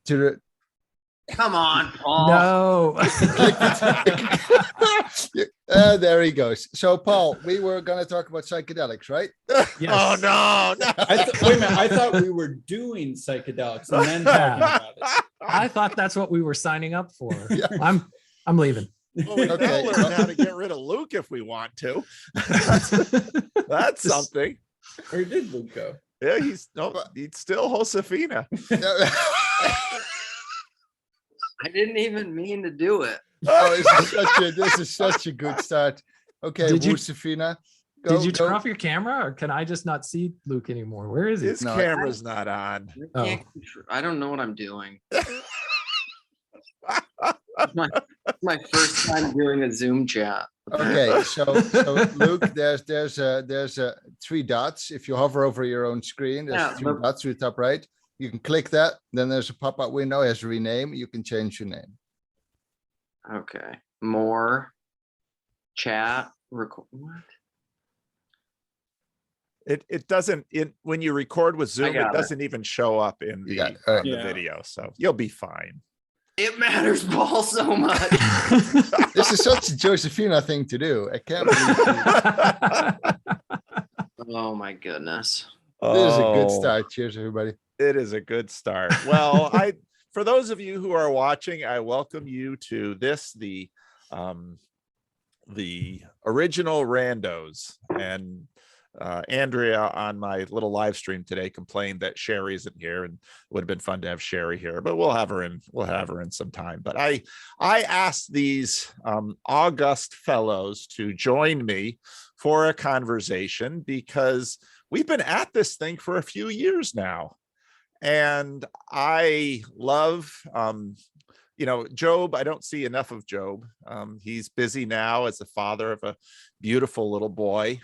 to the Come on, Paul. No. there he goes. So Paul, we were going to talk about psychedelics, right? Oh Yes. no! Wait a minute. I thought we were doing psychedelics and then talking about it. I thought that's what we were signing up for. Yeah. I'm leaving. Well, we Okay. now learn how to get rid of Luke if we want to. That's something. Where did Luke go? Yeah, he's still Josefina. I didn't even mean to do it. Oh, this is such a good start. Okay, Did you- Josefina. Did you turn off your camera, or can I just not see Luke anymore? Where is he? His camera's not on. I don't know what I'm doing. my first time doing a Zoom chat. Okay, so Luke, there's three dots. If you hover over your own screen, there's three dots to the top right. You can click that. Then there's a pop-up window. It has rename. You can change your name. Okay. More chat record. What? It doesn't when you record with Zoom, it doesn't even show up in the, on the video. So you'll be fine. It matters, Paul, so much. This is such a Josefina thing to do. I can't believe Oh my goodness. this is a good start. Cheers, everybody. It is a good start. Well, for those of you who are watching, I welcome you to the original Randos. And Andrea on my little live stream today complained that Sherry isn't here, and it would have been fun to have Sherry here, but we'll have her in sometime. But I asked these august fellows to join me for a conversation because we've been at this thing for a few years now. And I love, Job. I don't see enough of Job. He's busy now as the father of a beautiful little boy.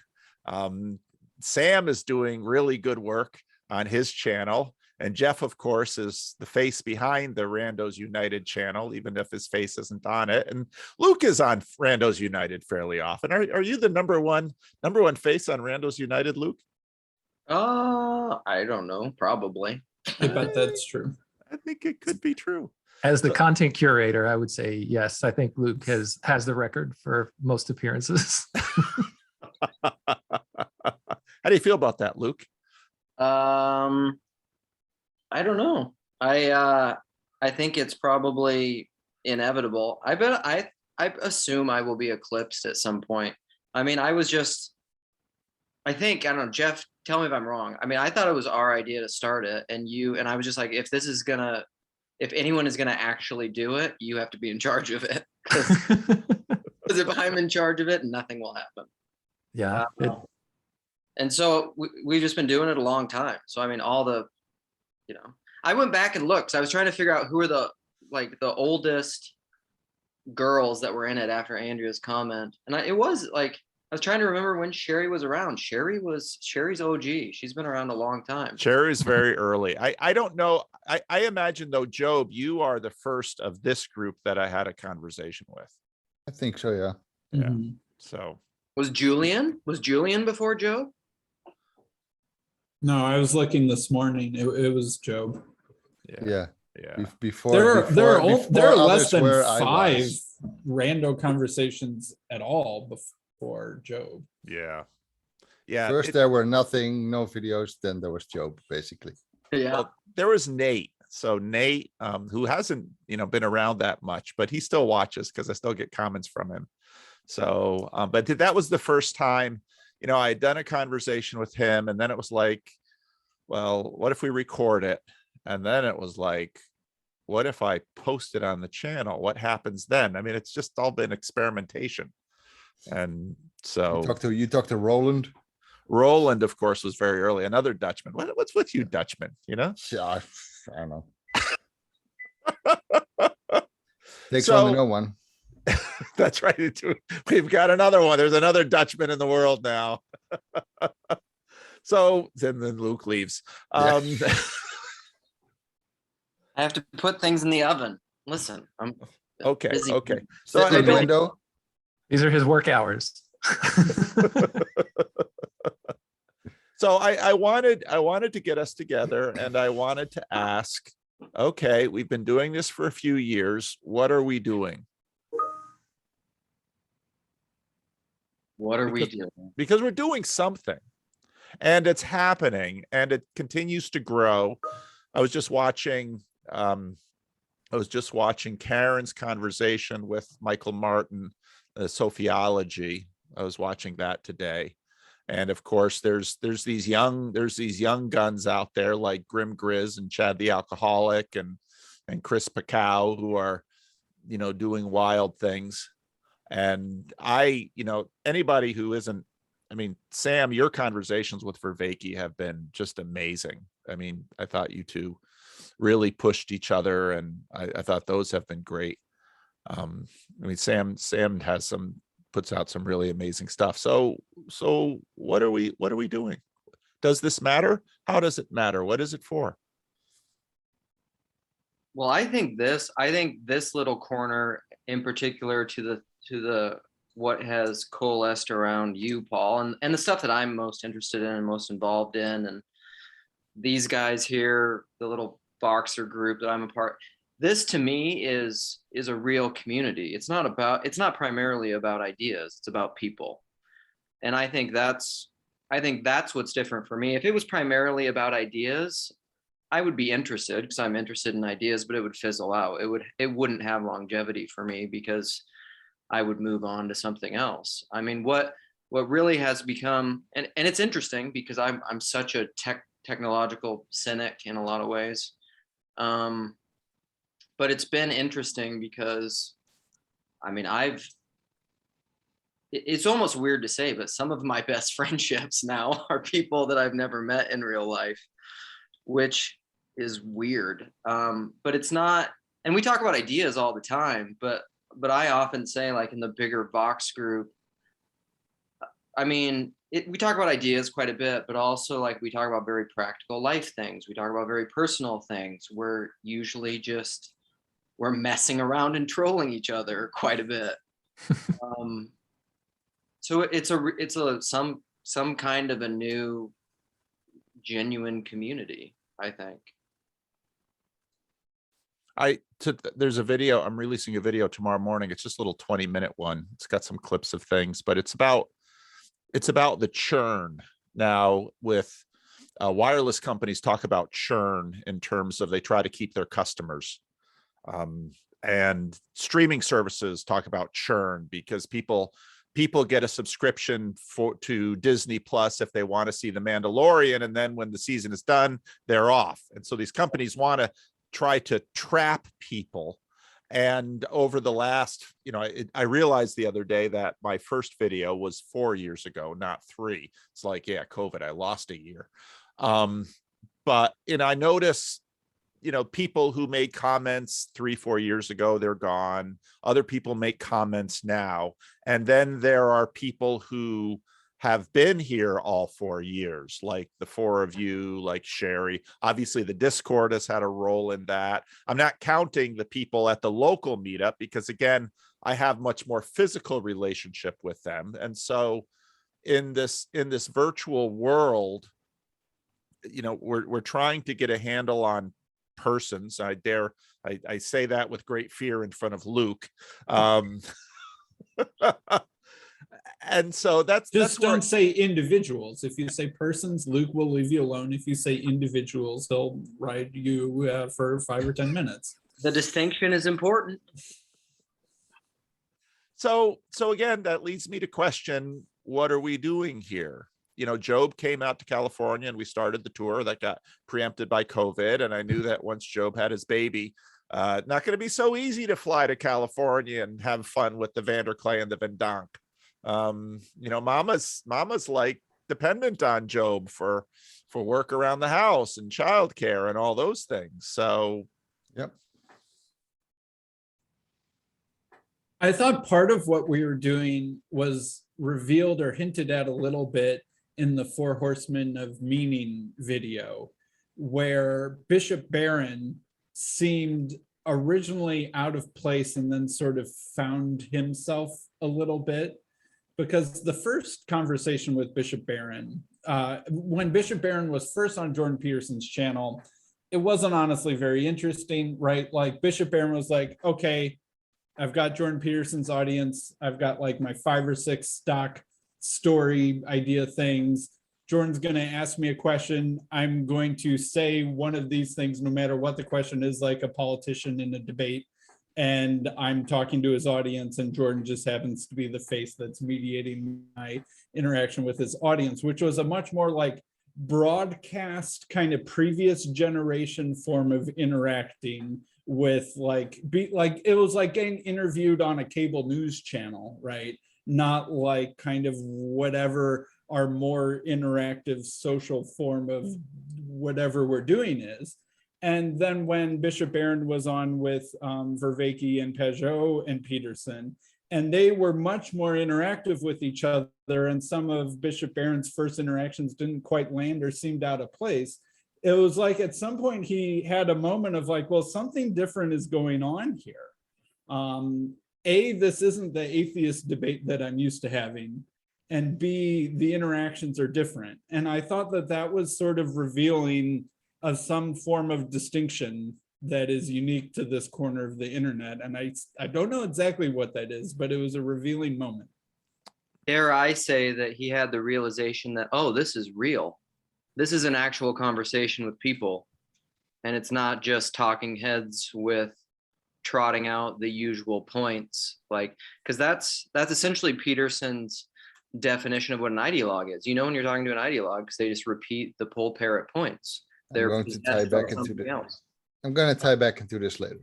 Sam is doing really good work on his channel. And Jeff, of course, is the face behind the Randos United channel, even if his face isn't on it. And Luke is on Randos United fairly often. Are you the number one face on Randos United, Luke? I don't know. Probably. I bet that's true. I think it could be true. As the content curator, I would say yes. I think Luke has the record for most appearances. How do you feel about that, Luke? I don't know. I think it's probably inevitable. I assume I will be eclipsed at some point. I mean, I don't know, Jeff, tell me if I'm wrong. I mean, I thought it was our idea to start it, and I was just like, if anyone is gonna actually do it, you have to be in charge of it. Because if I'm in charge of it, nothing will happen. Yeah. And so we've just been doing it a long time. So I mean, I went back and looked. So I was trying to figure out who are the oldest girls that were in it after Andrea's comment, and I was trying to remember when Sherry was around. Sherry's OG. She's been around a long time. Sherry's very early. I don't know. I imagine though, Job, you are the first of this group that I had a conversation with. I think so, yeah. Yeah. Mhm. So Was Julian before Joe? No, I was looking this morning. It was Job. yeah. Before There are less others than were, I 5 was. rando conversations at all before Job. Yeah. First there were no videos, then there was Job, basically. Yeah. Well, there was Nate. So Nate, who hasn't been around that much, but he still watches because I still get comments from him. So, but that was the first time, I had done a conversation with him, and then it was like, well, what if we record it? And then it was like, what if I post it on the channel? What happens then? I mean, it's just all been experimentation. And so You talked to Roland. Roland, of course, was very early. Another Dutchman. What's with you Dutchman? Yeah, I don't know. Takes one to know one. That's right. We've got another one. There's another Dutchman in the world now. So then Luke leaves. I have to put things in the oven. Listen, I'm Okay. busy. Okay. So Sit in the window. These are his work hours. So I wanted to get us together, and I wanted to ask okay, we've been doing this for a few years. What are we doing? What are we doing? Because we're doing something, and it's happening, and it continues to grow. I was just watching Karen's conversation with Michael Martin, Sophiology. I was watching that today. And of course, there's these young guns out there like Grim Grizz and Chad the Alcoholic and Chris Pacow, who are, doing wild things. And anybody who isn't, Sam, your conversations with Vervaeke have been just amazing. I thought you two really pushed each other, and I thought those have been great. Sam puts out some really amazing stuff. So what are we doing? Does this matter? How does it matter? What is it for? Well, I think this little corner in particular to the what has coalesced around you, Paul, and the stuff that I'm most interested in and most involved in, and these guys here, the little Boxer group that I'm a part. This to me is a real community. It's not primarily about ideas. It's about people. And I think that's what's different for me. If it was primarily about ideas, I would be interested because I'm interested in ideas, but it would fizzle out. It wouldn't have longevity for me because I would move on to something else. What really has become, and it's interesting because I'm such a technological cynic in a lot of ways. But it's been interesting because it's almost weird to say, but some of my best friendships now are people that I've never met in real life, which is weird. But it's not, and we talk about ideas all the time, but I often say, like in the bigger Vox group, we talk about ideas quite a bit, but also like we talk about very practical life things. We talk about very personal things. We're usually we're messing around and trolling each other quite a bit. So it's some kind of a new genuine community, I think. There's a video, I'm releasing a video tomorrow morning. It's just a little 20-minute one. It's got some clips of things, but it's about the churn. Now with wireless companies talk about churn in terms of they try to keep their customers. And streaming services talk about churn because people get a subscription to Disney Plus if they want to see The Mandalorian, and then when the season is done, they're off. And so these companies want to try to trap people. And over the last, I realized the other day that my first video was 4 years ago, not 3. It's like, yeah, COVID, I lost a year. But I notice, people who made comments 3-4 years ago, they're gone. Other people make comments now. And then there are people who have been here all 4 years, like the 4 of you, like Sherry. Obviously, the Discord has had a role in that. I'm not counting the people at the local meetup because, again, I have much more physical relationship with them. And so in this virtual world, we're trying to get a handle on persons. I say that with great fear in front of Luke. And so that's don't say individuals. If you say persons, Luke will leave you alone. If you say individuals, he'll ride you for 5 or 10 minutes. The distinction is important. So again, that leads me to question, what are we doing here? Job came out to California and we started the tour that got preempted by COVID. And I knew that once Job had his baby, not going to be so easy to fly to California and have fun with the Vanderklay and the Vendonk. Mama's like dependent on Job for work around the house and childcare and all those things. So, yep. I thought part of what we were doing was revealed or hinted at a little bit in the 4 Horsemen of Meaning video, where Bishop Barron seemed originally out of place and then sort of found himself a little bit. Because the first conversation with Bishop Barron, when Bishop Barron was first on Jordan Peterson's channel, it wasn't honestly very interesting, right? Like Bishop Barron was like, okay, I've got Jordan Peterson's audience. I've got like my 5 or 6 stock story idea things. Jordan's going to ask me a question. I'm going to say one of these things, no matter what the question is, like a politician in a debate. And I'm talking to his audience, and Jordan just happens to be the face that's mediating my interaction with his audience, which was a much more like broadcast kind of previous generation form of interacting with it was like getting interviewed on a cable news channel, right? Not like kind of whatever our more interactive social form of whatever we're doing is. And then when Bishop Barron was on with Vervaeke and Peugeot and Peterson, and they were much more interactive with each other, and some of Bishop Barron's first interactions didn't quite land or seemed out of place. It was like at some point he had a moment of like, well, something different is going on here. A, this isn't the atheist debate that I'm used to having. And B, the interactions are different. And I thought that that was sort of revealing of some form of distinction that is unique to this corner of the internet. And I don't know exactly what that is, but it was a revealing moment. Dare I say that he had the realization that, oh, this is real. This is an actual conversation with people. And it's not just talking heads with trotting out the usual points. Like, because that's essentially Peterson's definition of what an ideologue is. You know, when you're talking to an ideologue, because they just repeat the poll parrot points. I'm going to tie back into this. I'm going to tie back into this later.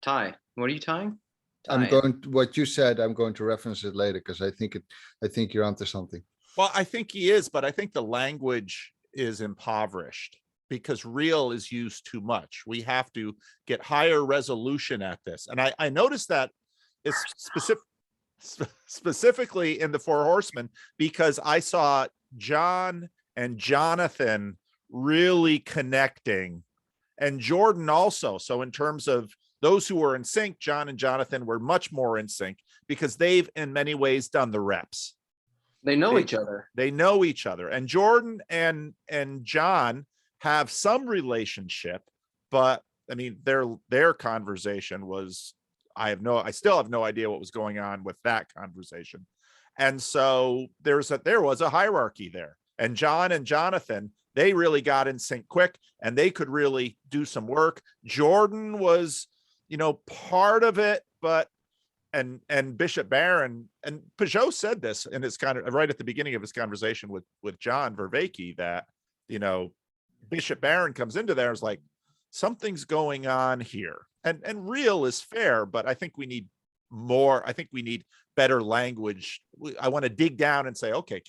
Tie. What are you tying? I'm going to, what you said, I'm going to reference it later because I think you're onto something. Well, I think he is, but I think the language is impoverished because real is used too much. We have to get higher resolution at this. And I noticed that it's specifically in the Four Horsemen, because I saw John and Jonathan really connecting, and Jordan also. So in terms of those who were in sync, John and Jonathan were much more in sync because they've in many ways done the reps. They know each other. They know each other. And Jordan and John have some relationship, but I mean, their conversation was, I still have no idea what was going on with that conversation. And so there was a hierarchy there. And John and Jonathan, they really got in sync quick and they could really do some work. Jordan was, part of it, but and Bishop Barron and Peugeot said this in his right at the beginning of his conversation with John Vervaeke that, Bishop Barron comes into there and is like, something's going on here. And real is fair, but I think we need more. I think we need better language. I want to dig down and say, okay,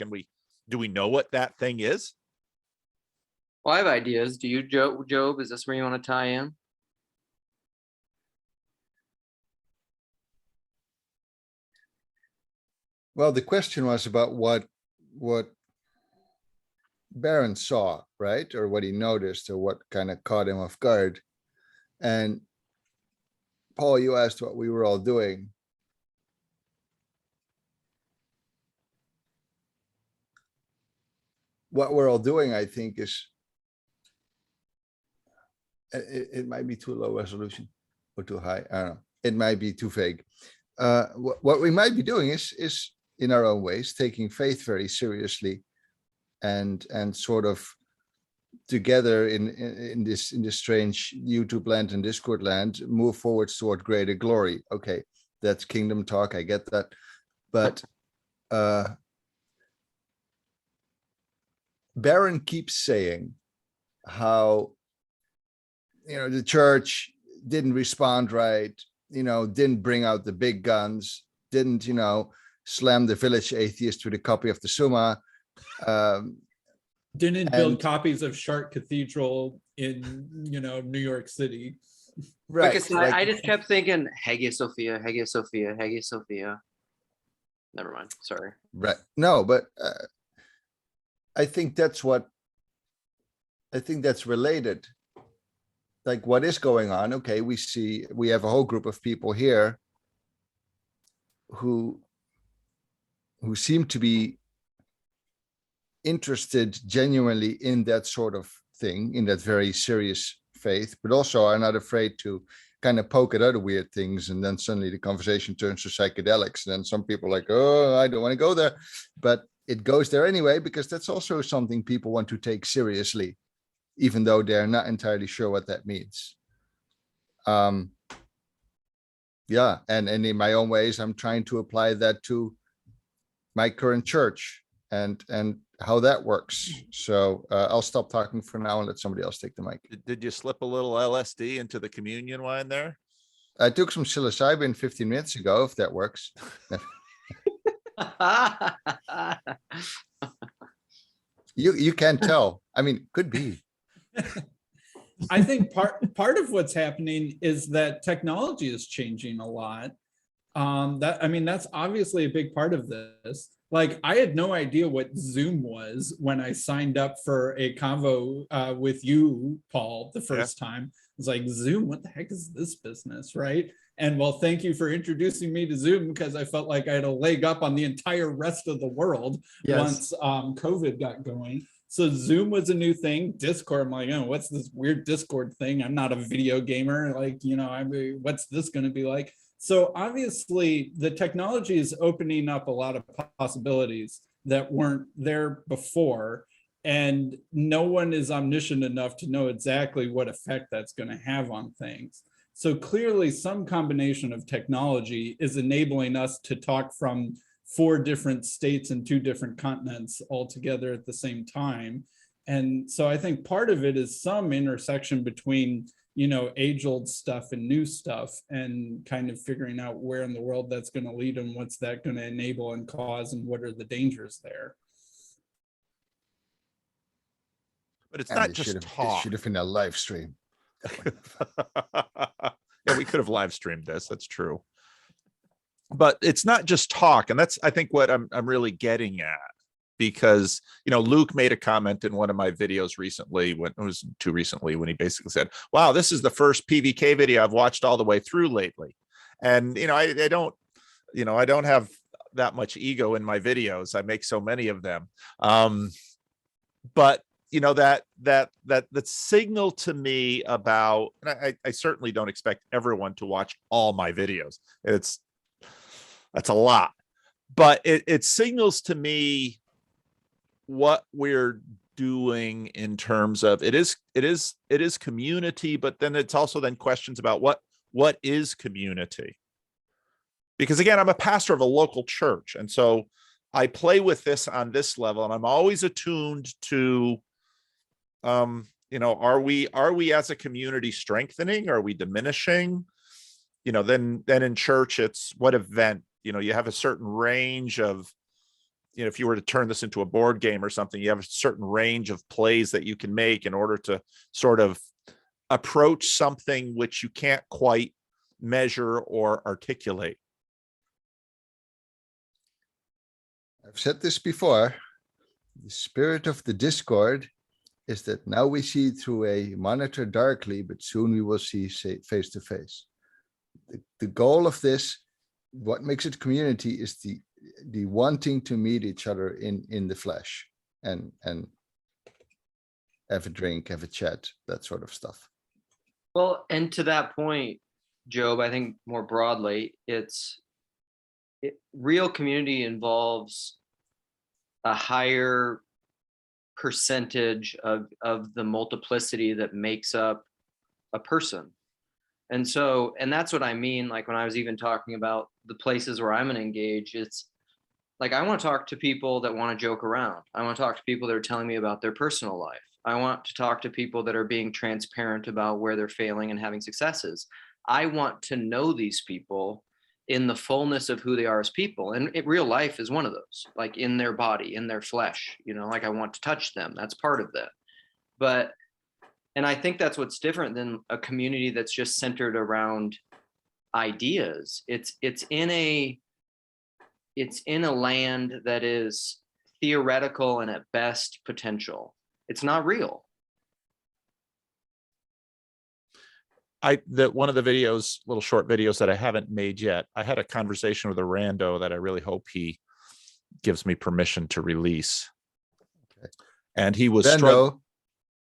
do we know what that thing is? Well, I have ideas. Do you, Job? Is this where you want to tie in? Well, the question was about what Barron saw, right? Or what he noticed, or what kind of caught him off guard. And Paul, you asked what we were all doing. What we're all doing, I think, is it might be too low resolution or too high. I don't know. It might be too vague. What we might be doing is in our own ways, taking faith very seriously, and sort of together in this strange YouTube land and Discord land, move forwards toward greater glory. Okay, that's kingdom talk. I get that, but Barron keeps saying how the church didn't respond right, didn't bring out the big guns, didn't slam the village atheist with a copy of the Summa. Didn't build copies of Chartres Cathedral in New York City. Right. Because I just kept thinking Hagia Sophia, Hagia Sophia, Hagia Sophia. Never mind. Sorry. Right. No, but I think that's related. Like, what is going on? Okay, we have a whole group of people here who seem to be interested genuinely in that sort of thing, in that very serious faith, but also are not afraid to kind of poke at other weird things, and then suddenly the conversation turns to psychedelics, and then some people are like, oh, I don't want to go there, but it goes there anyway, because that's also something people want to take seriously, even though they're not entirely sure what that means. Yeah, and in my own ways, I'm trying to apply that to my current church and how that works. So I'll stop talking for now and let somebody else take the mic. Did you slip a little LSD into the communion wine there? I took some psilocybin 15 minutes ago, if that works. You can't tell. I mean, could be. I think part of what's happening is that technology is changing a lot. That's obviously a big part of this. Like, I had no idea what Zoom was when I signed up for a convo with you, Paul, the first time. I was like, Zoom, what the heck is this business, right? And well, thank you for introducing me to Zoom, because I felt like I had a leg up on the entire rest of the world once COVID got going. So Zoom was a new thing. Discord, I'm like, oh, what's this weird Discord thing? I'm not a video gamer. Like, what's this going to be like? So obviously the technology is opening up a lot of possibilities that weren't there before. And no one is omniscient enough to know exactly what effect that's going to have on things. So clearly some combination of technology is enabling us to talk from 4 different states and 2 different continents all together at the same time. And so I think part of it is some intersection between, age-old stuff and new stuff, and kind of figuring out where in the world that's going to lead and what's that going to enable and cause, and what are the dangers there. But it's not just talk. It should have been a live stream. Yeah, we could have live streamed this. That's true. But it's not just talk, and that's, I think, what I'm really getting at, because Luke made a comment in one of my videos recently, when it was too recently, when he basically said, wow, this is the first PVK video I've watched all the way through lately. And I don't have that much ego in my videos. I make so many of them. But that signal to me about, and I certainly don't expect everyone to watch all my videos. That's a lot, but it signals to me what we're doing in terms of it is community, but then it's also then questions about what is community. Because again, I'm a pastor of a local church, and so I play with this on this level, and I'm always attuned to, are we as a community strengthening? Are we diminishing? Then in church, it's what event. You have a certain range of, if you were to turn this into a board game or something, you have a certain range of plays that you can make in order to sort of approach something which you can't quite measure or articulate. I've said this before. The spirit of the Discord is that now we see through a monitor darkly, but soon we will see face to face. The goal of this, what makes it community, is the wanting to meet each other in the flesh and have a drink, have a chat, that sort of stuff. Well, and to that point, Job, I think more broadly, real community involves a higher percentage of the multiplicity that makes up a person. And that's what I mean, like when I was even talking about the places where I'm going to engage, it's like, I want to talk to people that want to joke around. I want to talk to people that are telling me about their personal life. I want to talk to people that are being transparent about where they're failing and having successes. I want to know these people in the fullness of who they are as people. And real life is one of those, like in their body, in their flesh, like I want to touch them. That's part of that. And I think that's what's different than a community that's just centered around ideas. It's in a land that is theoretical and at best potential. It's not real. One of the videos, little short videos that I haven't made yet, I had a conversation with a rando that I really hope he gives me permission to release. Okay. And he was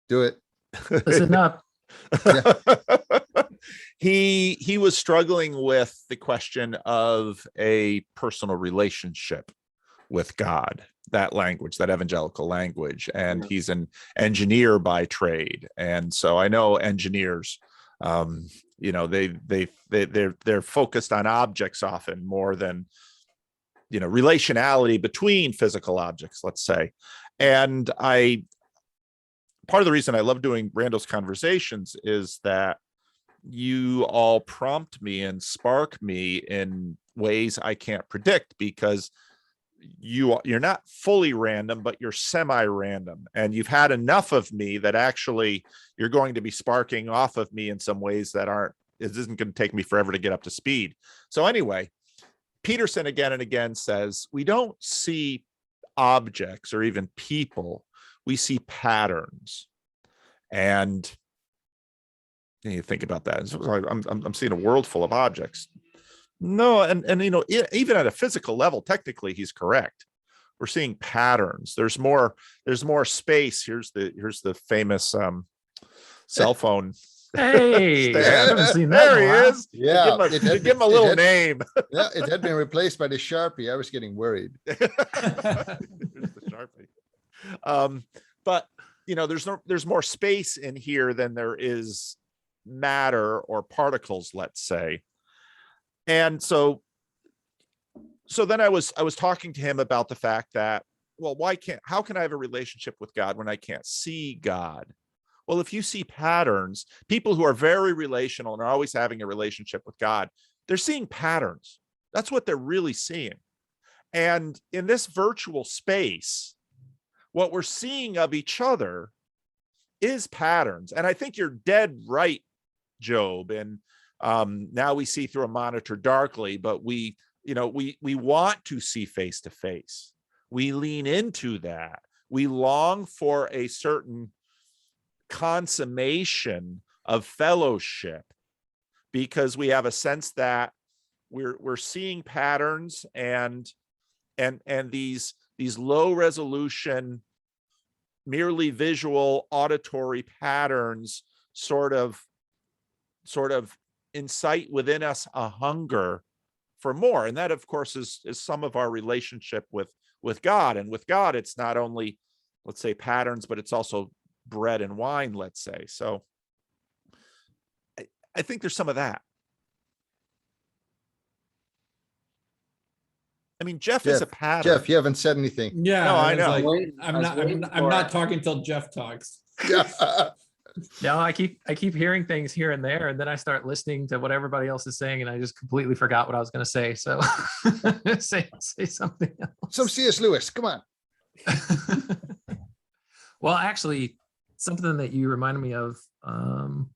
Do it. Listen up. He was struggling with the question of a personal relationship with God, that language, that evangelical language, and he's an engineer by trade, and so I know engineers, you know, they're focused on objects often more than, you know, relationality between physical objects, let's say. And part of the reason I love doing Randos conversations is that you all prompt me and spark me in ways I can't predict, because you're not fully random, but you're semi-random, and you've had enough of me that actually you're going to be sparking off of me in some ways that it isn't going to take me forever to get up to speed. So anyway, Peterson again and again says we don't see objects or even people, we see patterns. And you think about that. I'm seeing a world full of objects. No, and you know, even at a physical level, technically he's correct. We're seeing patterns. There's more space. Here's the famous cell phone. Hey, I haven't seen that. There he is. Yeah, give him a little name. Yeah, it had been replaced by the Sharpie. I was getting worried. Here's the Sharpie. But you know, there's more space in here than there is matter or particles, let's say. And so then I was talking to him about the fact that, well, how can I have a relationship with God when I can't see God? Well, if you see patterns, people who are very relational and are always having a relationship with God, they're seeing patterns. That's what they're really seeing. And in this virtual space, what we're seeing of each other is patterns. And I think you're dead right, Job. And now we see through a monitor darkly, but we want to see face to face. We lean into that. We long for a certain consummation of fellowship because we have a sense that we're seeing patterns and these low resolution, merely visual auditory patterns sort of incite within us a hunger for more. And that, of course, is some of our relationship with God. And with God, it's not only, let's say, patterns, but it's also bread and wine, let's say. So I think there's some of that. I mean, Jeff is a pattern. Jeff, you haven't said anything. Yeah, no, I know. Like, I'm not talking till Jeff talks. Yeah. No, I keep hearing things here and there, and then I start listening to what everybody else is saying, and I just completely forgot what I was going to say. So say something else. So C.S. Lewis, come on. Well, actually, something that you reminded me of,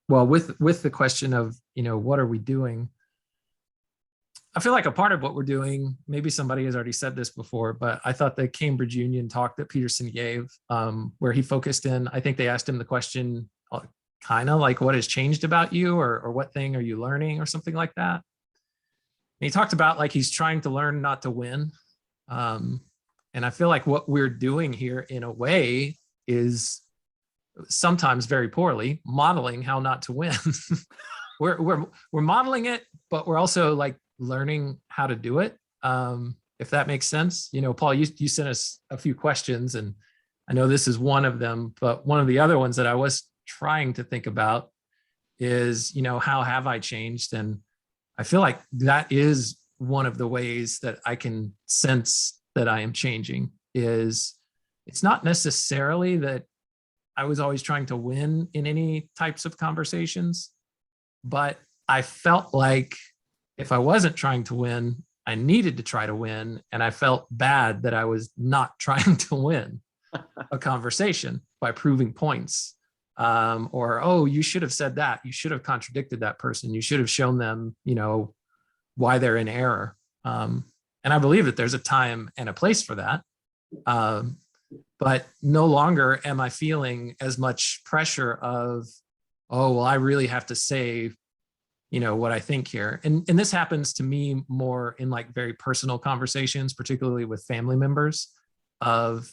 well, with the question of, what are we doing? I feel like a part of what we're doing, maybe somebody has already said this before, but I thought the Cambridge Union talk that Peterson gave, where he focused in, I think they asked him the question, kind of like, what has changed about you, or what thing are you learning, or something like that. And he talked about like he's trying to learn not to win. And I feel like what we're doing here in a way is sometimes very poorly modeling how not to win. we're modeling it, but we're also like learning how to do it. If that makes sense. Paul, you sent us a few questions, and I know this is one of them, but one of the other ones that I was trying to think about is, how have I changed? And I feel like that is one of the ways that I can sense that I am changing. Is it's not necessarily that I was always trying to win in any types of conversations, but I felt like if I wasn't trying to win, I needed to try to win. And I felt bad that I was not trying to win a conversation by proving points. Or, oh, you should have said that. You should have contradicted that person. You should have shown them, why they're in error. And I believe that there's a time and a place for that. But no longer am I feeling as much pressure of, oh, well, I really have to say, what I think here. And this happens to me more in like very personal conversations, particularly with family members of,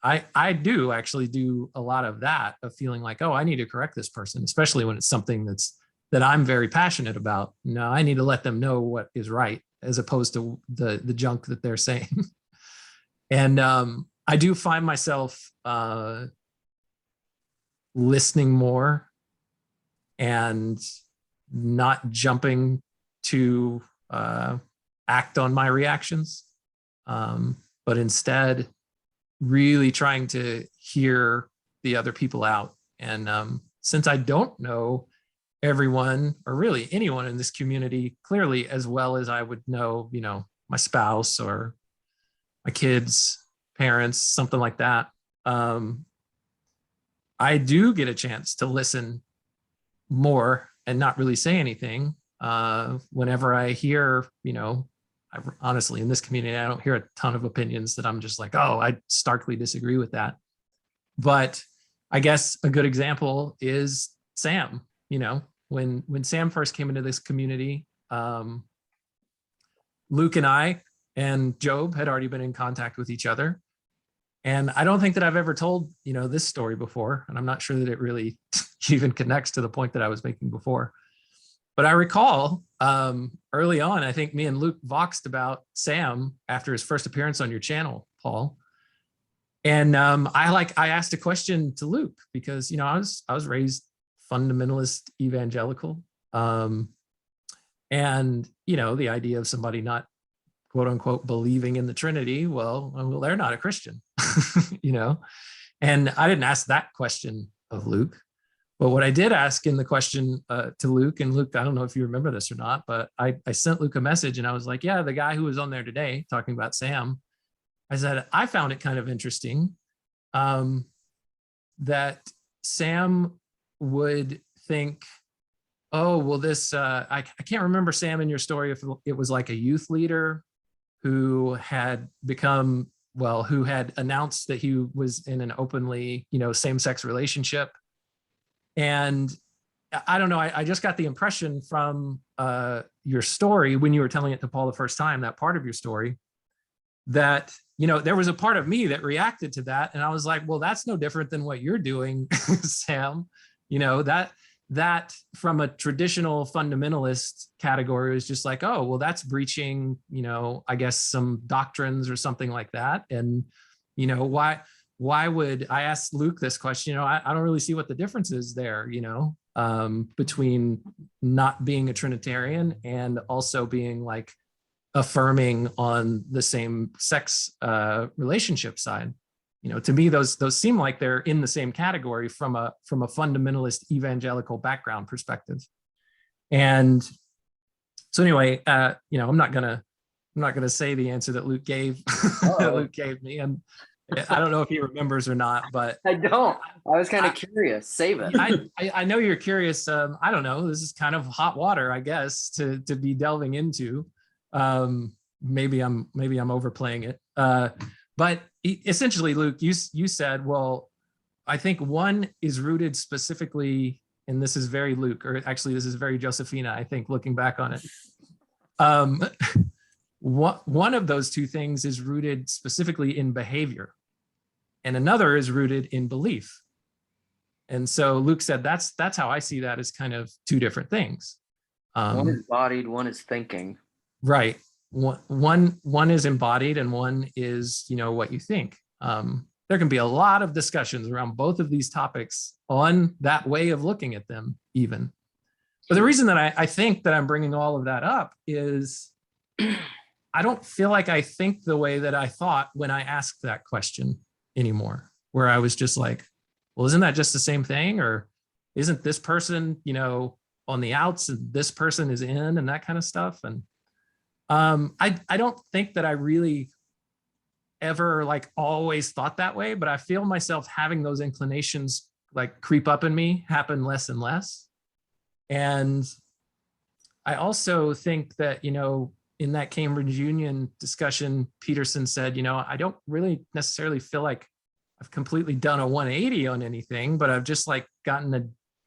I do actually do a lot of that, of feeling like, oh, I need to correct this person, especially when it's something that I'm very passionate about. No, I need to let them know what is right, as opposed to the junk that they're saying. And I do find myself listening more and not jumping to act on my reactions, but instead really trying to hear the other people out. And since I don't know everyone, or really anyone in this community clearly as well as I would know, my spouse or my kids, parents, something like that, I do get a chance to listen more and not really say anything whenever I hear, honestly, in this community, I don't hear a ton of opinions that I'm just like, oh, I starkly disagree with that. But I guess a good example is Sam. When Sam first came into this community, Luke and I and Job had already been in contact with each other. And I don't think that I've ever told, this story before. And I'm not sure that it really even connects to the point that I was making before. But I recall early on, I think me and Luke voxed about Sam after his first appearance on your channel, Paul. And I asked a question to Luke because, I was raised fundamentalist evangelical. And, the idea of somebody not, quote unquote, believing in the Trinity, well, they're not a Christian, And I didn't ask that question of Luke. But what I did ask in the question to Luke, and Luke, I don't know if you remember this or not, but I sent Luke a message and I was like, yeah, the guy who was on there today talking about Sam, I said, I found it kind of interesting that Sam would think, oh, well, this, I can't remember, Sam, in your story, if it was like a youth leader who had become, who had announced that he was in an openly, same-sex relationship. And I don't know, I just got the impression from your story when you were telling it to Paul the first time, that part of your story, that, there was a part of me that reacted to that. And I was like, well, that's no different than what you're doing, Sam. That from a traditional fundamentalist category is just like, oh, well, that's breaching, I guess some doctrines or something like that. And, why would I ask Luke this question? I don't really see what the difference is there, between not being a Trinitarian and also being like affirming on the same sex relationship side. To me, those seem like they're in the same category from a fundamentalist evangelical background perspective. And so anyway, I'm not gonna say the answer that Luke gave that Luke gave me, and I don't know if he remembers or not, but I don't. I was kind of curious. Save it. I know you're curious. I don't know. This is kind of hot water, I guess, to be delving into. Maybe I'm overplaying it. But essentially, Luke, you said, well, I think one is rooted specifically, and this is very Luke, or actually this is very Josephina, I think, looking back on it. One of those two things is rooted specifically in behavior, and another is rooted in belief. And so Luke said, that's how I see that as kind of two different things. One is embodied, one is thinking. Right. One is embodied and one is, what you think. There can be a lot of discussions around both of these topics on that way of looking at them even. But the reason that I think that I'm bringing all of that up is I don't feel like I think the way that I thought when I asked that question anymore, where I was just like, well, isn't that just the same thing? Or isn't this person, on the outs and this person is in, and that kind of stuff? And I don't think that I really ever always thought that way, but I feel myself having those inclinations creep up in me, happen less and less. And I also think that, in that Cambridge Union discussion, Peterson said, I don't really necessarily feel like I've completely done a 180 on anything, but I've just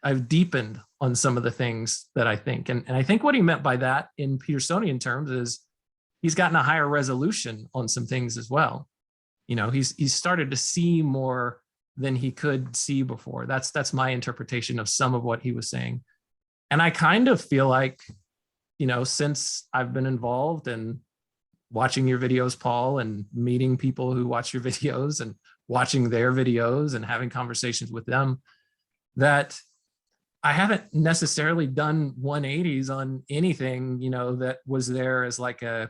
I've deepened on some of the things that I think. And I think what he meant by that in Petersonian terms is he's gotten a higher resolution on some things as well. he's started to see more than he could see before. That's my interpretation of some of what he was saying. And I kind of feel like, since I've been involved and watching your videos, Paul, and meeting people who watch your videos and watching their videos and having conversations with them, that I haven't necessarily done 180s on anything, that was there as like a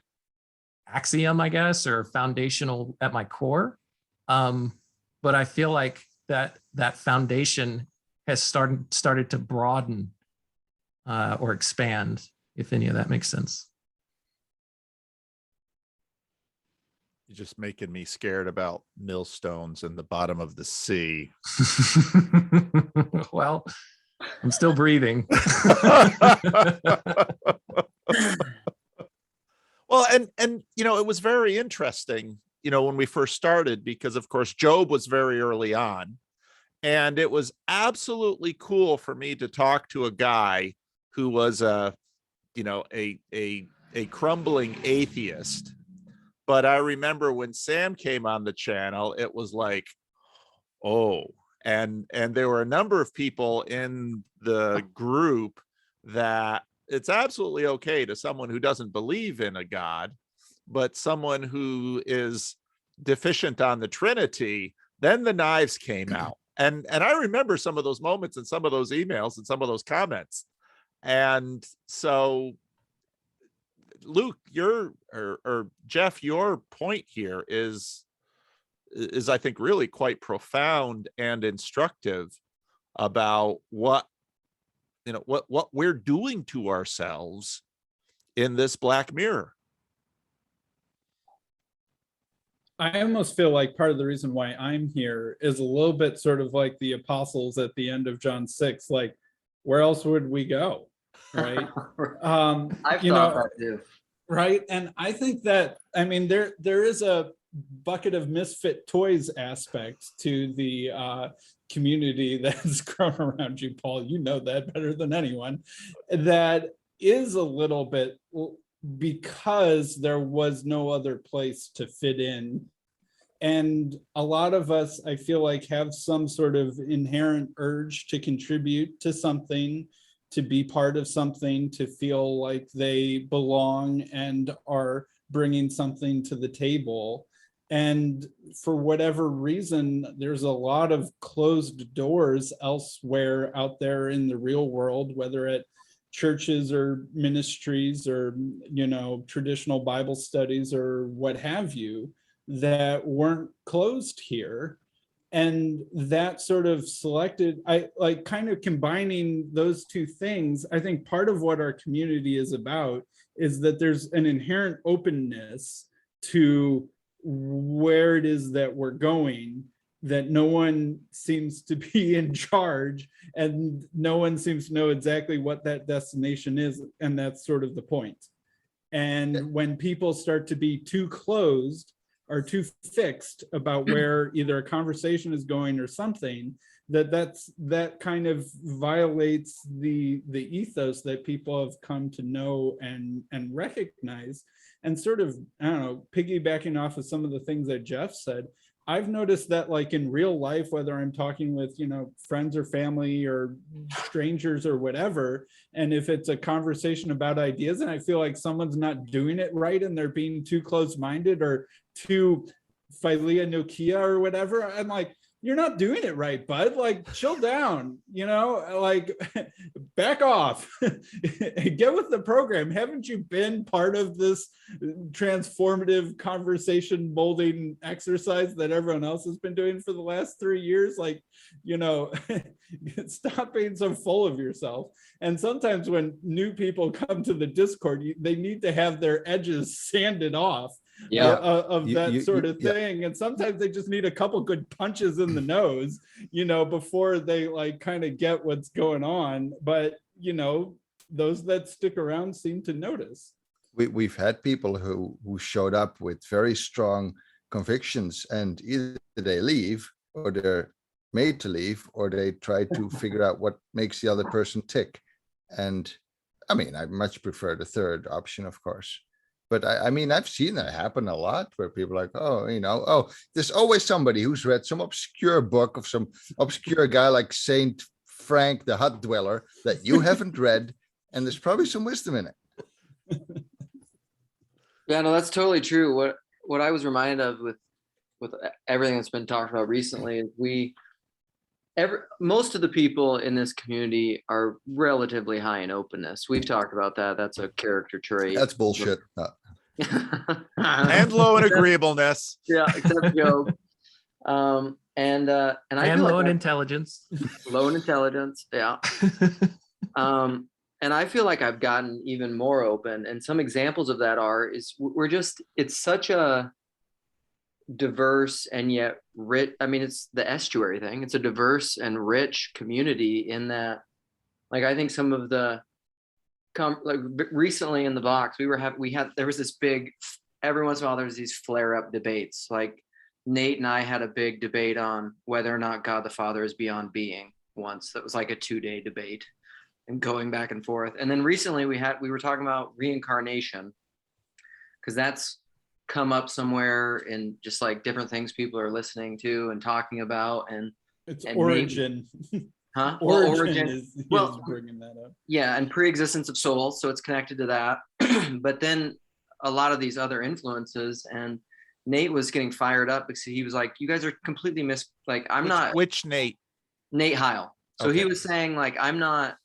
axiom, I guess, or foundational at my core. But I feel like that foundation has started to broaden or expand, if any of that makes sense. You're just making me scared about millstones in the bottom of the sea. Well, I'm still breathing. Well, and it was very interesting, when we first started, because of course Job was very early on, and it was absolutely cool for me to talk to a guy who was a crumbling atheist. But I remember when Sam came on the channel, it was like, oh, and there were a number of people in the group that it's absolutely okay to someone who doesn't believe in a God, but someone who is deficient on the Trinity, then the knives came out. And I remember some of those moments and some of those emails and some of those comments. And so Luke, or Jeff, your point here is I think really quite profound and instructive about what we're doing to ourselves in this black mirror. I almost feel like part of the reason why I'm here is a little bit sort of like the apostles at the end of John 6, like, where else would we go? Right. I've thought that too. Right. And I think that, there is a bucket of misfit toys aspect to the community that's grown around you, Paul. You know that better than anyone. That is a little bit because there was no other place to fit in. And a lot of us, I feel like, have some sort of inherent urge to contribute to something, to be part of something, to feel like they belong and are bringing something to the table. And for whatever reason, there's a lot of closed doors elsewhere out there in the real world, whether at churches or ministries or, traditional Bible studies or what have you, that weren't closed here. And that sort of selected, I like kind of combining those two things. I think part of what our community is about is that there's an inherent openness to where it is that we're going, that no one seems to be in charge and no one seems to know exactly what that destination is. And that's sort of the point. And when people start to be too closed or too fixed about where either a conversation is going or something, that kind of violates the ethos that people have come to know and recognize. And sort of, I don't know, piggybacking off of some of the things that Jeff said, I've noticed that, like, in real life, whether I'm talking with, friends or family or strangers or whatever, and if it's a conversation about ideas and I feel like someone's not doing it right and they're being too close-minded or too philia nokia or whatever, I'm like, you're not doing it right, bud. Like, chill down, like, back off, get with the program. Haven't you been part of this transformative conversation molding exercise that everyone else has been doing for the last 3 years? Like, stop being so full of yourself. And sometimes when new people come to the Discord, they need to have their edges sanded off. Of that sort of thing. And sometimes they just need a couple good punches in the nose, before they like kind of get what's going on. But, those that stick around seem to notice. We've had people who showed up with very strong convictions, and either they leave or they're made to leave, or they try to figure out what makes the other person tick. And I much prefer the third option, of course. But I mean, I've seen that happen a lot where people are like, oh, oh, there's always somebody who's read some obscure book of some obscure guy like Saint Frank the Hut Dweller that you haven't read, and there's probably some wisdom in it. Yeah, no, that's totally true. What I was reminded of with everything that's been talked about recently is most of the people in this community are relatively high in openness. We've talked about that. That's a character trait. That's bullshit. And low in agreeableness. Yeah, except Joe. And I feel low like in intelligence. Low in intelligence, yeah. And I feel like I've gotten even more open. And some examples of that it's such a diverse and yet rich. I mean, it's the Estuary thing. It's a diverse and rich community in that, like, I think some of the recently in the box, there was this big, every once in a while, there was these flare up debates. Like Nate and I had a big debate on whether or not God the Father is beyond being once. That was like a 2-day debate and going back and forth. And then recently we were talking about reincarnation, because that's come up somewhere in just like different things people are listening to and talking about. And it's and origin. Huh? Origin is bringing that up. Yeah, and pre-existence of souls, so it's connected to that. But then a lot of these other influences, and Nate was getting fired up because he was like, "You guys are completely Which Nate? Nate Heil." So Okay. he was saying like, "I'm not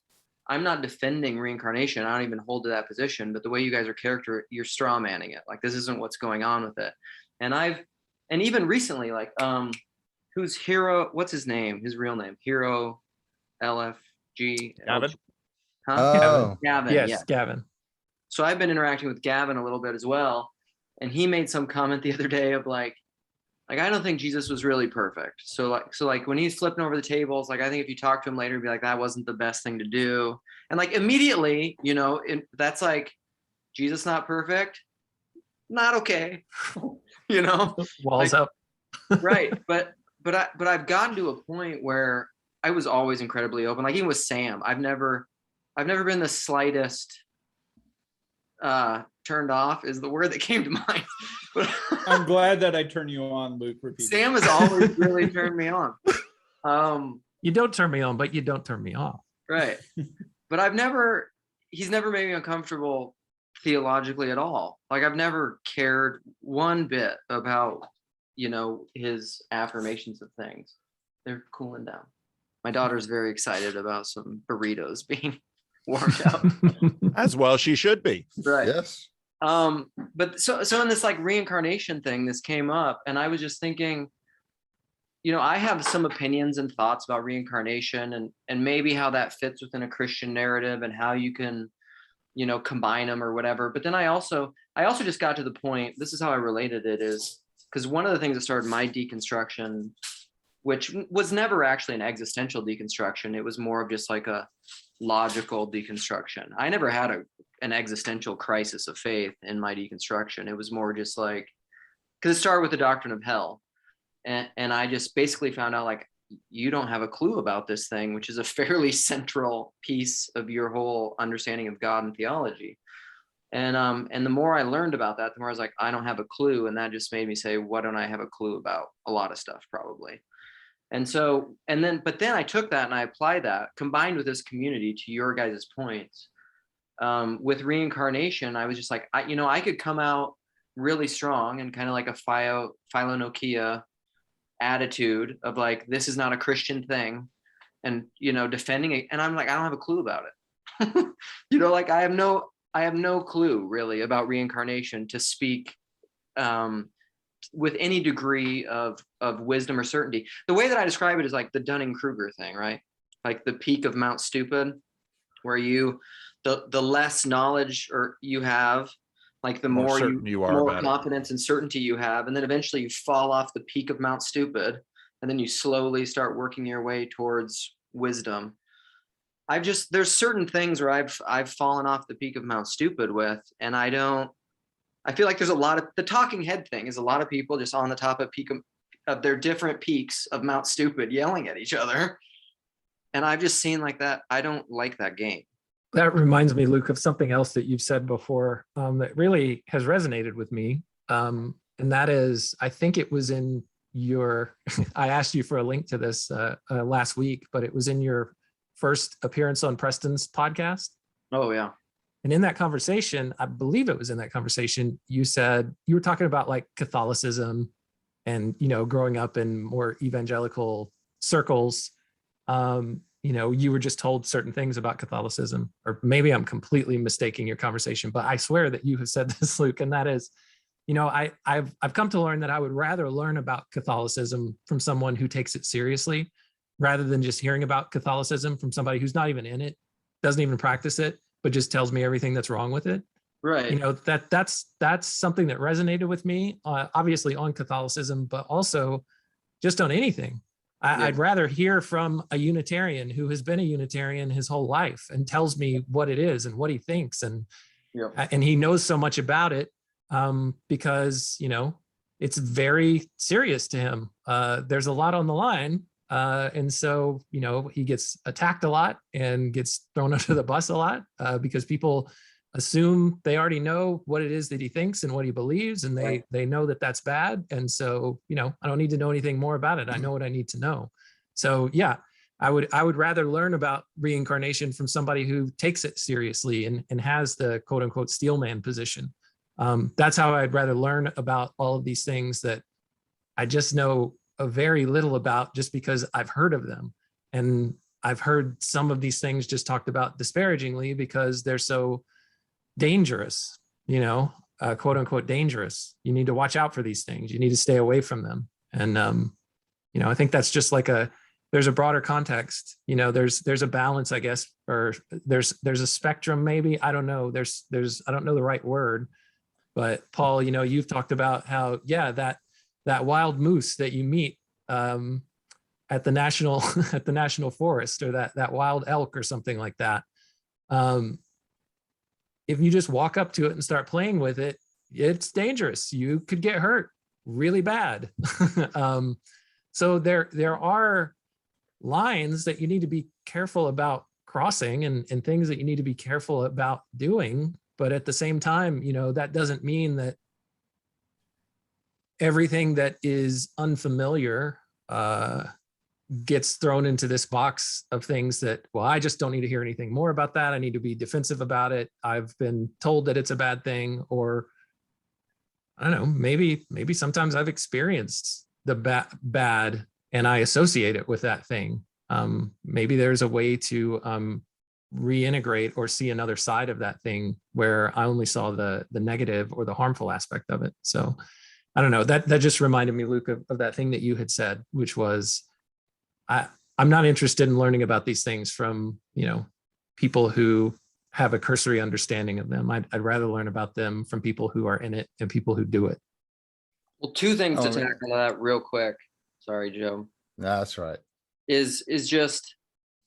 defending reincarnation. I don't even hold to that position. But the way you guys are you're straw manning it. Like this isn't what's going on with it." And even recently, like, who's Hero? What's his name? His real name? Hero. LFG. Gavin? Huh? Oh, Gavin. Yes, Yeah. Gavin. So I've been interacting with Gavin a little bit as well. And he made some comment the other day of like, I don't think Jesus was really perfect. So like when he's flipping over the tables, like, I think if you talk to him later, be like, that wasn't the best thing to do. And like immediately, that's like, Jesus not perfect, not okay. Walls like, up. Right. But I've gotten to a point where I was always incredibly open. Like even with Sam, I've never been the slightest turned off is the word that came to mind. But I'm glad that I turned you on, Luke. Repeatedly. Sam has always really turned me on. You don't turn me on, but you don't turn me off. Right. But he's never made me uncomfortable theologically at all. Like I've never cared one bit about, his affirmations of things. They're cooling down. My daughter's very excited about some burritos being warmed up. As well she should be. Right. yes. But so in this like reincarnation thing, this came up, and I was just thinking, I have some opinions and thoughts about reincarnation and maybe how that fits within a Christian narrative and how you can, combine them or whatever. But then I also just got to the point, this is how I related it, is because one of the things that started my deconstruction, which was never actually an existential deconstruction, it was more of just like a logical deconstruction. I never had an existential crisis of faith in my deconstruction. It was more just like, because it started with the doctrine of hell. And I just basically found out like, you don't have a clue about this thing, which is a fairly central piece of your whole understanding of God and theology. And the more I learned about that, the more I was like, I don't have a clue. And that just made me say, what don't I have a clue about? A lot of stuff, probably. But then I took that and I applied that combined with this community to your guys' points. With reincarnation, I was just like, I could come out really strong and kind of like a Philonokia attitude of like, this is not a Christian thing, and defending it. And I'm like, I don't have a clue about it. Like I have no clue really about reincarnation to speak with any degree of wisdom or certainty. The way that I describe it is like the Dunning-Kruger thing, right? Like the peak of Mount Stupid, where the less knowledge you have, like the more confidence and certainty you have, and then eventually you fall off the peak of Mount Stupid, and then you slowly start working your way towards wisdom. There's certain things where I've fallen off the peak of Mount Stupid with, and I feel like there's a lot of, the talking head thing is a lot of people just on the top of their different peaks of Mount Stupid yelling at each other. And I've just seen like that. I don't like that game. That reminds me, Luke, of something else that you've said before that really has resonated with me. And that is, I think it was in your, I asked you for a link to this last week, but it was in your first appearance on Preston's podcast. Oh, yeah. And in that conversation, I believe it was in that conversation, you said, you were talking about like Catholicism and, you know, growing up in more evangelical circles. You know, you were just told certain things about Catholicism, or maybe I'm completely mistaking your conversation, but I swear that you have said this, Luke, and that is, you know, I've come to learn that I would rather learn about Catholicism from someone who takes it seriously, rather than just hearing about Catholicism from somebody who's not even in it, doesn't even practice it, but just tells me everything that's wrong with it. Right. You know, that's something that resonated with me, obviously on Catholicism, but also just on anything. I'd rather hear from a Unitarian who has been a Unitarian his whole life and tells me what it is and what he thinks, and he knows so much about it, because, you know, it's very serious to him. There's a lot on the line, and so, you know, he gets attacked a lot and gets thrown under the bus a lot, because people assume they already know what it is that he thinks and what he believes, and they know that that's bad. And so, you know, I don't need to know anything more about it. I know what I need to know. So yeah, I would rather learn about reincarnation from somebody who takes it seriously and has the quote unquote steelman position. That's how I'd rather learn about all of these things that I just know a very little about, just because I've heard of them. And I've heard some of these things just talked about disparagingly because they're so dangerous, you know, quote unquote dangerous. You need to watch out for these things. You need to stay away from them. And, you know, I think that's just like there's a broader context, you know, there's a balance, I guess, or there's a spectrum, maybe, I don't know. I don't know the right word, but Paul, you know, you've talked about how, yeah, that wild moose that you meet, at the national, at the national forest, or that wild elk or something like that. If you just walk up to it and start playing with it, it's dangerous. You could get hurt really bad. So there are lines that you need to be careful about crossing, and things that you need to be careful about doing. But at the same time, you know, that doesn't mean that everything that is unfamiliar gets thrown into this box of things that, well, I just don't need to hear anything more about that. I need to be defensive about it. I've been told that it's a bad thing, or I don't know, maybe sometimes I've experienced the bad and I associate it with that thing. Maybe there's a way to reintegrate or see another side of that thing where I only saw the negative or the harmful aspect of it. So I don't know, that just reminded me, Luke, of that thing that you had said, which was, I'm not interested in learning about these things from, you know, people who have a cursory understanding of them. I'd rather learn about them from people who are in it and people who do it. Well, two things to tackle that real quick. Sorry, Joe. No, that's right. Is just,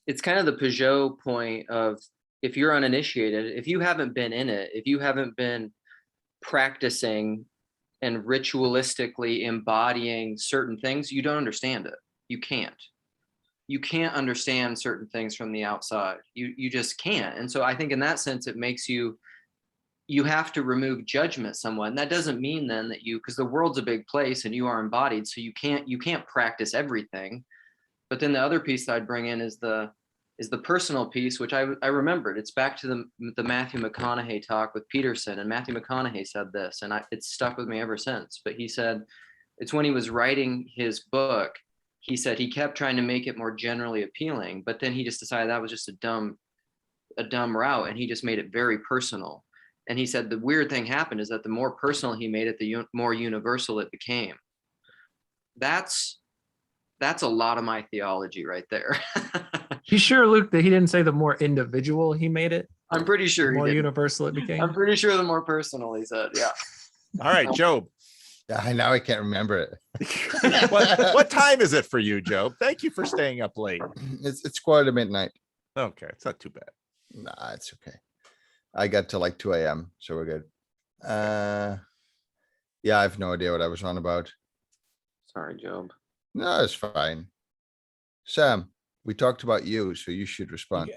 it's kind of the Peugeot point of, if you're uninitiated, if you haven't been in it, if you haven't been practicing and ritualistically embodying certain things, you don't understand it. You can't understand certain things from the outside. You just can't. And so I think in that sense, it makes you have to remove judgment somewhat. And that doesn't mean then that because the world's a big place and you are embodied, so you can't practice everything. But then the other piece that I'd bring in is the personal piece, which I remembered. It's back to the Matthew McConaughey talk with Peterson. And Matthew McConaughey said this, and it's stuck with me ever since. But he said, it's when he was writing his book, he said he kept trying to make it more generally appealing, but then he just decided that was just a dumb route, and he just made it very personal. And he said the weird thing happened is that the more personal he made it, the more universal it became. That's a lot of my theology right there. You sure, Luke, that he didn't say the more individual he made it? I'm pretty sure The he more did. universal it became? I'm pretty sure the more personal he said, yeah. All right, Job. Yeah, now I can't remember it. What time is it for you, Job? Thank you for staying up late. It's quarter to midnight. Okay, it's not too bad. Nah, it's okay. I got to like 2 a.m., so we're good. Yeah, I have no idea what I was on about. Sorry, Job. No, it's fine. Sam, we talked about you, so you should respond.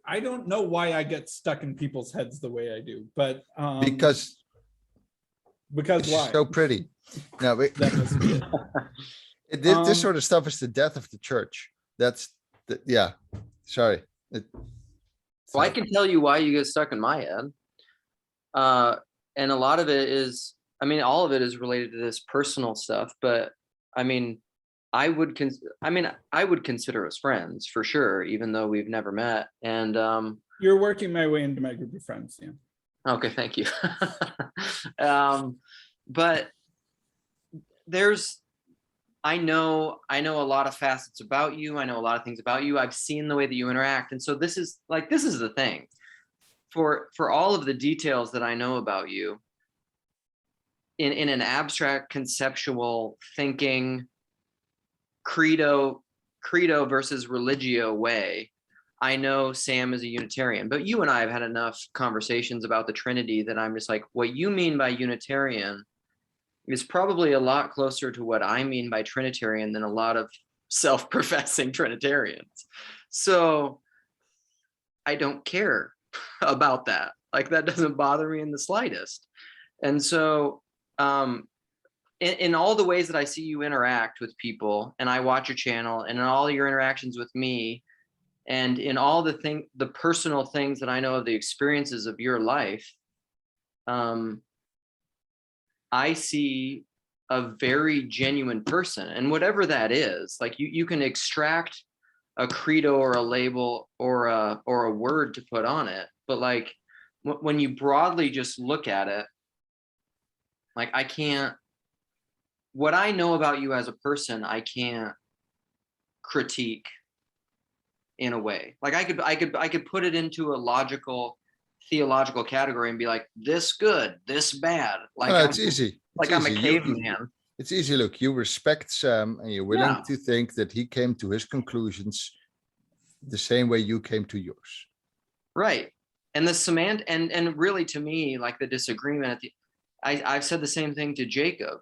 I don't know why I get stuck in people's heads the way I do, but Because why? it's so pretty. No, That must be it. this sort of stuff is the death of the church. That's yeah. Sorry. Well, I can tell you why you get stuck in my head. And a lot of it is, I mean, all of it is related to this personal stuff, but I mean, I would consider us friends for sure, even though we've never met. And you're working my way into my group of friends. Yeah. Okay, thank you. But I know a lot of facets about you. I know a lot of things about you. I've seen the way that you interact. And so this is the thing. For all of the details that I know about you, in an abstract conceptual thinking, credo versus religio way, I know Sam is a Unitarian, but you and I have had enough conversations about the Trinity that I'm just like, what you mean by Unitarian is probably a lot closer to what I mean by Trinitarian than a lot of self-professing Trinitarians. So I don't care about that. Like, that doesn't bother me in the slightest. And so in all the ways that I see you interact with people, and I watch your channel, and in all your interactions with me, and in all the personal things that I know of the experiences of your life, I see a very genuine person. And whatever that is, like you can extract a credo or a label or a word to put on it, but like when you broadly just look at it, like what I know about you as a person, I can't critique in a way. Like I could put it into a logical theological category and be like, this good, this bad. Like it's easy. I'm a caveman. It's easy. Look, you respect Sam and you're willing to think that he came to his conclusions the same way you came to yours. Right. And the and really to me, like the disagreement I've said the same thing to Jacob.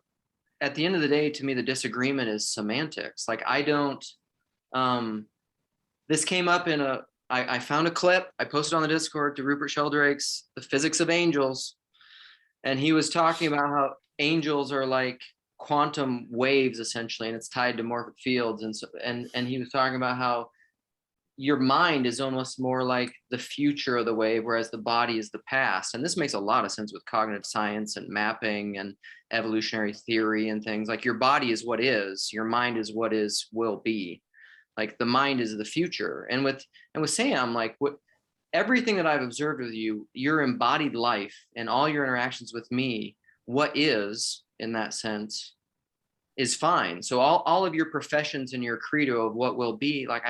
At the end of the day, to me, the disagreement is semantics. Like I don't, this came up in I found a clip, I posted on the Discord to Rupert Sheldrake's The Physics of Angels. And he was talking about how angels are like quantum waves essentially, and it's tied to morphic fields. And so, and he was talking about how your mind is almost more like the future of the wave, whereas the body is the past. And this makes a lot of sense with cognitive science and mapping and evolutionary theory and things. Like your body is what is, your mind is what is, will be. Like the mind is the future. And with Sam, like everything that I've observed with you, your embodied life and all your interactions with me, what is in that sense is fine. So all of your professions and your credo of what will be, like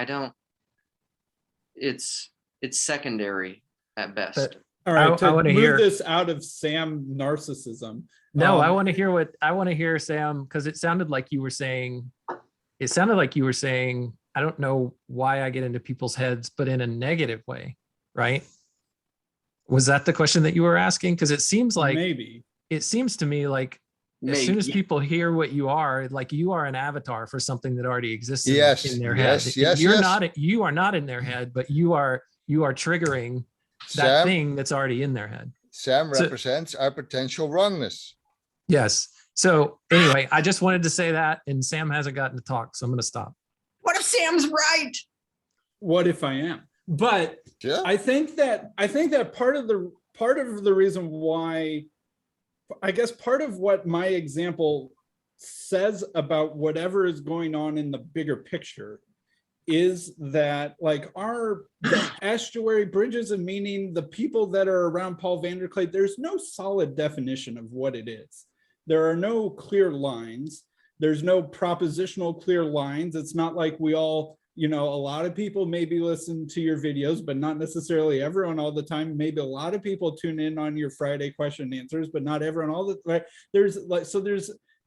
it's secondary at best. But, all right, I want to hear this out of Sam narcissism. No, I want to hear Sam, because it sounded like you were saying, I don't know why I get into people's heads, but in a negative way, right? Was that the question that you were asking? Because it seems like it seems to me like as soon as people hear what you are, like you are an avatar for something that already exists in their head. You are not in their head, but you are triggering that thing that's already in their head. Sam represents our potential wrongness. Yes. So anyway, I just wanted to say that, and Sam hasn't gotten to talk, so I'm going to stop. What if Sam's right? What if I am? But yeah. I think that part of the reason why, I guess part of what my example says about whatever is going on in the bigger picture is that like the estuary bridges of meaning, the people that are around Paul Vanderklay, there's no solid definition of what it is. There are no clear lines. There's no propositional clear lines. It's not like we all, a lot of people maybe listen to your videos, but not necessarily everyone all the time. Maybe a lot of people tune in on your Friday question and answers, but not everyone all the time.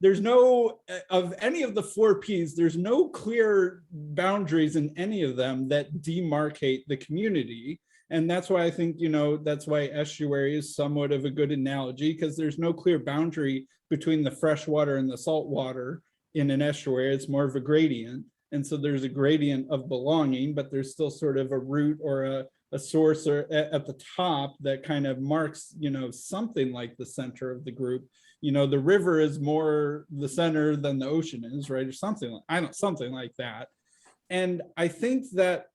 There's no, of any of the 4 Ps, there's no clear boundaries in any of them that demarcate the community. And that's why I think, that's why estuary is somewhat of a good analogy, because there's no clear boundary between the fresh water and the salt water in an estuary. It's more of a gradient. And so there's a gradient of belonging, but there's still sort of a root or a source or at the top that kind of marks, you know, something like the center of the group. You know, the river is more the center than the ocean is, right? Or something like, something like that. And I think that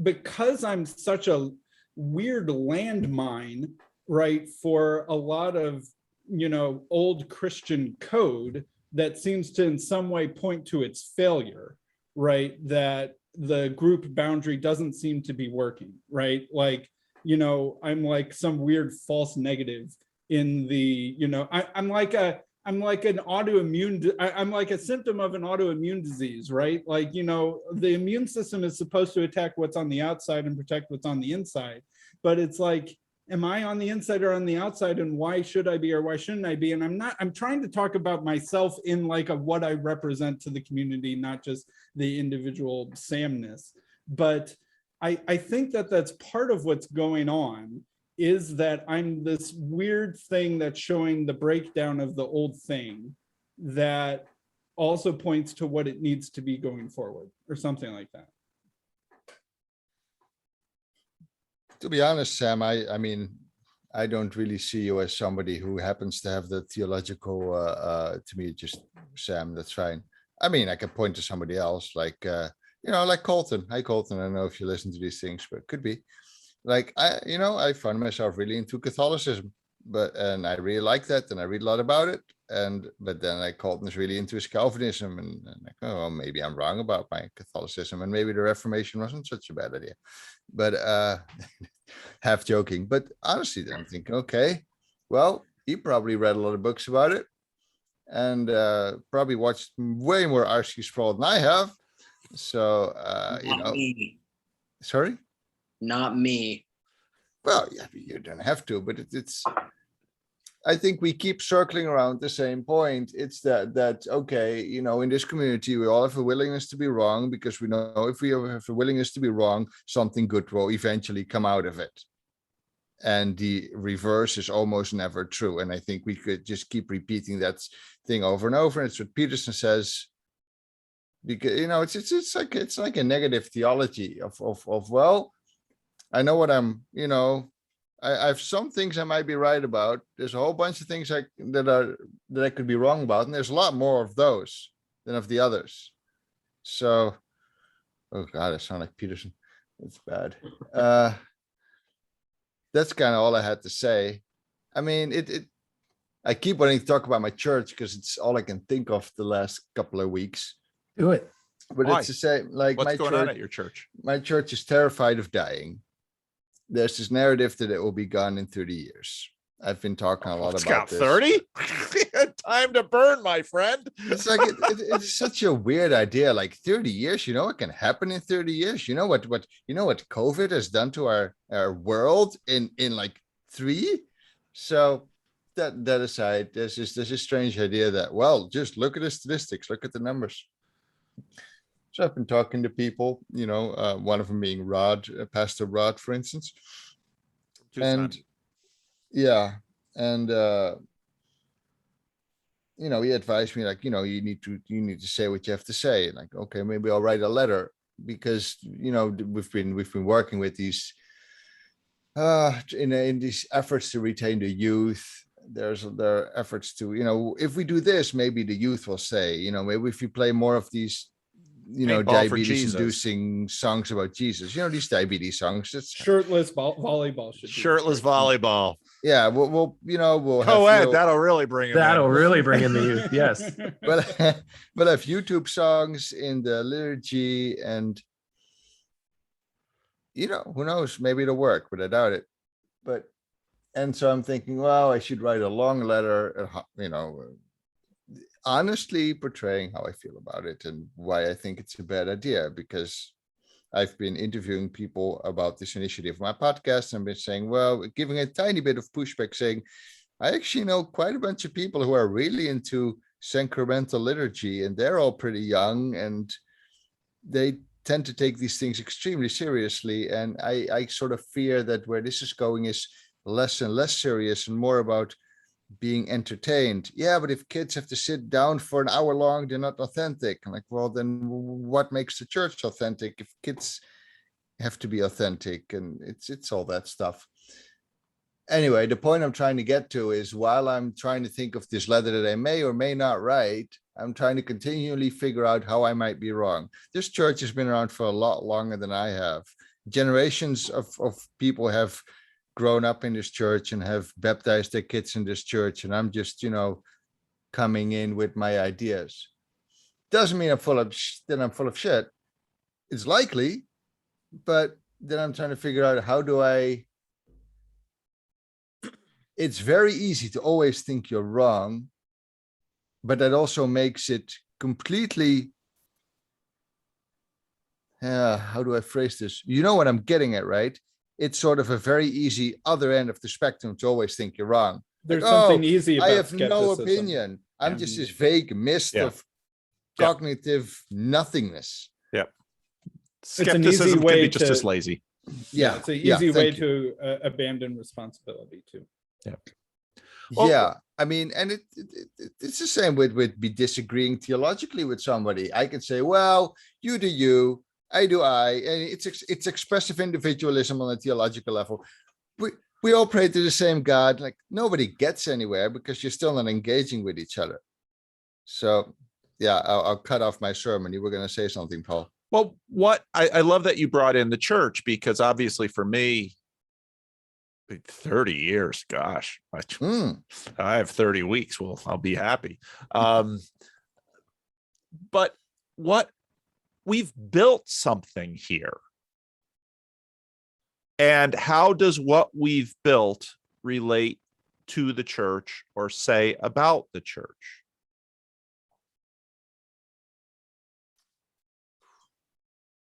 because I'm such a weird landmine, right, for a lot of, you know, old Christian code that seems to in some way point to its failure, right, that the group boundary doesn't seem to be working, right? Like, you know, I'm like some weird false negative in the, you know, I'm like an autoimmune, I'm like a symptom of an autoimmune disease, right? Like, you know, the immune system is supposed to attack what's on the outside and protect what's on the inside. But it's like, am I on the inside or on the outside, and why should I be or why shouldn't I be? And I'm trying to talk about myself in like a what I represent to the community, not just the individual Samness. But I think that that's part of what's going on, is that I'm this weird thing that's showing the breakdown of the old thing that also points to what it needs to be going forward, or something like that. To be honest, Sam, I mean, I don't really see you as somebody who happens to have the theological, to me, just Sam, that's fine. I mean, I can point to somebody else, like, you know, like Colton. Hi, Colton. I don't know if you listen to these things, but could be. Like, I find myself really into Catholicism, and I really like that, and I read a lot about it. But then like Colton is really into his Calvinism, and like, oh, well, maybe I'm wrong about my Catholicism, and maybe the Reformation wasn't such a bad idea. But half joking. But honestly, then I'm thinking, okay, well, he probably read a lot of books about it, and probably watched way more R.C. Sproul than I have. So you know, me. Sorry. Not me. Well, yeah, you don't have to, but it's. I think we keep circling around the same point. It's that okay, you know, in this community, we all have a willingness to be wrong, because we know if we have a willingness to be wrong, something good will eventually come out of it. And the reverse is almost never true. And I think we could just keep repeating that thing over and over. And it's what Peterson says. Because, you know, it's like a negative theology of well, I know what I'm, you know, I have some things I might be right about. There's a whole bunch of things that I could be wrong about, and there's a lot more of those than of the others. So, oh God, I sound like Peterson. That's bad. That's kind of all I had to say. I mean, I keep wanting to talk about my church because it's all I can think of the last couple of weeks. Do it. But Why? it's the same. Like, What's my going church, on at your church? My church is terrified of dying. There's this narrative that it will be gone in 30 years. I've been talking a lot It's about got this. 30? Time to burn, my friend. It's like it's such a weird idea. Like 30 years, you know what can happen in 30 years? You know what COVID has done to our world in like 3? So that aside, there's a strange idea that, well, just look at the statistics, look at the numbers. So I've been talking to people, you know, one of them being Rod, Pastor Rod, for instance. Tucson. And yeah, and you know, he advised me, like, you know, you need to say what you have to say. Like, okay, maybe I'll write a letter, because, you know, we've been working with these in these efforts to retain the youth. There are efforts to, you know, if we do this, maybe the youth will say, you know, maybe if you play more of these, you know, diabetes inducing songs about Jesus, you know, these diabetes songs. It's shirtless volleyball. Shirtless volleyball. Yeah, we'll you know, we'll co-ed. That'll really bring it. That'll really bring in the youth. Yes. But have YouTube songs in the liturgy, and you know, who knows? Maybe it'll work, but I doubt it. And so I'm thinking, well, I should write a long letter, you know, honestly portraying how I feel about it and why I think it's a bad idea, because I've been interviewing people about this initiative on my podcast and been saying, well, giving a tiny bit of pushback, saying, I actually know quite a bunch of people who are really into sacramental liturgy, and they're all pretty young, and they tend to take these things extremely seriously. And I sort of fear that where this is going is less and less serious and more about being entertained. Yeah, but if kids have to sit down for an hour long, they're not authentic. I'm like, well, then what makes the church authentic if kids have to be authentic? And it's all that stuff. Anyway, the point I'm trying to get to is, while I'm trying to think of this letter that I may or may not write, I'm trying to continually figure out how I might be wrong. This church has been around for a lot longer than I have. Generations of people have grown up in this church and have baptized their kids in this church. And I'm just, coming in with my ideas. Doesn't mean I'm full of shit. It's likely, but then I'm trying to figure out how do I. It's very easy to always think you're wrong, but that also makes it completely. How do I phrase this? You know what I'm getting at, right? It's sort of a very easy other end of the spectrum to always think you're wrong. There's something easy about I have no skepticism. opinion. I'm just this vague mist of cognitive nothingness. Yep. Skepticism can be just as lazy. Yeah, it's an easy way to abandon responsibility too. Yeah. Well, I mean, and it's the same with be disagreeing theologically with somebody. I can say, well, you do you, I do I, and it's expressive individualism on a theological level. We all pray to the same God. Like, nobody gets anywhere because you're still not engaging with each other. So, yeah, I'll cut off my sermon. You were going to say something, Paul. Well, I love that you brought in the church, because obviously for me, 30 years, gosh, I have 30 weeks. Well, I'll be happy. But we've built something here. And how does what we've built relate to the church or say about the church?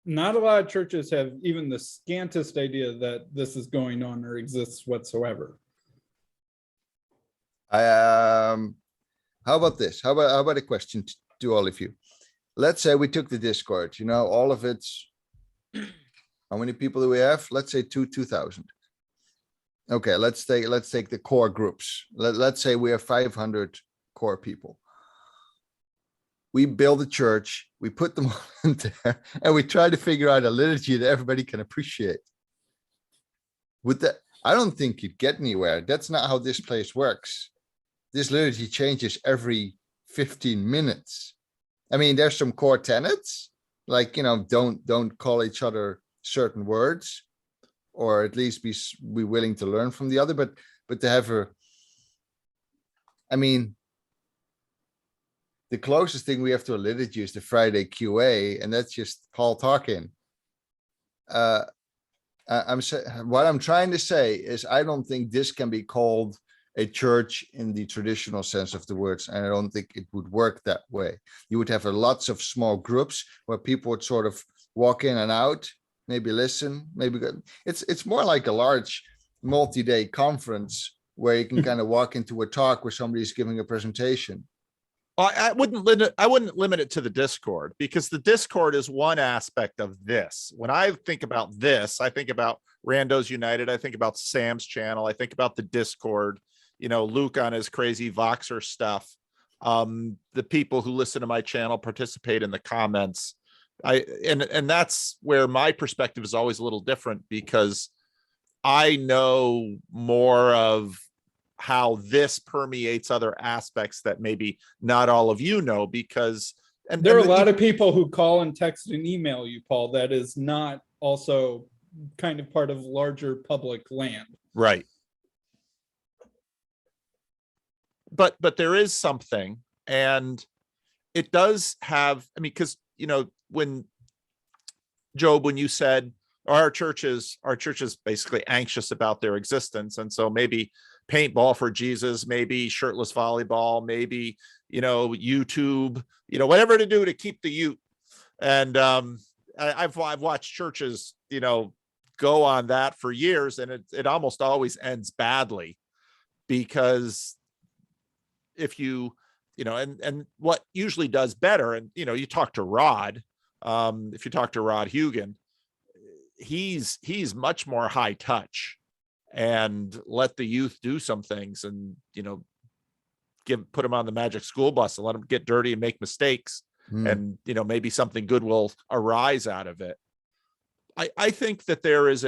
Not a lot of churches have even the scantest idea that this is going on or exists whatsoever. How about this? How about a question to all of you? Let's say we took the Discord, all of it's, how many people do we have? Let's say 2,000. Okay, let's take the core groups. Let's say we have 500 core people. We build a church, we put them all in there, and we try to figure out a liturgy that everybody can appreciate. With that, I don't think you'd get anywhere. That's not how this place works. This liturgy changes every 15 minutes. I mean, there's some core tenets, like, don't call each other certain words, or at least be willing to learn from the other, but to have the closest thing we have to a liturgy is the Friday QA, and that's just Paul talking. What I'm trying to say is, I don't think this can be called a church in the traditional sense of the words, and I don't think it would work that way. You would have lots of small groups where people would sort of walk in and out, maybe listen, maybe go. It's more like a large multi-day conference where you can kind of walk into a talk where somebody's giving a presentation. Well, I wouldn't limit it to the Discord, because the Discord is one aspect of this. When I think about this, I think about Randos United. I think about Sam's channel. I think about the Discord, Luke on his crazy Voxer stuff. The people who listen to my channel participate in the comments. And that's where my perspective is always a little different, because I know more of how this permeates other aspects that maybe not all of you know, because there are a lot of people who call and text and email you, Paul, that is not also kind of part of larger public land. Right. But there is something, and it does have, because when Job, when you said our church is basically anxious about their existence, and so maybe paintball for Jesus, maybe shirtless volleyball, maybe YouTube, whatever to do to keep the youth. And I've watched churches go on that for years, and it almost always ends badly, because if you and what usually does better, and you talk to Rod, if you talk to Rod Hugan, he's much more high touch and let the youth do some things, and put them on the magic school bus and let them get dirty and make mistakes. And, you know, maybe something good will arise out of it. I think that there is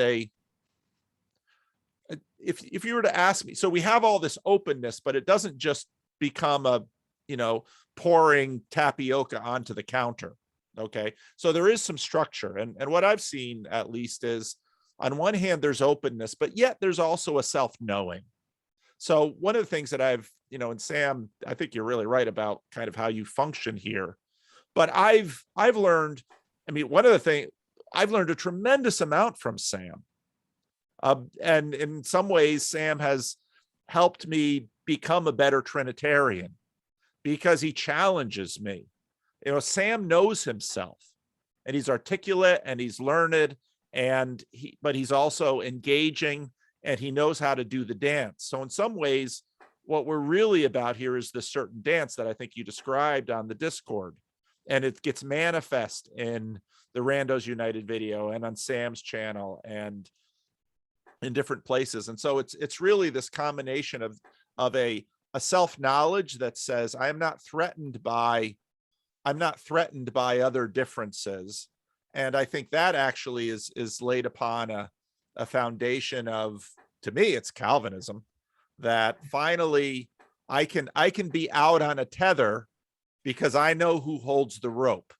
if you were to ask me, so we have all this openness, but it doesn't just become a, you know, pouring tapioca onto the counter. Okay. So there is some structure. And what I've seen at least is, on one hand, there's openness, but yet there's also a self-knowing. So one of the things that I've, you know, and Sam, I think you're really right about kind of how you function here. But I've learned, I mean, one of the things, I've learned a tremendous amount from Sam. And in some ways, Sam has helped me become a better Trinitarian because he challenges me. You know, Sam knows himself, and he's articulate and he's learned, but he's also engaging, and he knows how to do the dance. So in some ways, what we're really about here is this certain dance that I think you described on the Discord. And it gets manifest in the Randos United video and on Sam's channel and in different places. And so it's really this combination of a self-knowledge that says, I'm not threatened by other differences. And I think that actually is laid upon a foundation of, to me, it's Calvinism, that finally I can be out on a tether because I know who holds the rope.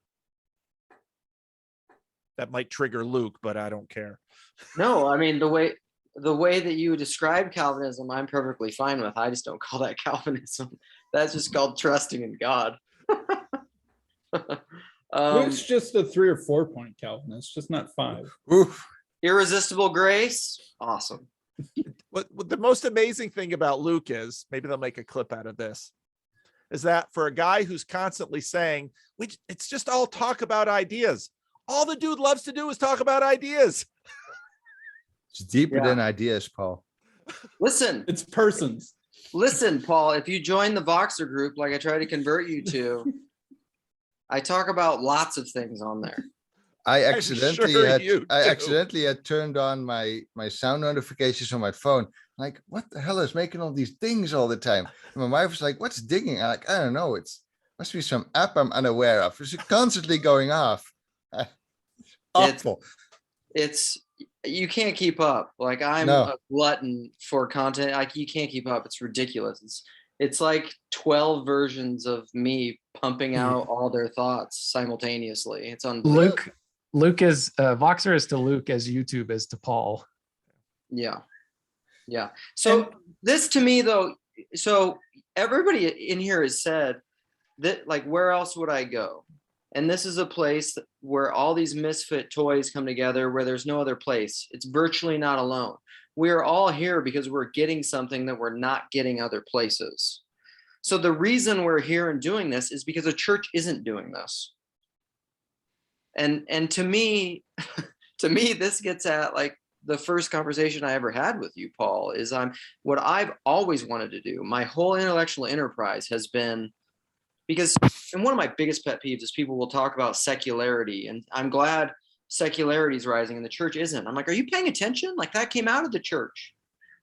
That might trigger Luke, but I don't care. No, I mean, the way that you describe Calvinism, I'm perfectly fine with. I just don't call that Calvinism. That's just called trusting in God. Luke's just a 3 or 4 point Calvinist, just not 5. Oof. Irresistible grace, awesome. What the most amazing thing about Luke is, maybe they'll make a clip out of this, is that for a guy who's constantly saying, it's just all talk about ideas. All the dude loves to do is talk about ideas. It's deeper than ideas, Paul. Listen, It's persons. listen, Paul, if you join the Voxer group, like I try to convert you to, I talk about lots of things on there. I accidentally you had turned on my sound notifications on my phone. Like, what the hell is making all these dings all the time? And my wife was like, what's dinging? I'm like, I don't know. Must be some app I'm unaware of. It's constantly going off. Awful. You can't keep up. Like, I'm a glutton for content. Like, you can't keep up. It's ridiculous. It's like 12 versions of me pumping out all their thoughts simultaneously. It's unbelievable. Luke is Voxer is to Luke as YouTube is to Paul. Yeah. So this to me though, so everybody in here has said that, like, where else would I go? And this is a place where all these misfit toys come together, where there's no other place. It's virtually not alone. We're all here because we're getting something that we're not getting other places. So the reason we're here and doing this is because a church isn't doing this. And to me, this gets at, like, the first conversation I ever had with you, Paul, is what I've always wanted to do. My whole intellectual enterprise has been, because, and one of my biggest pet peeves is people will talk about secularity, and I'm glad secularity is rising and the church isn't. I'm like, are you paying attention? Like, that came out of the church.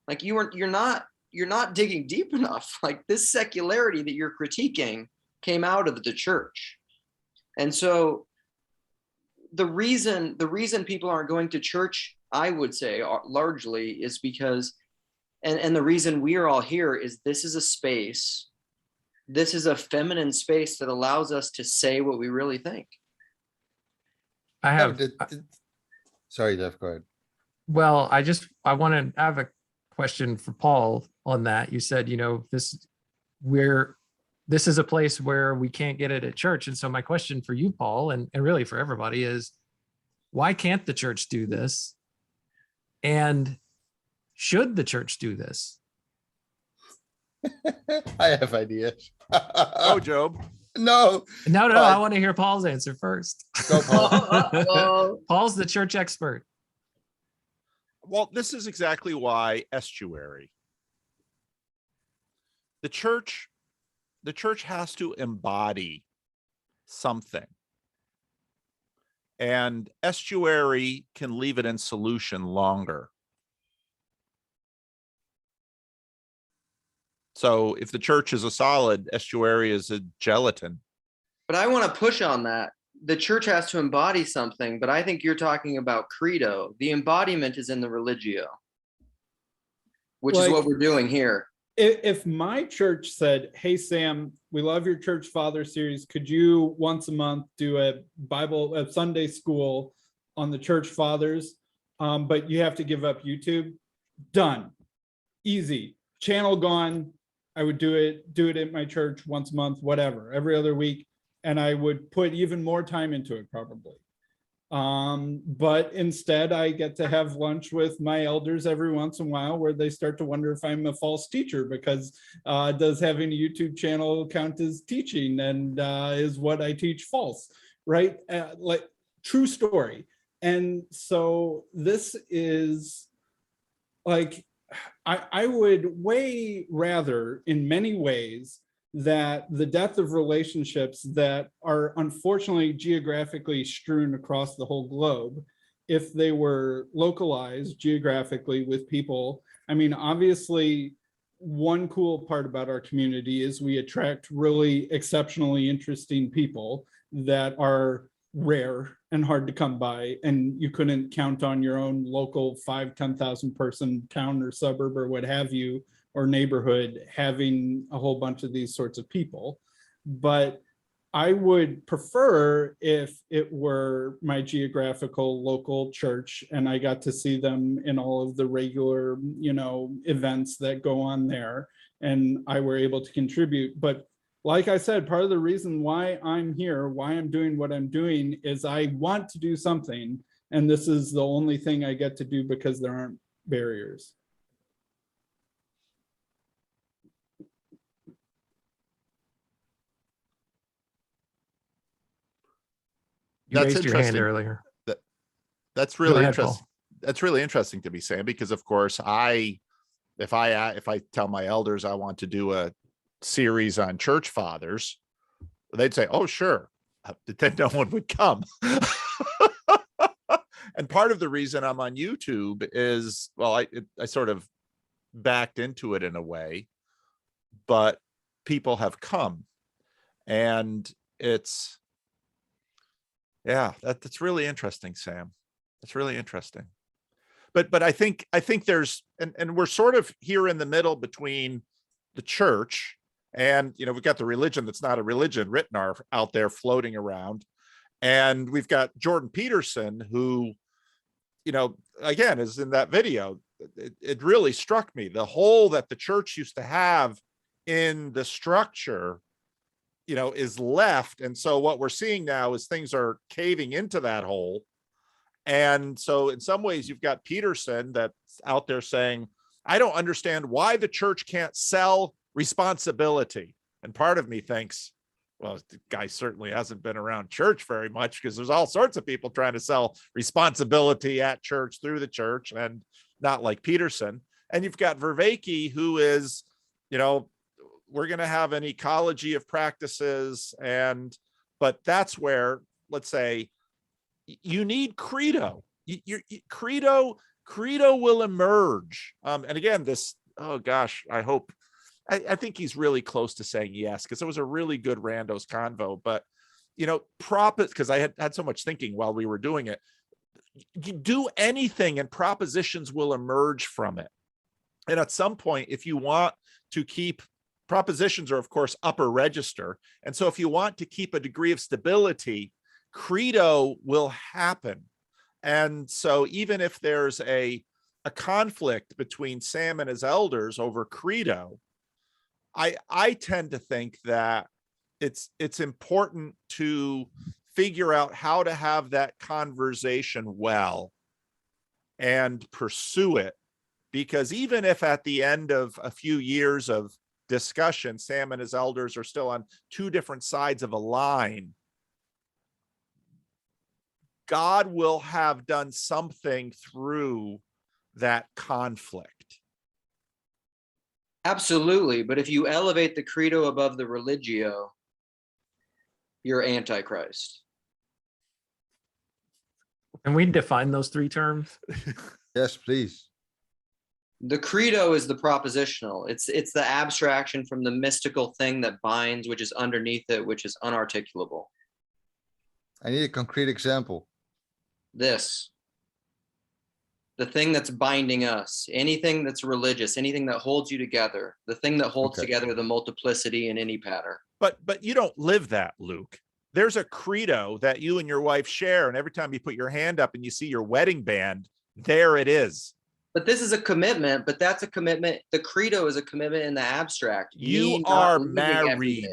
Like, you're not digging deep enough. Like, this secularity that you're critiquing came out of the church. And so the reason people aren't going to church, I would say, largely is because, and the reason we are all here is this is a space, this is a feminine space that allows us to say what we really think. Sorry, Jeff, go ahead. Well, I want to have a question for Paul on that. You said, this is a place where we can't get it at church. And so my question for you, Paul, and really for everybody is, why can't the church do this? And should the church do this? I have ideas. Oh, Job. No, I want to hear Paul's answer first. Go, Paul. Paul's the church expert. Well, this is exactly why Estuary. The church has to embody something. And Estuary can leave it in solution longer. So if the church is a solid, estuary is a gelatin. But I want to push on that. The church has to embody something, but I think you're talking about credo. The embodiment is in the religio, which is what we're doing here. If my church said, hey, Sam, we love your church father series. Could you once a month do a Sunday school on the church fathers? But you have to give up YouTube. Done. Easy. Channel gone. I would do it at my church once a month, whatever, every other week. And I would put even more time into it probably. But instead I get to have lunch with my elders every once in a while where they start to wonder if I'm a false teacher, because does having a YouTube channel count as teaching, and is what I teach false, right? Like, true story. And so this is like, I would way rather, in many ways, that the death of relationships that are unfortunately geographically strewn across the whole globe, if they were localized geographically with people. I mean, obviously, one cool part about our community is we attract really exceptionally interesting people that are rare and hard to come by, and you couldn't count on your own local 5,000-10,000 person town or suburb or what have you, or neighborhood, having a whole bunch of these sorts of people. But I would prefer if it were my geographical local church and I got to see them in all of the regular, events that go on there, and I were able to contribute. But like I said, part of the reason why I'm here, why I'm doing what I'm doing, is I want to do something. And this is the only thing I get to do because there aren't barriers. You That's raised your hand interesting. earlier. That's really ahead, interesting. Paul. That's really interesting to me, Sam, because of course if I tell my elders I want to do a series on church fathers, they'd say, oh, sure. Then no one would come. And part of the reason I'm on YouTube is, well, I sort of backed into it in a way, but people have come, and it's, yeah, that's really interesting, Sam. That's really interesting. But I think there's, and we're sort of here in the middle between the church and, we've got the religion that's not a religion written out there floating around. And we've got Jordan Peterson, who, again, is in that video. It really struck me, the hole that the church used to have in the structure, is left. And so what we're seeing now is things are caving into that hole. And so in some ways you've got Peterson that's out there saying, I don't understand why the church can't sell responsibility. And part of me thinks, well, the guy certainly hasn't been around church very much, because there's all sorts of people trying to sell responsibility at church through the church, and not like Peterson. And you've got Vervaeke, who is, we're going to have an ecology of practices. But that's where, let's say, you need credo. Credo will emerge. And again, this, oh gosh, I think he's really close to saying yes, because it was a really good Randos convo. But, because I had so much thinking while we were doing it. You do anything and propositions will emerge from it. And at some point, if you want to keep, propositions are, of course, upper register. And so if you want to keep a degree of stability, credo will happen. And so even if there's a conflict between Sam and his elders over credo, I tend to think that it's important to figure out how to have that conversation well and pursue it. Because even if at the end of a few years of discussion, Sam and his elders are still on two different sides of a line, God will have done something through that conflict. Absolutely. But if you elevate the credo above the religio, you're Antichrist. Can we define those three terms? Yes, please. The credo is the propositional. It's the abstraction from the mystical thing that binds, which is underneath it, which is unarticulable. I need a concrete example. This, the thing that's binding us, anything that's religious, anything that holds you together, the thing that holds together the multiplicity in any pattern. But you don't live that, Luke. There's a credo that you and your wife share, and every time you put your hand up and you see your wedding band, there it is. But this is a commitment, but that's a commitment. The credo is a commitment in the abstract. You are married.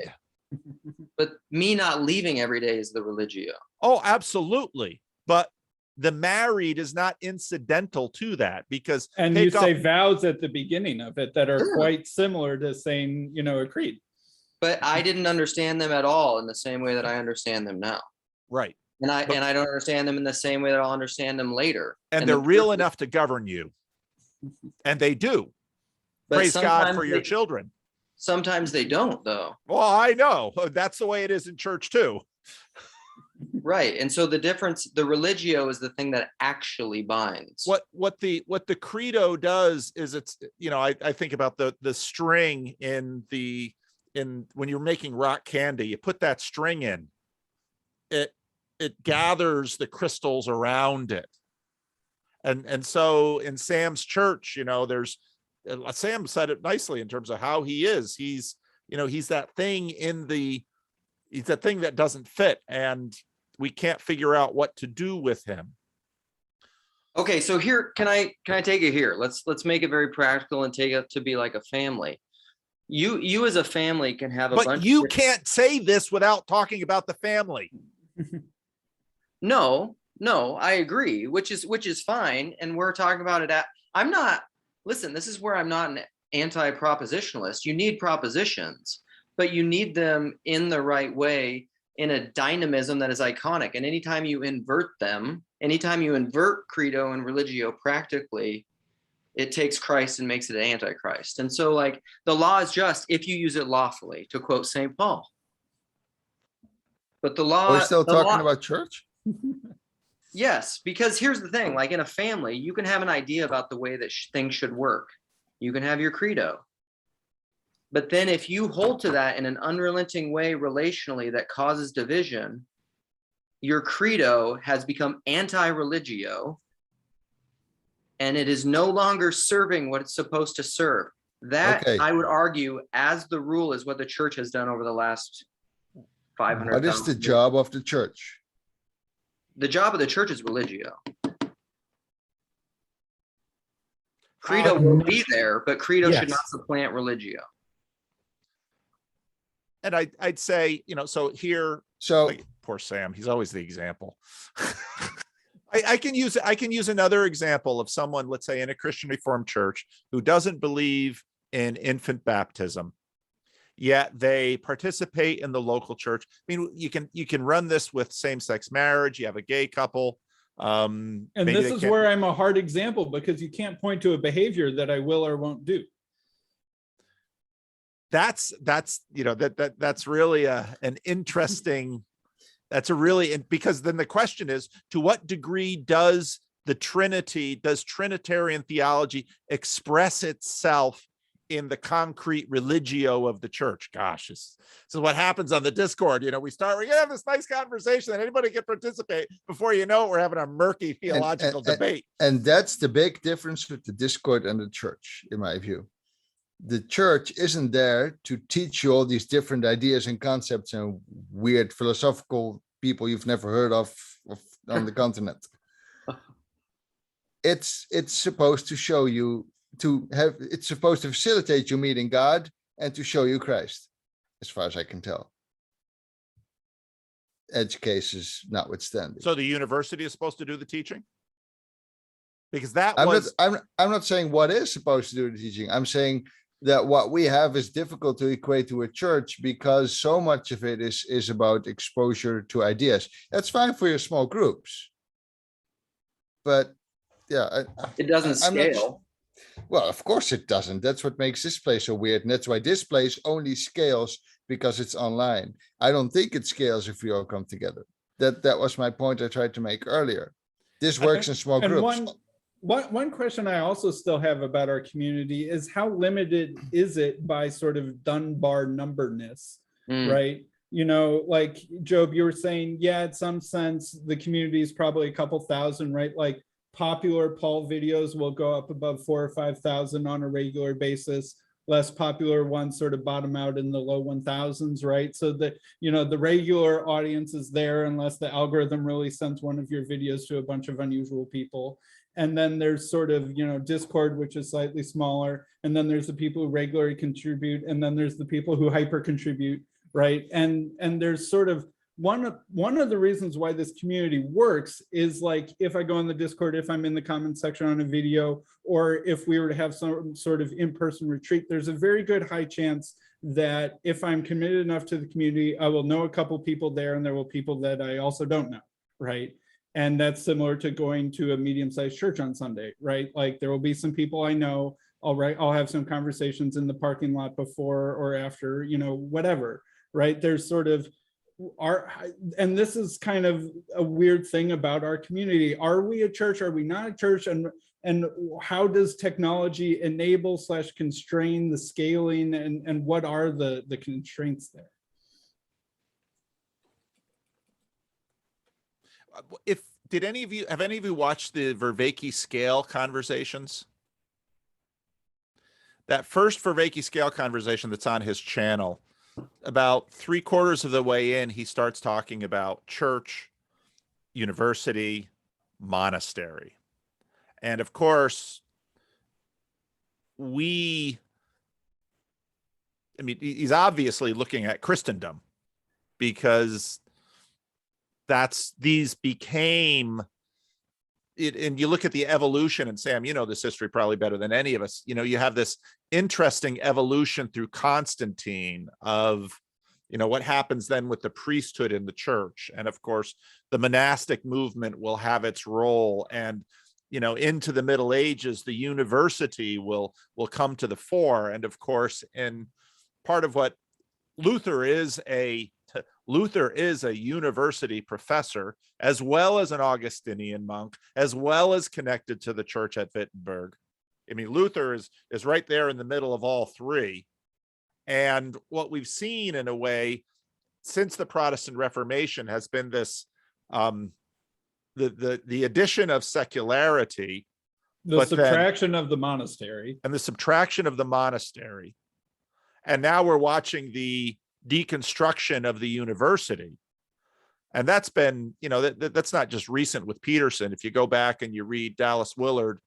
But me not leaving every day is the religio. Oh, absolutely. But the married is not incidental to that, because and you say vows at the beginning of it that are quite similar to saying, you know, a creed. But I didn't understand them at all in the same way that I understand them now. Right. And I don't understand them in the same way that I'll understand them later. And they're real enough to govern you. And they do. But praise God for your children. Sometimes they don't, though. Well, I know. That's the way it is in church too. Right. And so the difference, the religio is the thing that actually binds. What the credo does is it's, you know, I think about the string in when you're making rock candy, you put that string in, it gathers the crystals around it. And so in Sam's church, you know, Sam said it nicely in terms of how he is. He's that thing he's that thing that doesn't fit, and we can't figure out what to do with him. Okay, so here, can I take it here? Let's make it very practical and take it to be like a family. You as a family can have a bunch. But you can't say this without talking about the family. No, I agree, which is fine. And we're talking about it listen, this is where I'm not an anti-propositionalist. You need propositions, but you need them in the right way, in a dynamism that is iconic. And anytime you invert them, anytime you invert credo and religio practically, it takes Christ and makes it an antichrist. And so like the law is just if you use it lawfully, to quote St. Paul. But the law— We're still talking about church? Yes, because here's the thing, like in a family, you can have an idea about the way that things should work. You can have your credo. But then if you hold to that in an unrelenting way relationally that causes division, your credo has become anti-religio, and it is no longer serving what it's supposed to serve. That, I would argue, as the rule, is what the church has done over the last 500 years. What is the job of the church? The job of the church is religio. Credo will be there, but credo should not supplant religio. And I'd say, you know, so here, poor Sam, he's always the example. I can use another example of someone, let's say in a Christian Reformed church, who doesn't believe in infant baptism, yet they participate in the local church. I mean, you can run this with same-sex marriage. You have a gay couple. And this is where I'm a hard example, because you can't point to a behavior that I will or won't do. That's you know, that's really an interesting. Because then the question is, to what degree does Trinitarian theology express itself in the concrete religio of the church? Gosh, this is what happens on the Discord. You know, we're gonna have this nice conversation and anybody can participate. Before you know it, we're having a murky theological debate. And that's the big difference with the Discord and the church, in my view. The church isn't there to teach you all these different ideas and concepts and weird philosophical people you've never heard of on the continent. It's supposed to show you it's supposed to facilitate you meeting God and to show you Christ, as far as I can tell. Edge cases notwithstanding. So the university is supposed to do the teaching? Because I'm not saying what is supposed to do the teaching. I'm saying that what we have is difficult to equate to a church, because so much of it is about exposure to ideas. That's fine for your small groups, but yeah, it doesn't scale. Well, of course it doesn't. That's what makes this place so weird, and that's why this place only scales because it's online. I don't think it scales if we all come together. That was my point I tried to make earlier. This works in small groups. One question I also still have about our community is how limited is it by sort of Dunbar numberness, right? You know, like Job, you were saying, yeah, in some sense, the community is probably a couple thousand, right? Like popular Paul videos will go up above 4,000 or 5,000 on a regular basis. Less popular ones sort of bottom out in the low 1,000s, right? So that, you know, the regular audience is there unless the algorithm really sends one of your videos to a bunch of unusual people. And then there's sort of, you know, Discord, which is slightly smaller. And then there's the people who regularly contribute. And then there's the people who hyper contribute, right? And there's sort of one of the reasons why this community works is like, if I go in the Discord, if I'm in the comment section on a video, or if we were to have some sort of in-person retreat, there's a very good high chance that if I'm committed enough to the community, I will know a couple people there, and there will be people that I also don't know, right? And that's similar to going to a medium-sized church on Sunday, right? Like there will be some people I know, I'll have some conversations in the parking lot before or after, you know, whatever, right? There's sort of, and this is kind of a weird thing about our community. Are we a church? Are we not a church? And how does technology enable / constrain the scaling, and what are the constraints there? Have any of you watched the Vervaeke scale conversations? That first Vervaeke scale conversation that's on his channel, about 3/4 of the way in, he starts talking about church, university, monastery. And of course, he's obviously looking at Christendom, because these became it. And you look at the evolution, and Sam, you know this history probably better than any of us. You know, you have this interesting evolution through Constantine of, you know, what happens then with the priesthood in the church. And of course, the monastic movement will have its role. And, you know, into the Middle Ages, the university will come to the fore. And of course, in part of what Luther is a university professor, as well as an Augustinian monk, as well as connected to the church at Wittenberg. I mean, Luther is right there in the middle of all three. And what we've seen in a way since the Protestant Reformation has been this, the addition of secularity, the subtraction of the monastery, and the subtraction of the monastery. And now we're watching the deconstruction of the university. And that's been, you know, that's not just recent with Peterson. If you go back and you read Dallas Willard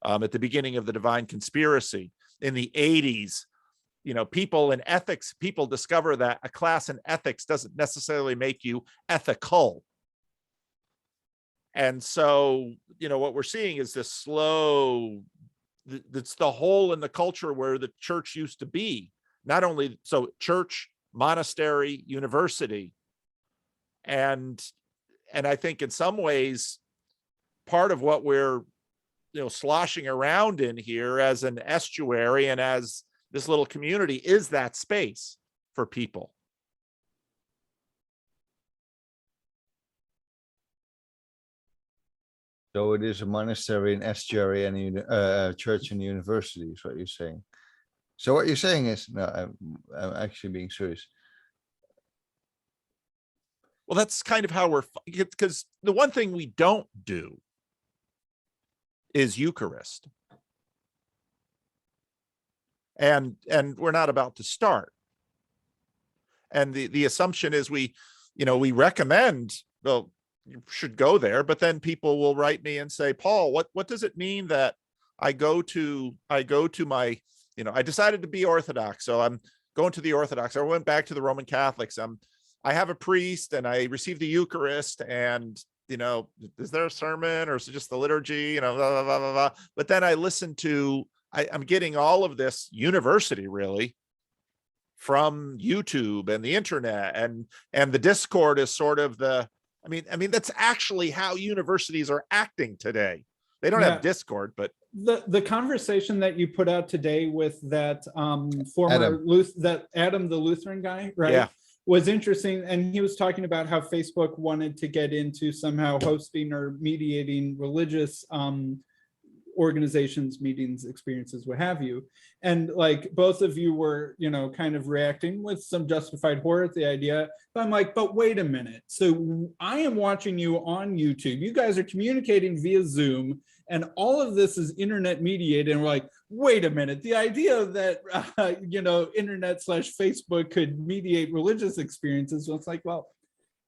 at the beginning of The Divine Conspiracy in the 80s, you know, people in ethics, people discover that a class in ethics doesn't necessarily make you ethical. And so, you know, what we're seeing is this slow, it's the hole in the culture where the church used to be. Not only so, church, monastery, university. And I think in some ways, part of what we're, you know, sloshing around in here as an estuary and as this little community is that space for people. So it is a monastery, an estuary, and a church and university is what you're saying. So what you're saying is, no, I'm actually being serious. Well, that's kind of how we're, because the one thing we don't do is Eucharist. And we're not about to start. And the assumption is we recommend, well, you should go there, but then people will write me and say, Paul, what does it mean that I go to my, you know, I decided to be Orthodox, so I'm going to the Orthodox. I went back to the Roman Catholics. I have a priest and I receive the Eucharist, and, you know, is there a sermon or is it just the liturgy, you know, blah, blah, blah, blah, blah. But then I listen to, I'm getting all of this university really from YouTube and the internet, and the Discord is sort of the, I mean, that's actually how universities are acting today. They don't have Discord, but the conversation that you put out today with that former Adam, the Lutheran guy, right? Yeah. Was interesting. And he was talking about how Facebook wanted to get into somehow hosting or mediating religious organizations, meetings, experiences, what have you. And like both of you were, kind of reacting with some justified horror at the idea. But I'm like, but wait a minute. So I am watching you on YouTube. You guys are communicating via Zoom, and all of this is internet mediated. And we're like, wait a minute. The idea that, internet/Facebook could mediate religious experiences. So it's like, well,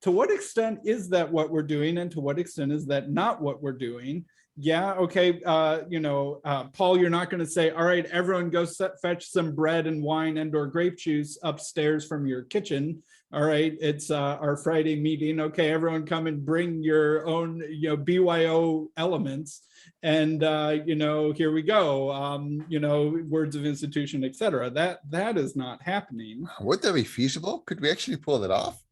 to what extent is that what we're doing? And to what extent is that not what we're doing? Yeah, okay, Paul, you're not going to say, all right, everyone go fetch some bread and wine and or grape juice upstairs from your kitchen. All right, it's our Friday meeting. Okay, everyone come and bring your own, BYO elements. And, here we go, words of institution, etc. That is not happening. Would that be feasible? Could we actually pull that off?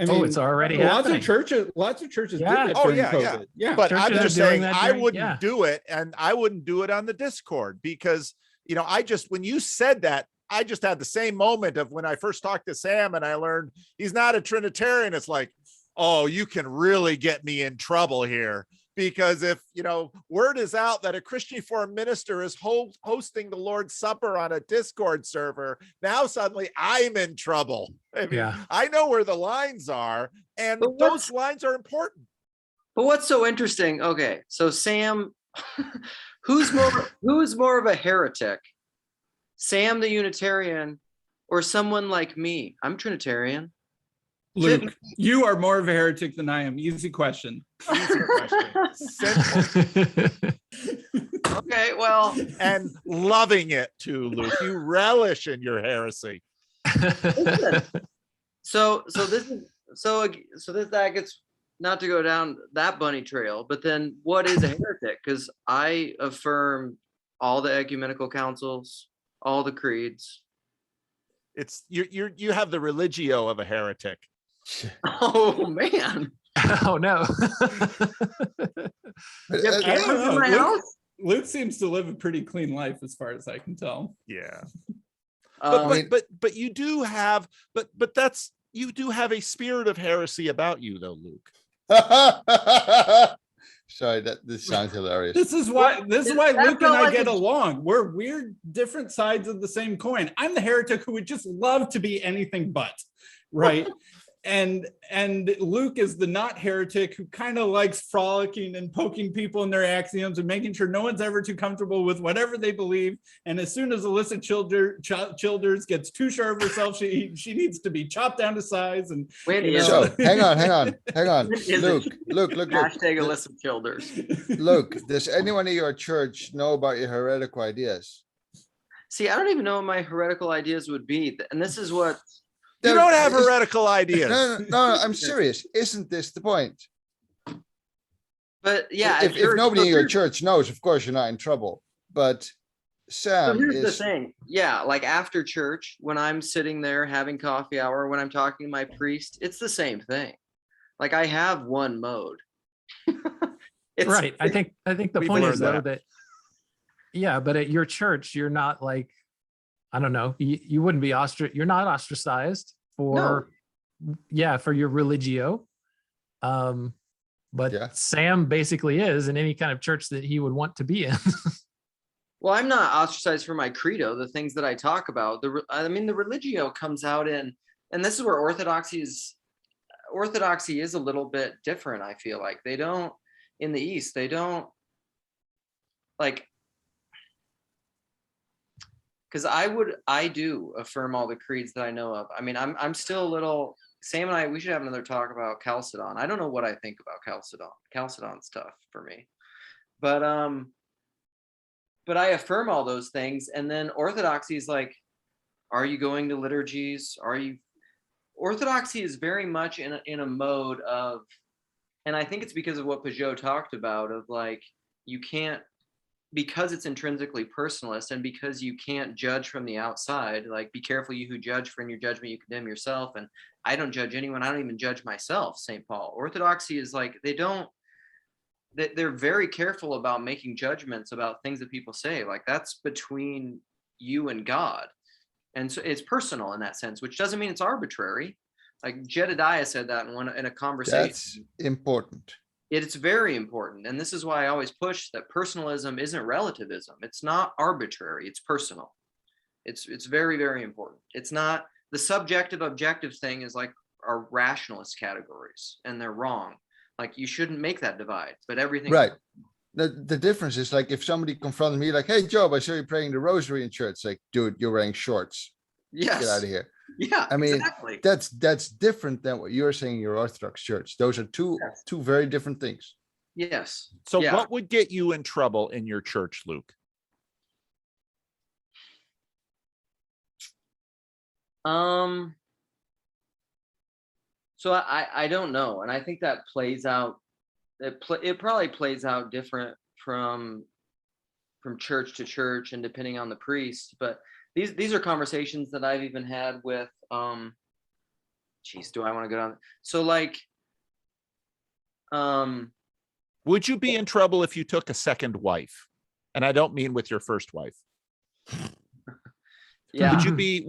I mean, it's already lots happening. Lots of churches Yeah. did it Oh, during yeah, COVID. Yeah. But Churches I'm are just doing saying that I during- wouldn't yeah. do it, and I wouldn't do it on the Discord because, when you said that, I just had the same moment of when I first talked to Sam and I learned he's not a Trinitarian. It's like, oh, you can really get me in trouble here. Because if, word is out that a Christian foreign minister is hosting the Lord's Supper on a Discord server, now suddenly I'm in trouble. I mean, Yeah. I know where the lines are, and But those lines are important. But what's so interesting? Okay, so Sam, who's more of a heretic? Sam the Unitarian or someone like me? I'm Trinitarian. Luke, you are more of a heretic than I am. Easy question. Easy question. Simple. Okay, well, And loving it too, Luke. You relish in your heresy. listen. So that gets, not to go down that bunny trail, but then what is a heretic? Because I affirm all the ecumenical councils, all the creeds. It's you have the religio of a heretic. Oh man! Oh no. But, You have cameras in my house? Luke seems to live a pretty clean life as far as I can tell. Yeah. Um, But you do have you do have a spirit of heresy about you though, Luke. Sorry, this sounds hilarious. This is why That Luke and felt I like get a- along. We're weird, different sides of the same coin. I'm the heretic who would just love to be anything but, right? And Luke is the not heretic who kind of likes frolicking and poking people in their axioms and making sure no one's ever too comfortable with whatever they believe. And as soon as Alyssa Childers gets too sure of herself, she needs to be chopped down to size. And Wait, you know. So hang on. Is it- Look. hashtag Alyssa Childers. Look, does anyone in your church know about your heretical ideas? See, I don't even know what my heretical ideas would be, and this is what. You don't have heretical ideas. No, I'm serious. Isn't this the point? But yeah, If nobody in your church knows, of course you're not in trouble. But So Sam here's the is thing. Yeah, like after church, when I'm sitting there having coffee hour, when I'm talking to my priest, it's the same thing. Like I have one mode. It's Right. I think the We've point is learned though that, yeah, but at your church, you're not like, I don't know, you wouldn't be you're not ostracized for, for your religio. But Yeah. Sam basically is in any kind of church that he would want to be in. Well, I'm not ostracized for my credo, the things that I talk about. The religio comes out in, and this is where orthodoxy is a little bit different. I feel like they don't, in the East, they don't like, because I do affirm all the creeds that I know of. I mean, I'm still a little, Sam and we should have another talk about Chalcedon. I don't know what I think about Chalcedon. Chalcedon's tough for me. But I affirm all those things. And then orthodoxy is like, are you going to liturgies? Orthodoxy is very much in a mode of, and I think it's because of what Peugeot talked about, of like, you can't, because it's intrinsically personalist and because you can't judge from the outside, like be careful you who judge, for in your judgment you condemn yourself. And I don't judge anyone. I don't even judge myself, St. Paul. Orthodoxy is like, they're very careful about making judgments about things that people say. Like that's between you and God. And so it's personal in that sense, which doesn't mean it's arbitrary. Like Jedediah said that in a conversation. That's important. it's very important. And this is why I always push that personalism isn't relativism. It's not arbitrary, it's personal. It's very, very important. It's not the subjective objective thing is like our rationalist categories, and they're wrong. Like you shouldn't make that divide, but everything. Right. The difference is like if somebody confronted me like, hey, Job, I saw you praying the rosary in church. Like, dude, you're wearing shorts. Yes. Get out of here. Yeah. I mean, exactly. that's different than what you're saying in your Orthodox church. Those are two very different things. Yes. So yeah. what would get you in trouble in your church, Luke? So I don't know, and I think that plays out. It probably plays out different from church to church and depending on the priest. But these are conversations that I've even had with. Geez, do I want to go down? So like, would you be in trouble if you took a second wife? And I don't mean with your first wife. Yeah. Would you be?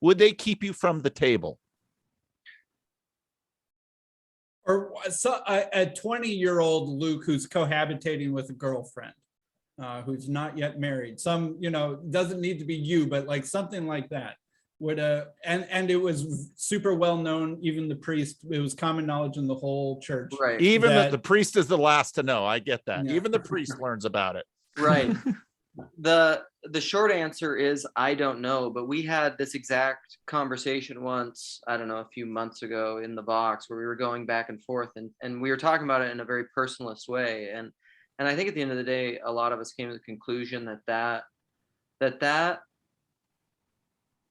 Would they keep you from the table? Or so, a 20-year-old Luke who's cohabitating with a girlfriend who's not yet married. Some, doesn't need to be you, but like something like that would and it was super well known. Even the priest, it was common knowledge in the whole church. Right. Even the priest is the last to know. I get that. Yeah. Even the priest learns about it. Right. The short answer is I don't know, but we had this exact conversation once, I don't know, a few months ago in the box where we were going back and forth and we were talking about it in a very personalist way. And I think at the end of the day, a lot of us came to the conclusion that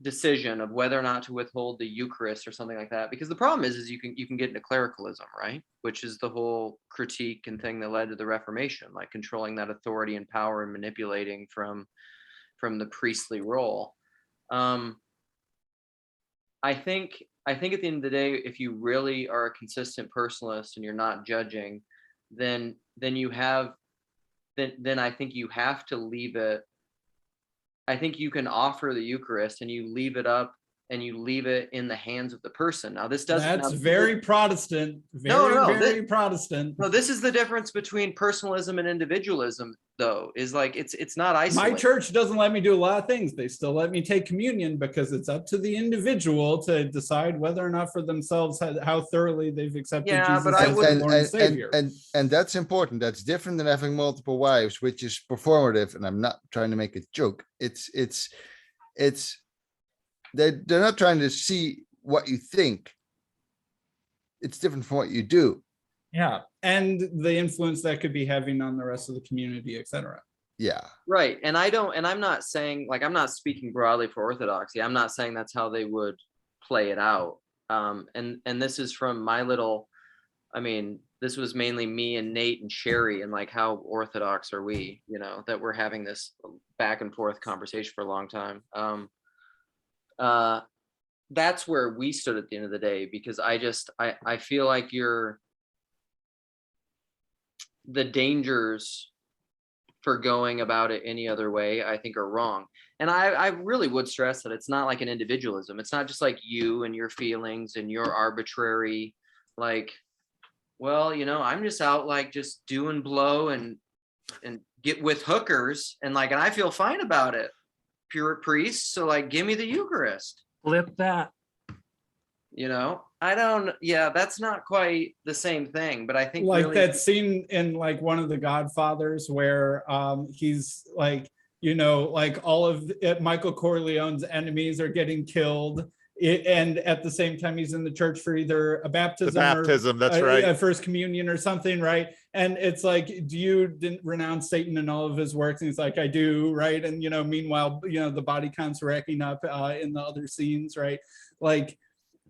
decision of whether or not to withhold the Eucharist or something like that, because the problem is you can get into clericalism, right? Which is the whole critique and thing that led to the Reformation, like controlling that authority and power and manipulating from the priestly role. I think at the end of the day, if you really are a consistent personalist and you're not judging, then I think you have to leave it. I think you can offer the Eucharist and you leave it up and you leave it in the hands of the person. Now this doesn't. That's very Protestant. Very Protestant. No, this is the difference between personalism and individualism, though, is like it's not isolated. My church doesn't let me do a lot of things. They still let me take communion because it's up to the individual to decide whether or not for themselves how thoroughly they've accepted Jesus as their Lord and Savior. And that's important. That's different than having multiple wives, which is performative. And I'm not trying to make a joke. They're not trying to see what you think. It's different from what you do. Yeah. And the influence that could be having on the rest of the community, etc. Yeah. Right. And I'm not saying, like, I'm not speaking broadly for Orthodoxy. I'm not saying that's how they would play it out. And this is from my little, this was mainly me and Nate and Sherry and like, how Orthodox are we, that we're having this back and forth conversation for a long time. That's where we stood at the end of the day, because I feel like the dangers for going about it any other way, I think, are wrong. And I really would stress that it's not like an individualism. It's not just like you and your feelings and your arbitrary, like, well, I'm just out like just doing blow and get with hookers and like, and I feel fine about it. Pure priest, so like give me the Eucharist. Flip that. That's not quite the same thing, but I think like really, that scene in like one of the Godfathers where he's like, like all of Michael Corleone's enemies are getting killed. And at the same time, he's in the church for either a baptism, or that's right, a first communion or something, right? And it's like, do you didn't renounce Satan and all of his works? And he's like, I do, right? And meanwhile, the body count's racking up in the other scenes, right? Like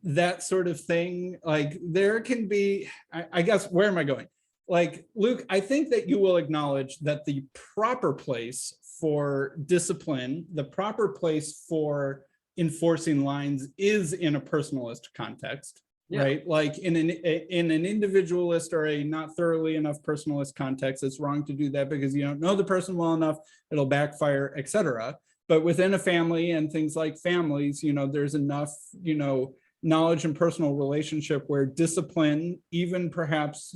that sort of thing. Like there can be, I guess, where am I going? Like Luke, I think that you will acknowledge that the proper place for discipline, the proper place for enforcing lines is in a personalist context, right? Like in an individualist or a not thoroughly enough personalist context, it's wrong to do that because you don't know the person well enough, it'll backfire, etc. But within a family and things like families, there's enough, knowledge and personal relationship where discipline, even perhaps,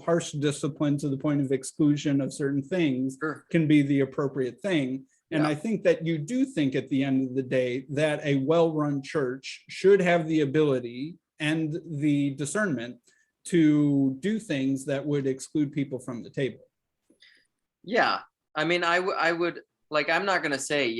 harsh discipline to the point of exclusion of certain things, Sure. can be the appropriate thing. And Yeah. I think that you do think at the end of the day that a well-run church should have the ability and the discernment to do things that would exclude people from the table. Yeah. I mean, I would like, I'm not going to say,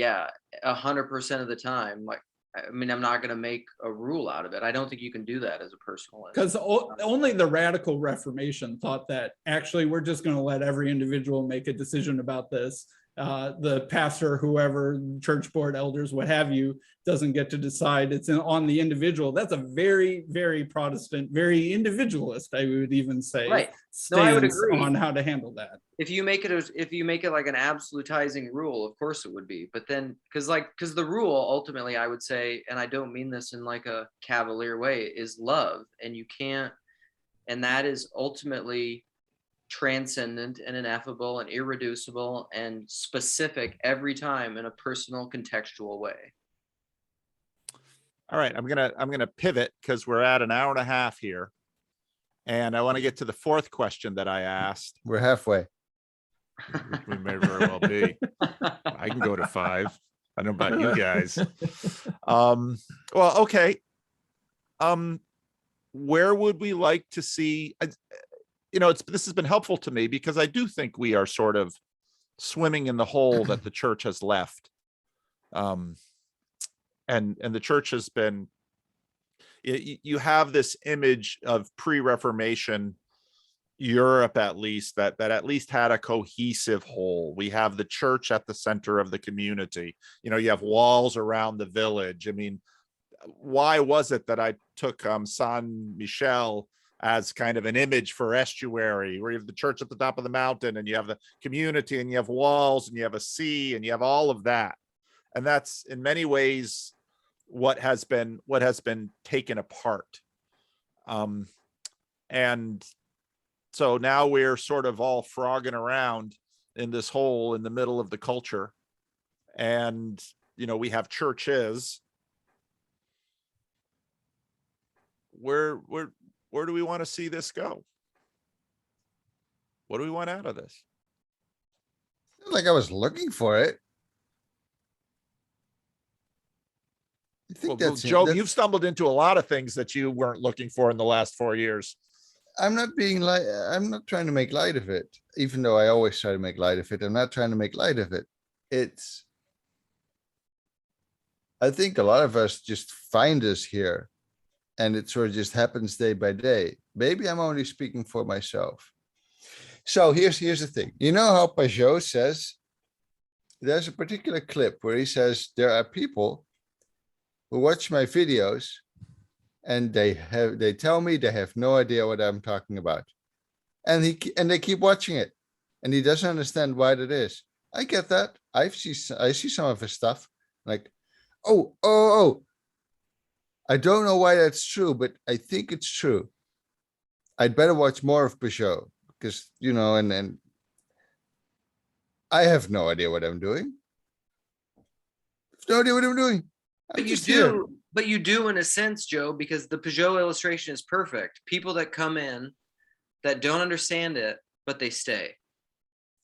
100% of the time, like, I mean, I'm not going to make a rule out of it. I don't think you can do that as a personalist. Because only the radical Reformation thought that actually we're just going to let every individual make a decision about this. The pastor, whoever, church board, elders, what have you, doesn't get to decide. It's on the individual. That's a very, very Protestant, very individualist, I would even say, Right. No, I would stance agree. on how to handle that. If you make it like an absolutizing rule, of course it would be. But then, because the rule ultimately, I would say, and I don't mean this in like a cavalier way, is love, and you can't, and that is ultimately transcendent and ineffable and irreducible and specific every time in a personal, contextual way. All right, I'm gonna pivot because we're at an hour and a half here, and I want to get to the fourth question that I asked. We're halfway. We may very well be. I can go to 5. I don't know about you guys. Well, okay. Where would we like to see? This has been helpful to me because I do think we are sort of swimming in the hole that the church has left. And the church has been, you have this image of pre-Reformation Europe, at least, that at least had a cohesive whole. We have the church at the center of the community. You have walls around the village. I mean, why was it that I took San Michel as kind of an image for Estuary, where you have the church at the top of the mountain and you have the community and you have walls and you have a sea and you have all of that? And that's in many ways what has been taken apart. And so now we're sort of all frogging around in this hole in the middle of the culture. And, we have churches. Where do we want to see this go? What do we want out of this? Like I was looking for it. I think Well, that's Joe, you've stumbled into a lot of things that you weren't looking for in the last 4 years. I'm not trying to make light of it, even though I always try to make light of it. I'm not trying to make light of it. I think a lot of us just find us here and it sort of just happens day by day. Maybe I'm only speaking for myself. So here's the thing. You know how Pajot says, there's a particular clip where he says, there are people who watch my videos and they tell me they have no idea what I'm talking about. And they keep watching it. And he doesn't understand why that is. I get that. I see some of his stuff. Like, oh. I don't know why that's true, but I think it's true. I'd better watch more of Pajot because, and I have no idea what I'm doing. I have no idea what I'm doing. But you do in a sense, Joe, because the Pajot illustration is perfect. People that come in that don't understand it, but they stay.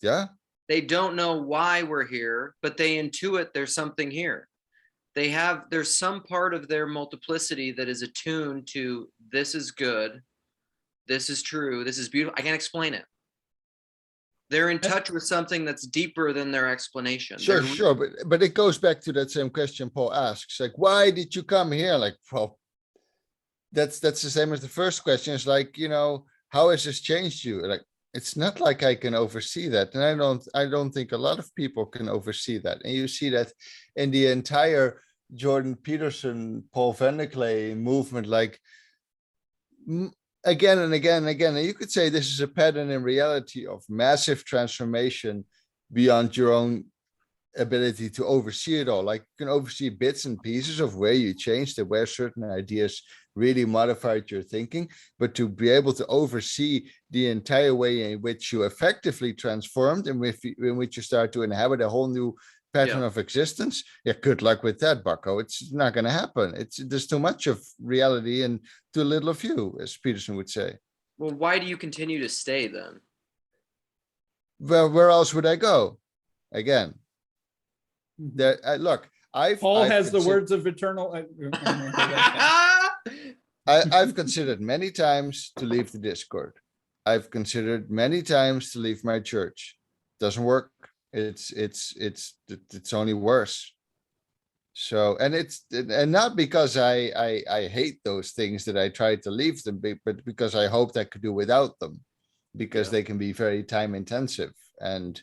Yeah. They don't know why we're here, but they intuit there's something here. There's some part of their multiplicity that is attuned to this is good, this is true, this is beautiful. I can't explain it. They're in touch with something that's deeper than their explanation. Sure. But it goes back to that same question Paul asks, like, why did you come here? Like, well, that's the same as the first question. It's like, how has this changed you? Like, it's not like I can oversee that. And I don't think a lot of people can oversee that. And you see that in the entire Jordan Peterson, Paul van der Klee movement, like again and again and again. And you could say this is a pattern in reality of massive transformation beyond your own ability to oversee it all. Like you can oversee bits and pieces of where you changed it, where certain ideas really modified your thinking, but to be able to oversee the entire way in which you effectively transformed and in which you start to inhabit a whole new pattern of existence. Yeah, good luck with that, bucko. It's not going to happen. There's too much of reality and too little of you, as Peterson would say. Well, why do you continue to stay then? Well, where else would I go? Again, there. Look, Paul I've has the words of eternal. I've considered many times to leave the Discord. I've considered many times to leave my church. Doesn't work. It's only worse. So, and not because I hate those things that I tried to leave them, but because I hoped I could do without them, because they can be very time intensive, and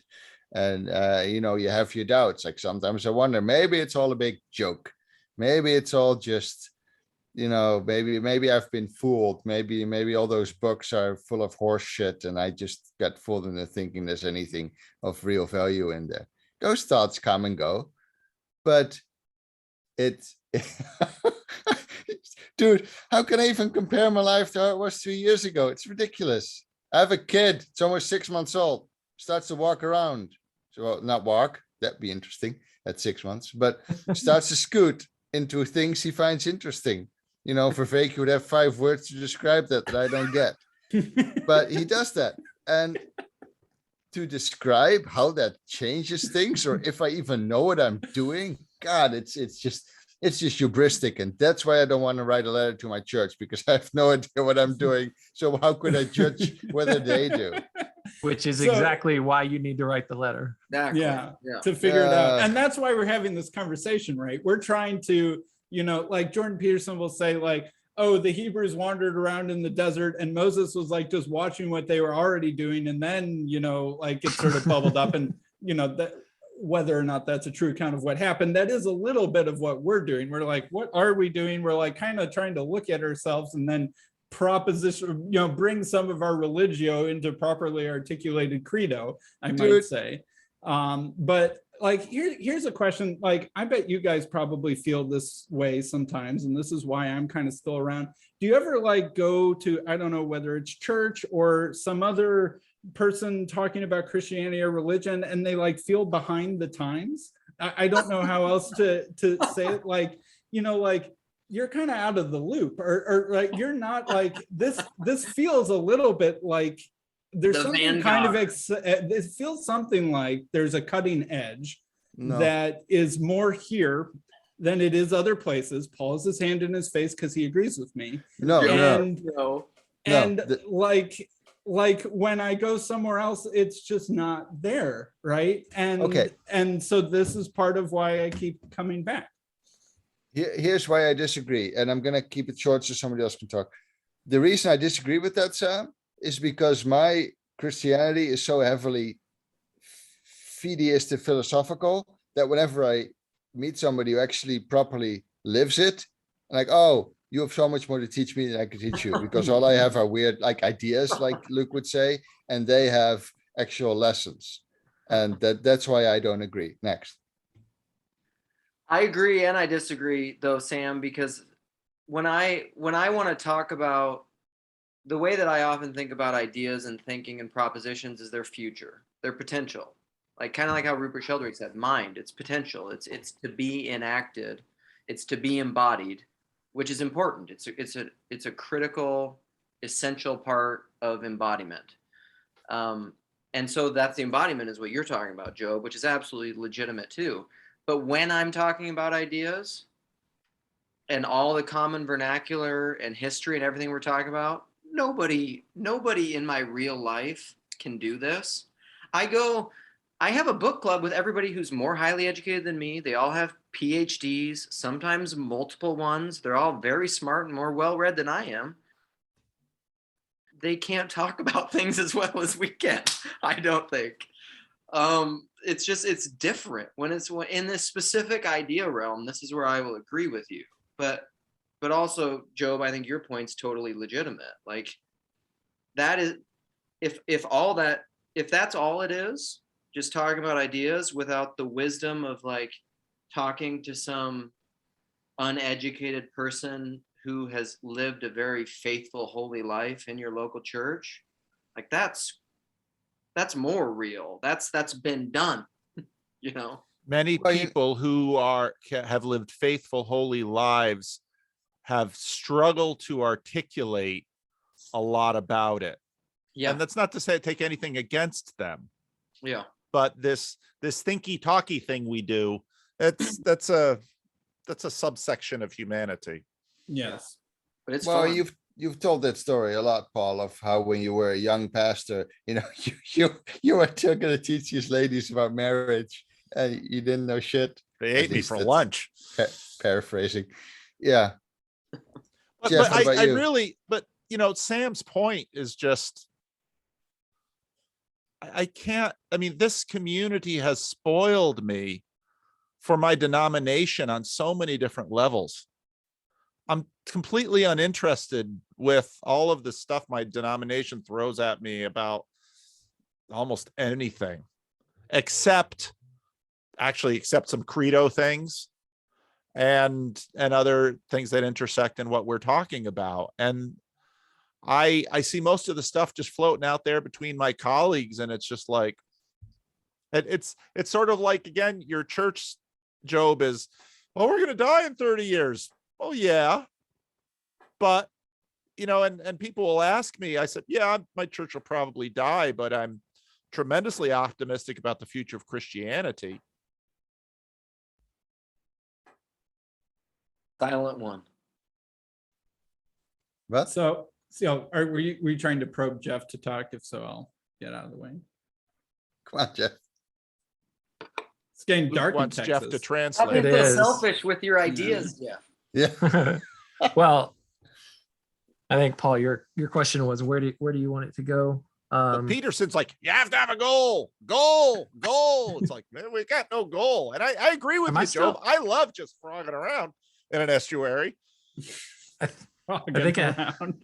you know, you have your doubts. Like sometimes I wonder, maybe it's all a big joke. Maybe it's all just, you know, maybe I've been fooled. Maybe all those books are full of horse shit, and I just got fooled into thinking there's anything of real value in there. Those thoughts come and go, but it's dude, how can I even compare my life to how it was 3 years ago? It's ridiculous. I have a kid. It's almost 6 months old. Starts to walk around. So, well, not walk. That'd be interesting at 6 months, but starts to scoot into things he finds interesting. You know, Vervaeke would have 5 words to describe that I don't get, but he does that. And to describe how that changes things, or if I even know what I'm doing, God, it's just hubristic. And that's why I don't want to write a letter to my church, because I have no idea what I'm doing. So how could I judge whether they do? Which is exactly why you need to write the letter. Exactly. Yeah, to figure it out. And that's why we're having this conversation, right? We're trying to, you know, like Jordan Peterson will say, like, oh, the Hebrews wandered around in the desert and Moses was like just watching what they were already doing. And then, you know, like it sort of bubbled up, and, you know, that whether or not that's a true account of what happened, that is a little bit of what we're doing. We're like, what are we doing? We're like kind of trying to look at ourselves and then proposition, you know, bring some of our religio into properly articulated credo, I might say. But like, here's a question. Like, I bet you guys probably feel this way sometimes, and this is why I'm kind of still around. Do you ever like go to, I don't know whether it's church or some other person talking about Christianity or religion, and they like feel behind the times? I don't know how else to say it. Like, you know, like you're kind of out of the loop, or like you're not like this feels a little bit like there's something kind of it feels something like there's a cutting edge that is more here than it is other places. Paul has his hand in his face because he agrees with me. Like when I go somewhere else, it's just not there, right? And so this is part of why I keep coming back. Here's why I disagree, and I'm going to keep it short so somebody else can talk. The reason I disagree with that, Sam, is because my Christianity is so heavily fideistic philosophical that whenever I meet somebody who actually properly lives it, I'm like, oh, you have so much more to teach me than I can teach you, because all I have are weird like ideas, like Luke would say, and they have actual lessons. And that's why I don't agree. Next. I agree and I disagree though, Sam, because when I want to talk about the way that I often think about ideas and thinking and propositions is their future, their potential. Like kind of like how Rupert Sheldrake said, mind, it's potential. It's to be enacted. It's to be embodied, which is important. It's a critical, essential part of embodiment. And so that's the embodiment is what you're talking about, Job, which is absolutely legitimate too. But when I'm talking about ideas and all the common vernacular and history and everything we're talking about, nobody in my real life can do this. I have a book club with everybody who's more highly educated than me. They all have PhDs, sometimes multiple ones. They're all very smart and more well-read than I am. They can't talk about things as well as we can, I don't think. It's different when it's in this specific idea realm. This is where I will agree with you, but also, Job, I think your point's totally legitimate. Like that is, if that's all it is, just talking about ideas without the wisdom of like talking to some uneducated person who has lived a very faithful, holy life in your local church, like that's more real. That's been done, you know? Many Well, people who have lived faithful, holy lives have struggled to articulate a lot about it. Yeah. And that's not to say take anything against them, Yeah. but this thinky talky thing we do, that's a subsection of humanity. Yes. But it's well, fun. you've told that story a lot, Paul, of how when you were a young pastor, you know, you were still going to teach these ladies about marriage, and you didn't know shit. They At ate me least for that's lunch. Paraphrasing, yeah. But, Jeff, but what about I you? really, but you know, Sam's point is just, I can't, I mean, this community has spoiled me for my denomination on so many different levels. I'm completely uninterested with all of the stuff my denomination throws at me about almost anything, except some credo things and other things that intersect in what we're talking about. And I see most of the stuff just floating out there between my colleagues, and it's just like, it's sort of like, again, your church Job is, well, we're going to die in 30 years. Oh yeah. But, you know, and people will ask me, I said, yeah, my church will probably die, but I'm tremendously optimistic about the future of Christianity. Silent one. What? So were you trying to probe Jeff to talk? If so, I'll get out of the way. Come on, Jeff. It's getting Luke dark in wants Jeff to Texas. Stop translate. being It so is. selfish with your ideas, Jeff. Yeah. Well, I think Paul, your question was where do you want it to go? But Peterson's like, you have to have a goal. It's like, man, we got no goal. And I agree with Am I you, Job. still- I love just frogging around in an estuary. I Frogging think around.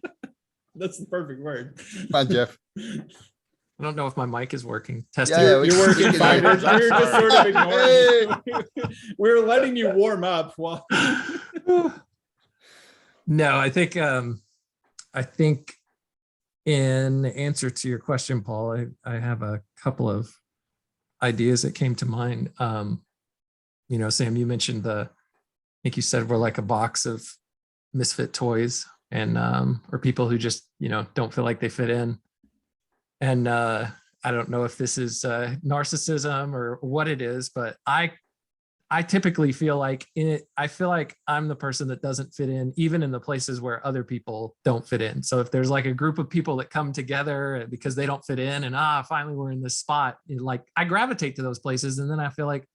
That's the perfect word. Come on, Jeff. don't know if my mic is working. Testing. Yeah, You're working we fine. can We were hear you. just sort of ignoring Hey! you. We were letting you warm up while No, I think in answer to your question, Paul, I have a couple of ideas that came to mind. You know, Sam, you mentioned I think you said we're like a box of misfit toys, and or people who just, you know, don't feel like they fit in. And I don't know if this is narcissism or what it is, but I typically feel like I feel like I'm the person that doesn't fit in, even in the places where other people don't fit in. So if there's like a group of people that come together because they don't fit in, and finally we're in this spot, like I gravitate to those places, and then I feel like,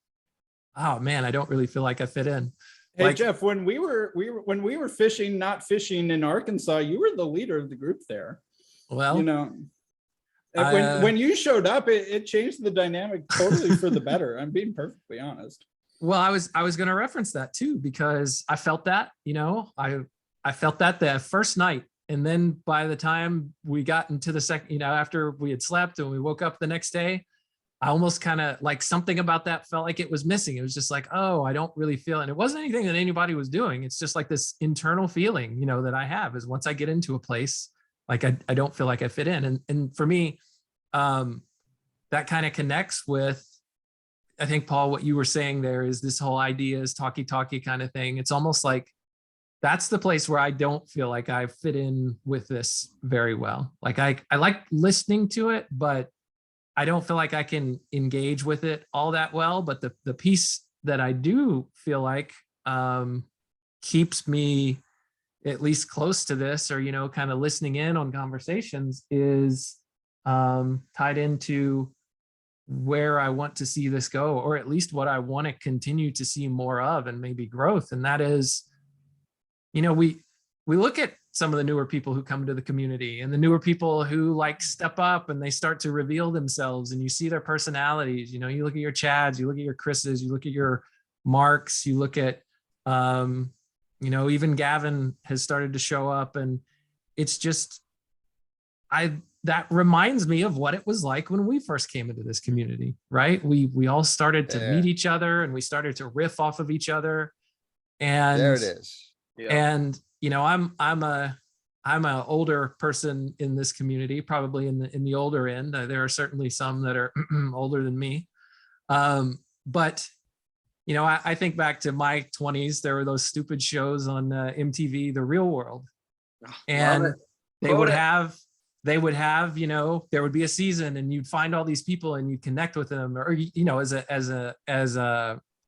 oh man, I don't really feel like I fit in. Hey, Like, Jeff, when we were fishing, not fishing in Arkansas, you were the leader of the group there. well, You know, and when you showed up, it changed the dynamic totally for the better. I'm being perfectly honest. well, I was going to reference that too, because I felt that, you know, I felt that the first night. And then by the time we got into the second, you know, after we had slept and we woke up the next day, I almost kind of like something about that felt like it was missing. It was just like, oh, I don't really feel, and it wasn't anything that anybody was doing. It's just like this internal feeling, you know, that I have is once I get into a place, like I don't feel like I fit in. And for me, that kind of connects with, I think, Paul, what you were saying there is this whole idea is talky kind of thing. It's almost like that's the place where I don't feel like I fit in with this very well. Like I like listening to it, but I don't feel like I can engage with it all that well. But the piece that I do feel like keeps me at least close to this, or, you know, kind of listening in on conversations, is tied into where I want to see this go, or at least what I want to continue to see more of, and maybe growth. And that is, you know, we look at some of the newer people who come to the community, and the newer people who like step up and they start to reveal themselves, and you see their personalities. You know, you look at your Chads, you look at your Chris's, you look at your Marks, you look at, you know, even Gavin has started to show up, and it's just, that reminds me of what it was like when we first came into this community, right? We all started to meet each other, and we started to riff off of each other. And There it is. Yeah. And, you know, I'm a older person in this community, probably in the older end. There are certainly some that are older than me. But you know, I think back to my 20s, there were those stupid shows on MTV, The Real World. And they would have, you know, there would be a season and you'd find all these people and you'd connect with them, or, you know, as an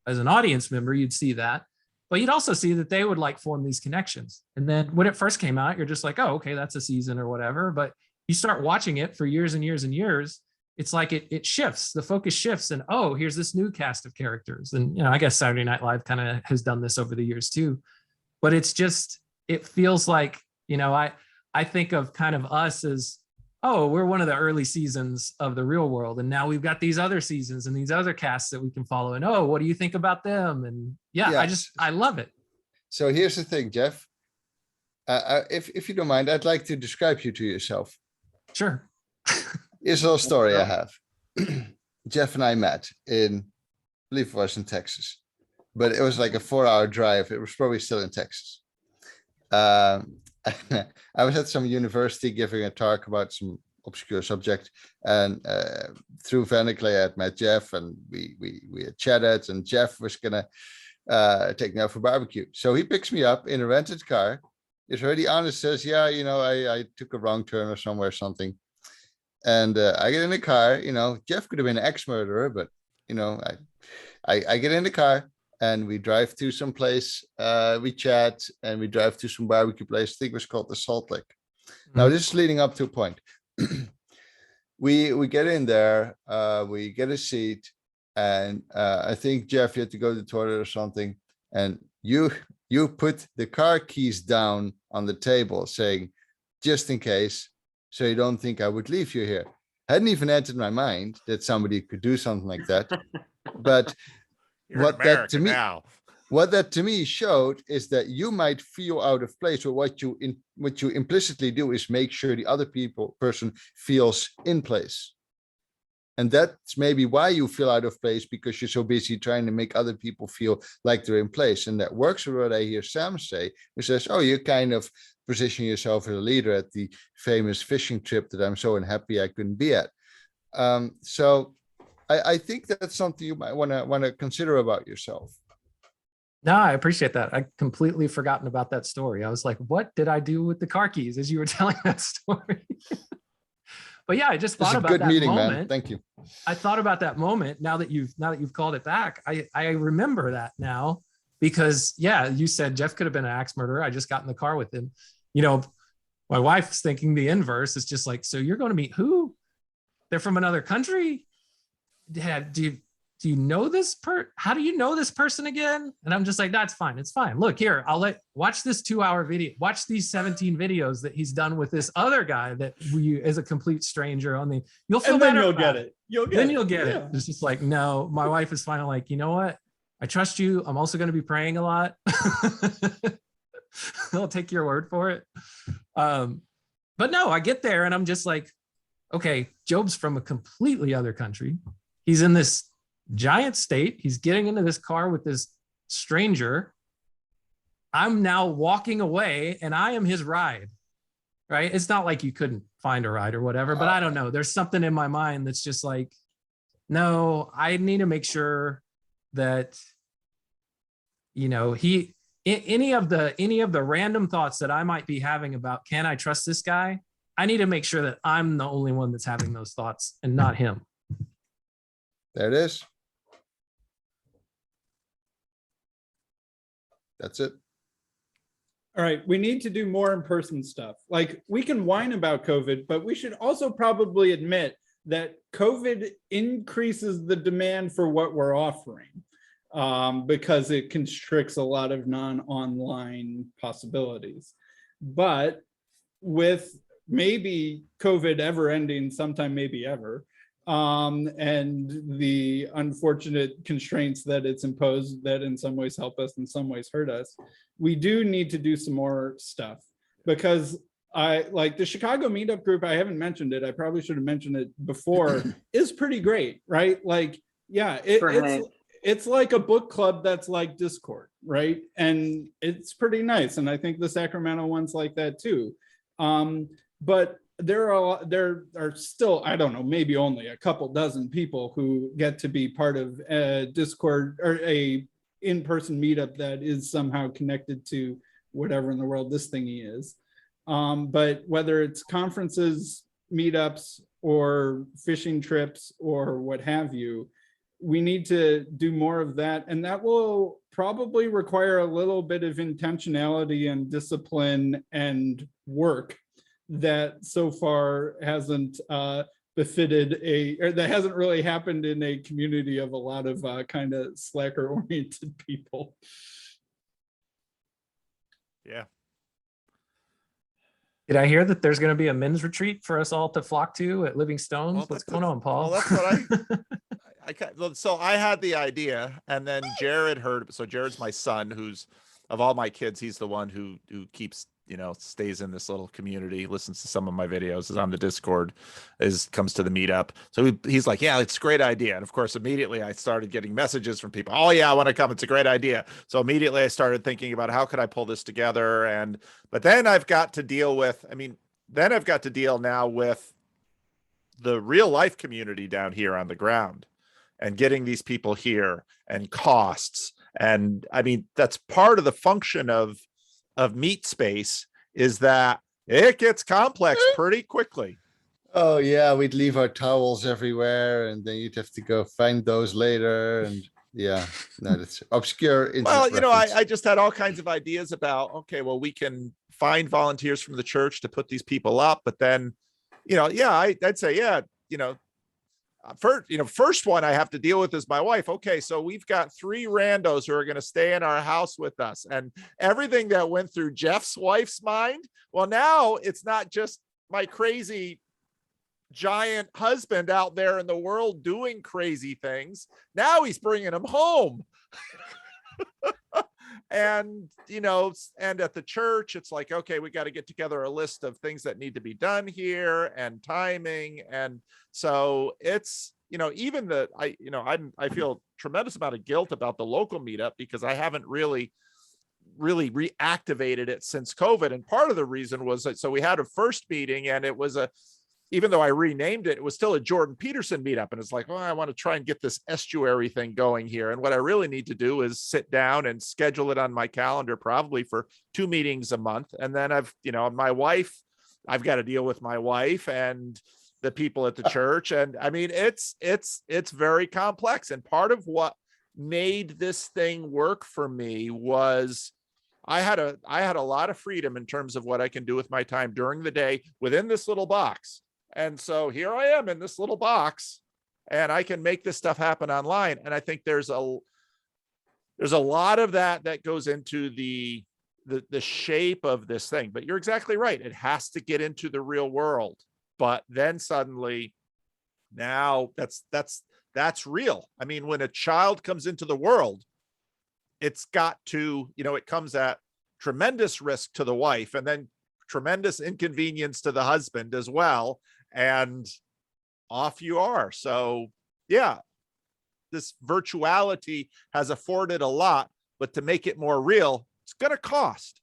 audience member, you'd see that, but you'd also see that they would like form these connections. And then when it first came out, you're just like, oh, okay, that's a season or whatever. But you start watching it for years and years and years. It's like it shifts, the focus shifts, and oh, here's this new cast of characters. And, you know, I guess Saturday Night Live kind of has done this over the years too, but it's just, it feels like, you know, I think of kind of us as, oh, we're one of the early seasons of The Real World. And now we've got these other seasons and these other casts that we can follow. And, oh, what do you think about them? And yeah. I love it. So here's the thing, Jeff. If you don't mind, I'd like to describe you to yourself. Sure. Here's a little story I have. Jeff and I met in, I believe it was in Texas, but it was like a 4-hour drive. It was probably still in Texas. I was at some university giving a talk about some obscure subject, and through Clay, I had met Jeff, and we had chatted, and Jeff was gonna take me out for barbecue. So he picks me up in a rented car. He's already honest, says, yeah, you know, I took a wrong turn or somewhere or something. And I get in the car, you know, Jeff could have been an ex-murderer, but, you know, I get in the car and we drive to some place, we chat, and we drive to some barbecue place. I think it was called the Salt Lick. Now, this is leading up to a point. We get in there, we get a seat, and I think, Jeff, you had to go to the toilet or something, and you put the car keys down on the table saying, just in case, so you don't think I would leave you here. Hadn't even entered my mind that somebody could do something like that. But what that to me showed is that you might feel out of place, or what you implicitly do is make sure the other person feels in place. And that's maybe why you feel out of place, because you're so busy trying to make other people feel like they're in place. And that works with what I hear Sam say, who says, oh, you kind of position yourself as a leader at the famous fishing trip that I'm so unhappy I couldn't be at. So I think that's something you might want to consider about yourself. No, I appreciate that. I completely forgotten about that story. I was like, what did I do with the car keys as you were telling that story? But yeah, I just thought about that moment. Man. Thank you. I thought about that moment now that you've called it back. I remember that now, because yeah, you said Jeff could have been an axe murderer. I just got in the car with him. You know, my wife's thinking the inverse. It's just like, so you're going to meet who? They're from another country? Do you know this how do you know this person again? And I'm just like, that's fine. It's fine. Look here, watch this 2-hour video, watch these 17 videos that he's done with this other guy that is a complete stranger on the, you'll feel better. You'll get it. You'll get it. It's just like, no, my wife is finally like, you know what? I trust you. I'm also going to be praying a lot. I'll take your word for it. But no, I get there and I'm just like, okay, Job's from a completely other country. He's in this giant state. He's getting into this car with this stranger. I'm now walking away and I am his ride, right? It's not like you couldn't find a ride or whatever, but I don't know. There's something in my mind that's just like, no, I need to make sure that, you know, any of the random thoughts that I might be having about, can I trust this guy? I need to make sure that I'm the only one that's having those thoughts and not him. There it is. That's it. All right, we need to do more in-person stuff. Like, we can whine about COVID, but we should also probably admit that COVID increases the demand for what we're offering, because it constricts a lot of non-online possibilities. But with maybe COVID ever ending sometime, maybe ever, and the unfortunate constraints that it's imposed that in some ways help us, in some ways hurt us, we do need to do some more stuff. Because I like the Chicago meetup group, I haven't mentioned it, I probably should have mentioned it before, is pretty great, right? Like, yeah, it's like a book club that's like Discord, right? And it's pretty nice. And I think the Sacramento one's like that too. But there are still, I don't know, maybe only a couple dozen people who get to be part of a Discord or a in-person meetup that is somehow connected to whatever in the world this thingy is. But whether it's conferences, meetups, or fishing trips, or what have you, we need to do more of that. And that will probably require a little bit of intentionality and discipline and work that so far hasn't befitted or that hasn't really happened in a community of a lot of kind of slacker oriented people. Yeah. Did I hear that there's going to be a men's retreat for us all to flock to at Living Stones? Well, What's going on, Paul? Well, that's what so I had the idea, and then Jared heard. So Jared's my son, who's of all my kids, he's the one who keeps, stays in this little community, listens to some of my videos, is on the Discord, comes to the meetup. So he's like, yeah, it's a great idea. And of course, immediately I started getting messages from people. Oh yeah, I want to come. It's a great idea. So immediately I started thinking about how could I pull this together. But then I've got to deal with, now with the real life community down here on the ground and getting these people here and costs. And I mean, that's part of the function of Meat Space, is that it gets complex pretty quickly. Oh yeah, we'd leave our towels everywhere, and then you'd have to go find those later. And yeah, no, that's obscure. Well, I just had all kinds of ideas about, okay, well, we can find volunteers from the church to put these people up, but then, I'd say, first one I have to deal with is my wife. Okay, so we've got 3 randos who are going to stay in our house with us, and everything that went through Jeff's wife's mind. Well, now it's not just my crazy giant husband out there in the world doing crazy things. Now he's bringing them home. And, and at the church, it's like, okay, we got to get together a list of things that need to be done here and timing. And so it's, even I feel tremendous amount of guilt about the local meetup because I haven't really reactivated it since COVID. And part of the reason was that, so we had a first meeting, and it was even though I renamed it, it was still a Jordan Peterson meetup. And it's like, well, I want to try and get this Estuary thing going here. And what I really need to do is sit down and schedule it on my calendar, probably for 2 meetings a month. And then I've got to deal with my wife and the people at the church. And I mean, it's very complex. And part of what made this thing work for me was I had a lot of freedom in terms of what I can do with my time during the day within this little box. And so here I am in this little box, and I can make this stuff happen online. And I think there's a lot of that goes into the shape of this thing. But you're exactly right. It has to get into the real world. But then suddenly, now that's real. I mean, when a child comes into the world, it's got to, it comes at tremendous risk to the wife, and then tremendous inconvenience to the husband as well. And off you are. So yeah, this virtuality has afforded a lot, but to make it more real, it's going to cost.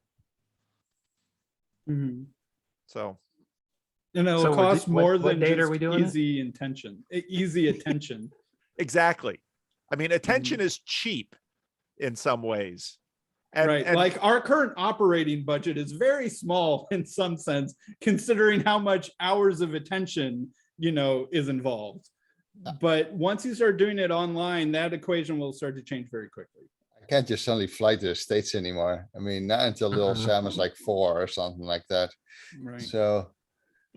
Mm-hmm. So, it'll cost more than date just are we doing easy attention. Exactly. I mean, attention is cheap in some ways. And like our current operating budget is very small in some sense, considering how much hours of attention, is involved. But once you start doing it online, that equation will start to change very quickly. I can't just suddenly fly to the States anymore. I mean, not until little Sam is like 4 or something like that. Right. So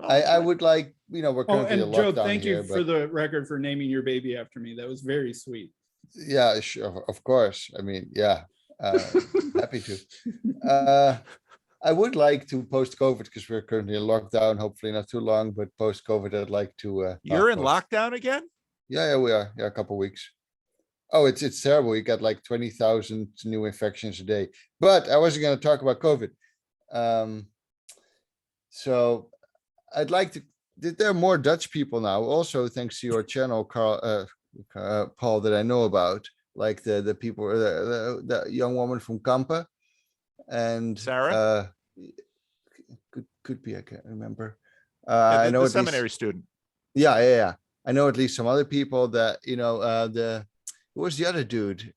I would like, we're currently in Joe, lockdown thank you here, for the record for naming your baby after me. That was very sweet. Yeah, sure, of course. I mean, yeah. Happy to. I would like to post-COVID, because we're currently in lockdown, hopefully not too long, but post-COVID I'd like to you're in lockdown again? Yeah, we are. Yeah, a couple of weeks. Oh, it's terrible. You got like 20,000 new infections a day. But I wasn't going to talk about COVID. So I'd like to, there are more Dutch people now, also thanks to your channel, Paul, that I know about. Like the people, the young woman from Kampen, and Sarah, could be, I can't remember. I the know at least, seminary student. yeah. I know at least some other people that, who was the other dude?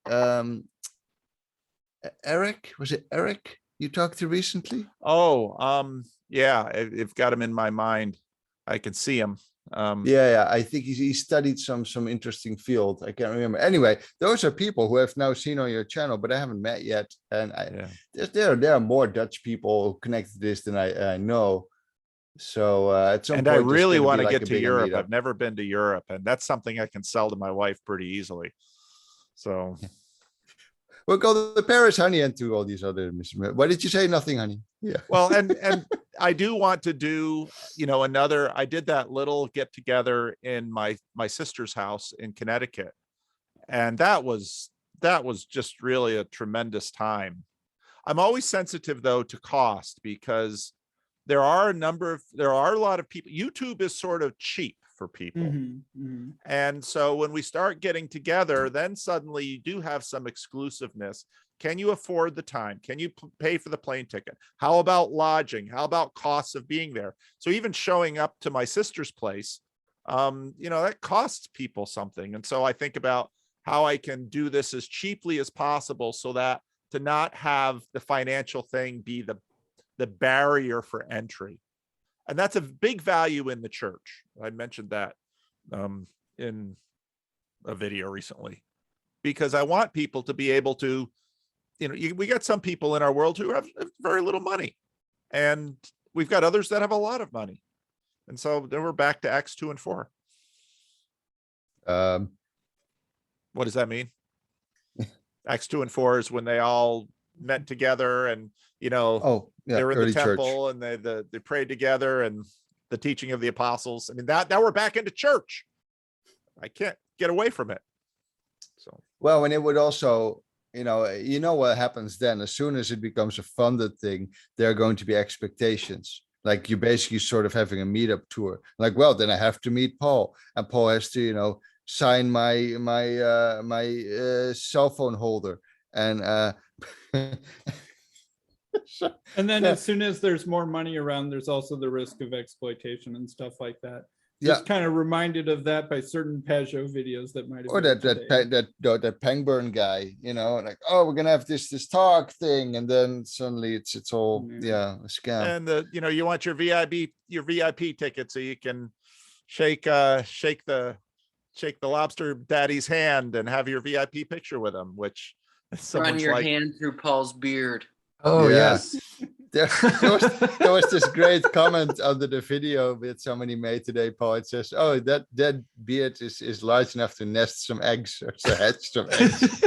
Eric, was it Eric you talked to recently? Oh, yeah, I've got him in my mind. I can see him. Yeah, I think he studied some interesting field. I can't remember. Anyway, those are people who have now seen on your channel, but I haven't met yet. And there are more Dutch people connected to this than I know. So at some and point, I really want to like get a to bigger Europe. meetup. I've never been to Europe, and that's something I can sell to my wife pretty easily. So We'll go to Paris, honey, and to all these other. Why did you say nothing, honey? Yeah. well, and I do want to do, another. I did that little get together in my sister's house in Connecticut, and that was just really a tremendous time. I'm always sensitive though to cost, because there are a lot of people. YouTube is sort of cheap for people. And so when we start getting together, then suddenly you do have some exclusiveness. Can you afford the time? Can you pay for the plane ticket? How about lodging? How about costs of being there? So even showing up to my sister's place, that costs people something. And so I think about how I can do this as cheaply as possible, so that to not have the financial thing be the barrier for entry. And that's a big value in the church. I mentioned that in a video recently, because I want people to be able to, we got some people in our world who have very little money, and we've got others that have a lot of money. And so then we're back to Acts 2 and 4. What does that mean? Acts 2 and 4 is when they all met together, and they were in the temple, and they prayed together, and the teaching of the apostles. I mean, that now we're back into church. I can't get away from it. So well, and it would also, what happens then? As soon as it becomes a funded thing, there are going to be expectations. Like you're basically sort of having a meetup tour. Like, well, then I have to meet Paul, and Paul has to, sign my cell phone holder, and and then as soon as there's more money around, there's also the risk of exploitation and stuff like that. Just kind of reminded of that by certain Peugeot videos that might have. Or that Pangburn guy, like, oh, we're gonna have this talk thing, and then suddenly it's all a scam. And you want your VIP ticket so you can shake the lobster daddy's hand and have your VIP picture with him, which run your hand through Paul's beard. Oh yes. There was this great comment under the video that somebody made today, Paul. It says, oh, that beard is large enough to nest some eggs, or to hatch some eggs.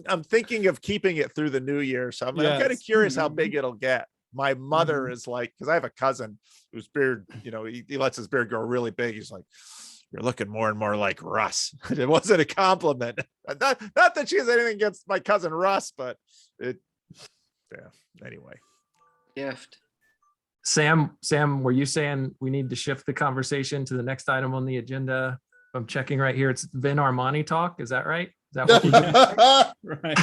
I'm thinking of keeping it through the new year, so I'm kind of curious how big it'll get. My mother is like, because I have a cousin whose beard, he lets his beard grow really big. He's like, you're looking more and more like Russ. It wasn't a compliment. Not that she has anything against my cousin Russ, but anyway. Gift. Sam, were you saying we need to shift the conversation to the next item on the agenda? I'm checking right here. It's Vin Armani talk. Is that right? Is that what we're doing? Right.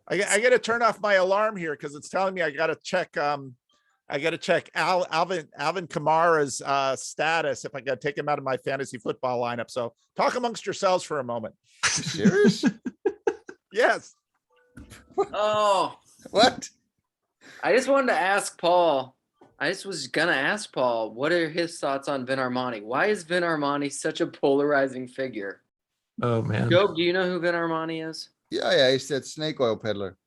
I got to turn off my alarm here because it's telling me I got to check. I got to check Alvin Kamara's status if I got to take him out of my fantasy football lineup. So talk amongst yourselves for a moment. Serious? Yes. Oh, what? I just wanted to ask Paul. I just was gonna ask Paul, what are his thoughts on Vin Armani? Why is Vin Armani such a polarizing figure? Oh man. Joe, do you know who Vin Armani is? Yeah, he's that snake oil peddler.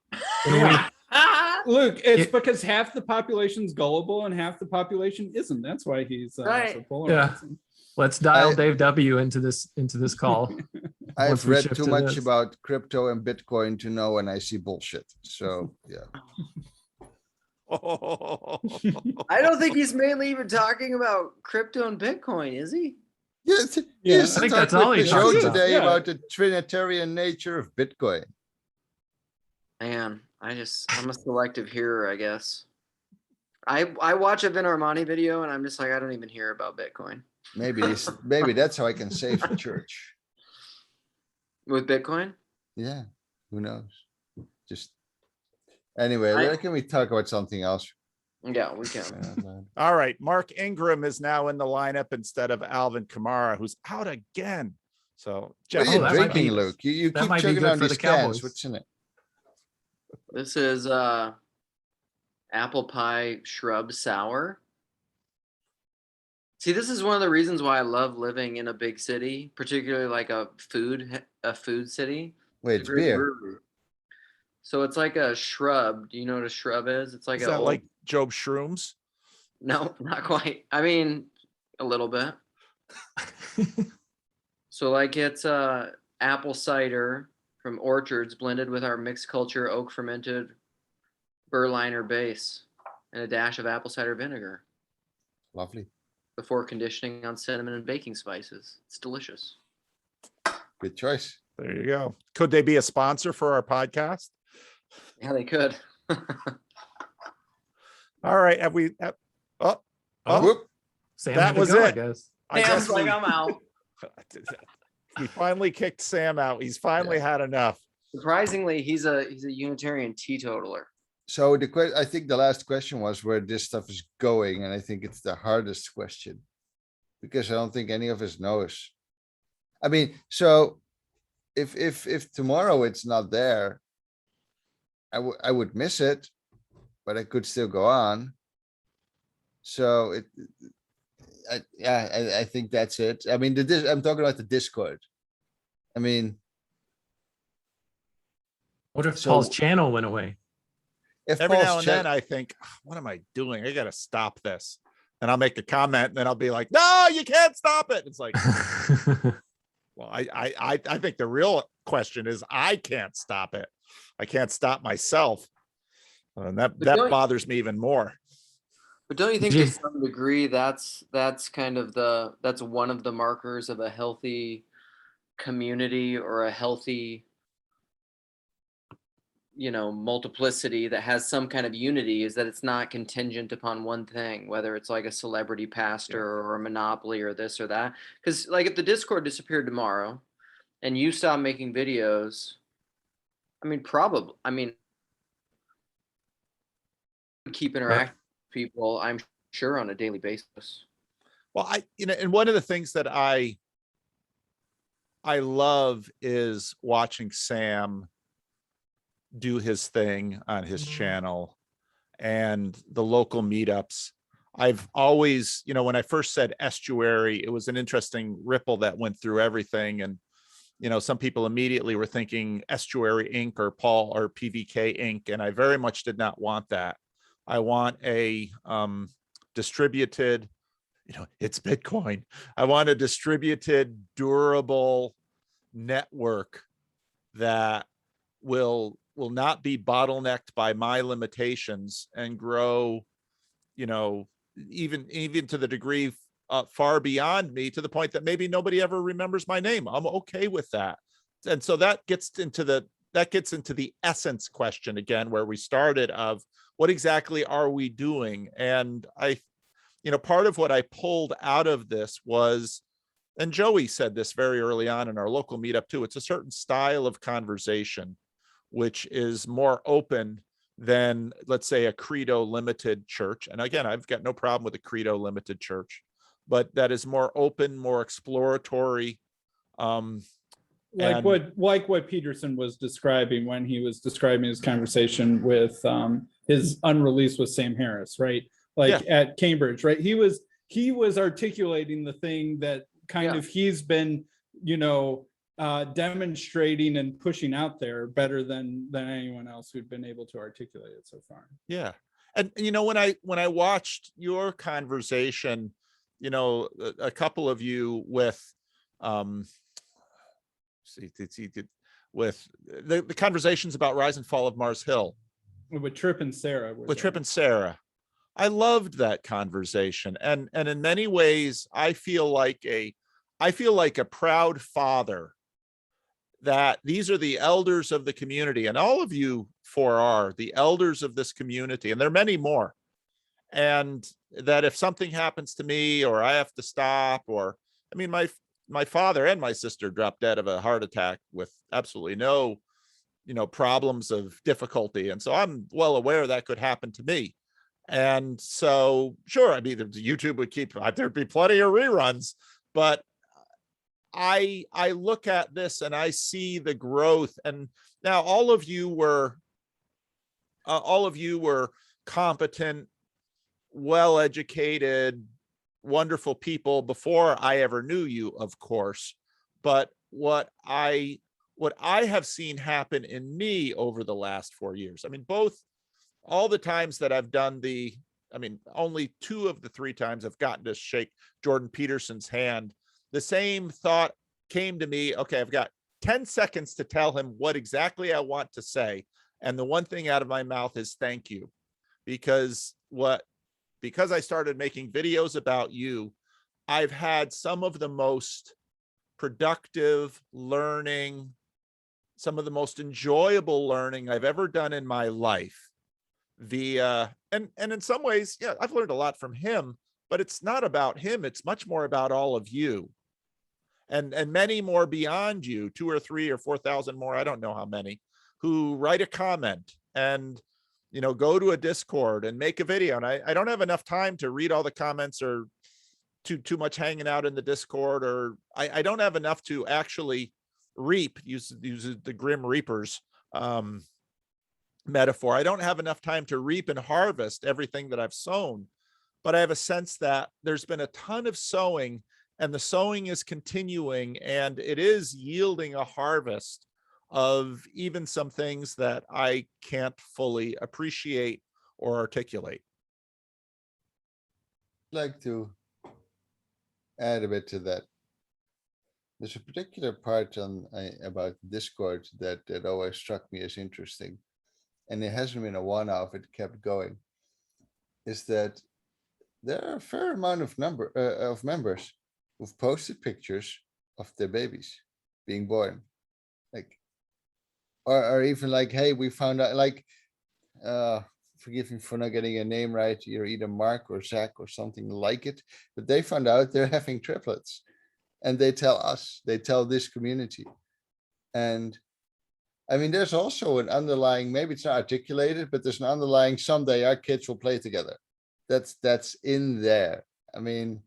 Luke, it's because half the population's gullible and half the population isn't. That's why he's so polarizing. Yeah. Let's dial Dave W into this call. I've read too much about crypto and Bitcoin to know when I see bullshit. So yeah. I don't think he's mainly even talking about crypto and Bitcoin, is he? Yes, I think that's all he showed talks about. today about the Trinitarian nature of Bitcoin. Man, I'm a selective hearer, I guess. I watch a Vin Armani video and I'm just like, I don't even hear about Bitcoin. Maybe that's how I can save the church. With Bitcoin? Yeah, who knows? Just anyway, can we talk about something else? Yeah, we can. All right, Mark Ingram is now in the lineup instead of Alvin Kamara, who's out again. So Jeff, What are you that might drinking, be- Luke? You that keep might be chugging good on for these the cans. Cowboys. What's in it? This is apple pie shrub sour. See, this is one of the reasons why I love living in a big city, particularly like a food city. Wait, it's beer. Brewery. So it's like a shrub. Do you know what a shrub is? It's like is a that like Job Shrooms? No, not quite. I mean, a little bit. So like it's apple cider from orchards blended with our mixed culture oak fermented Berliner base and a dash of apple cider vinegar Lovely. before conditioning on cinnamon and baking spices. It's delicious. Good choice. There you go. Could they be a sponsor for our podcast? Yeah, they could. All right. Have we? Oh, Whoop. Sam that had to was go, I it. guess. I Sam's guess like, I'm out. we finally kicked Sam out. He's finally had enough. Surprisingly, he's a Unitarian teetotaler. So I think the last question was where this stuff is going, and I think it's the hardest question because I don't think any of us knows. I mean, so if tomorrow it's not there, I would miss it, but I could still go on. So I think that's it. I mean, I'm talking about the Discord. I mean, What if So- Paul's channel went away? if Every Paul's now and chat- then I think, what am I doing? I got to stop this. And I'll make a comment and then I'll be like, no, you can't stop it. It's like, well, I think the real question is I can't stop it. I can't stop myself. And that bothers me even more. But don't you think Yeah. to some degree that's kind of that's one of the markers of a healthy community or a healthy, multiplicity that has some kind of unity, is that it's not contingent upon one thing, whether it's like a celebrity pastor or a monopoly or this or that. Because like if the Discord disappeared tomorrow and you stopped making videos, keep interacting with people, I'm sure, on a daily basis. Well, and one of the things that I love is watching Sam do his thing on his channel and the local meetups. I've always, when I first said Estuary, it was an interesting ripple that went through everything. And, some people immediately were thinking Estuary Inc. or Paul or PVK Inc. And I very much did not want that. I want a distributed, it's Bitcoin. I want a distributed, durable network that will not be bottlenecked by my limitations and grow, even to the degree far beyond me, to the point that maybe nobody ever remembers my name. I'm okay with that. And so that gets into the essence question again, where we started, of what exactly are we doing? And part of what I pulled out of this was, and Joey said this very early on in our local meetup too, it's a certain style of conversation which is more open than, let's say, a credo limited church. And again, I've got no problem with a credo limited church, but that is more open, more exploratory. Like what Peterson was describing when he was describing his conversation with his unreleased with Sam Harris, right? Like at Cambridge, right? He was articulating the thing that kind of he's been, demonstrating and pushing out there better than anyone else who'd been able to articulate it so far. Yeah. And when I watched your conversation, a couple of you with with the conversations about Rise and Fall of Mars Hill with Tripp and Sarah. I loved that conversation. And in many ways, I feel like a proud father that these are the elders of the community, and all of you four are the elders of this community, and there are many more. And that if something happens to me, or I have to stop, or my father and my sister dropped dead of a heart attack with absolutely no, problems of difficulty. And so I'm well aware that could happen to me. And so, sure, I mean, YouTube would keep, there'd be plenty of reruns, but I look at this and I see the growth. And now all of you were competent, well-educated, wonderful people before I ever knew you, of course. But what I have seen happen in me over the last 4 years, I mean, all the times that I've done only 2 of the 3 times I've gotten to shake Jordan Peterson's hand, the same thought came to me. Okay, I've got 10 seconds to tell him what exactly I want to say. And the one thing out of my mouth is thank you. Because I started making videos about you, I've had some of the most productive learning, some of the most enjoyable learning I've ever done in my life via, and in some ways, yeah, I've learned a lot from him, but it's not about him. It's much more about all of you and many more beyond you, 2 or 3 or 4,000 more. I don't know how many, who write a comment and, go to a Discord and make a video. And I don't have enough time to read all the comments or too much hanging out in the Discord, or I don't have enough to actually reap, use the Grim Reapers metaphor. I don't have enough time to reap and harvest everything that I've sown, but I have a sense that there's been a ton of sowing, and the sowing is continuing, and it is yielding a harvest of even some things that I can't fully appreciate or articulate. I'd like to add a bit to that. There's a particular part about Discord that always struck me as interesting, and it hasn't been a one-off, it kept going, is that there are a fair amount of members who've posted pictures of their babies being born, like, or even like, hey, we found out, like, forgive me for not getting a name right, you're either Mark or Zach or something like it, but they found out they're having triplets, and they tell us, they tell this community. And I mean, there's also an underlying, maybe it's not articulated, but there's an underlying, someday our kids will play together. That's in there. I mean,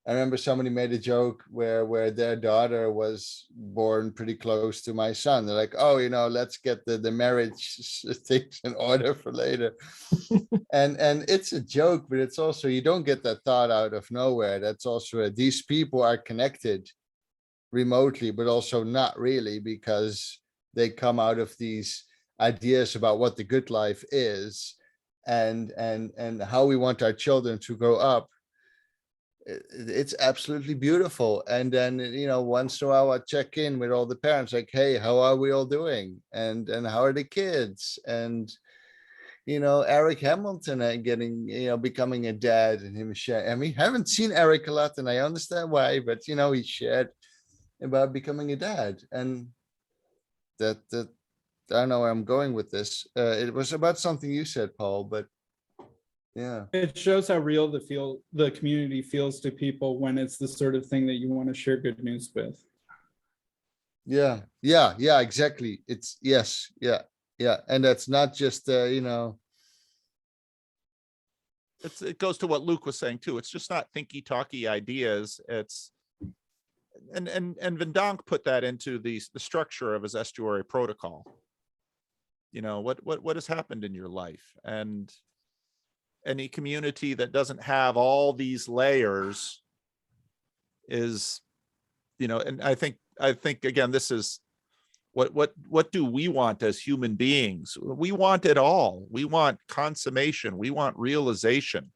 I remember somebody made a joke where their daughter was born pretty close to my son. They're like, oh, let's get the marriage things in order for later. and it's a joke, but it's also, you don't get that thought out of nowhere. That's also, these people are connected remotely, but also not really, because they come out of these ideas about what the good life is and how we want our children to grow up. It's absolutely beautiful. And then, once in a while I check in with all the parents, like, hey, how are we all doing? And how are the kids? And, Eric Hamilton becoming a dad, and him share. I mean, haven't seen Eric a lot, and I understand why, but he shared about becoming a dad. And that I don't know where I'm going with this. It was about something you said, Paul, but yeah. It shows how real the community feels to people when it's the sort of thing that you want to share good news with. Yeah, exactly. It's yes, yeah. And that's not just it goes to what Luke was saying too. It's just not thinky talky ideas. It's and Vendonk put that into the structure of his Estuary protocol. What has happened in your life, and any community that doesn't have all these layers is, and I think again, this is what do we want as human beings? We want it all. We want consummation. We want realization.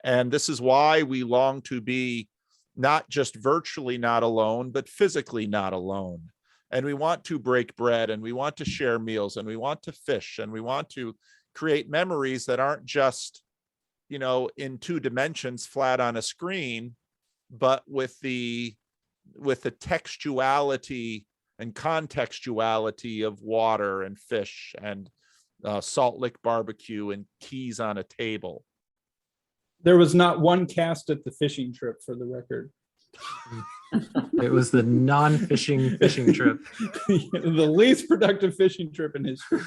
And this is why we long to be not just virtually not alone, but physically not alone. And we want to break bread, and we want to share meals, and we want to fish, and we want to create memories that aren't just, in 2 dimensions flat on a screen, but with the textuality and contextuality of water and fish and Salt Lick barbecue and keys on a table. There was not one cast at the fishing trip, for the record. It was the non-fishing fishing trip. The least productive fishing trip in history.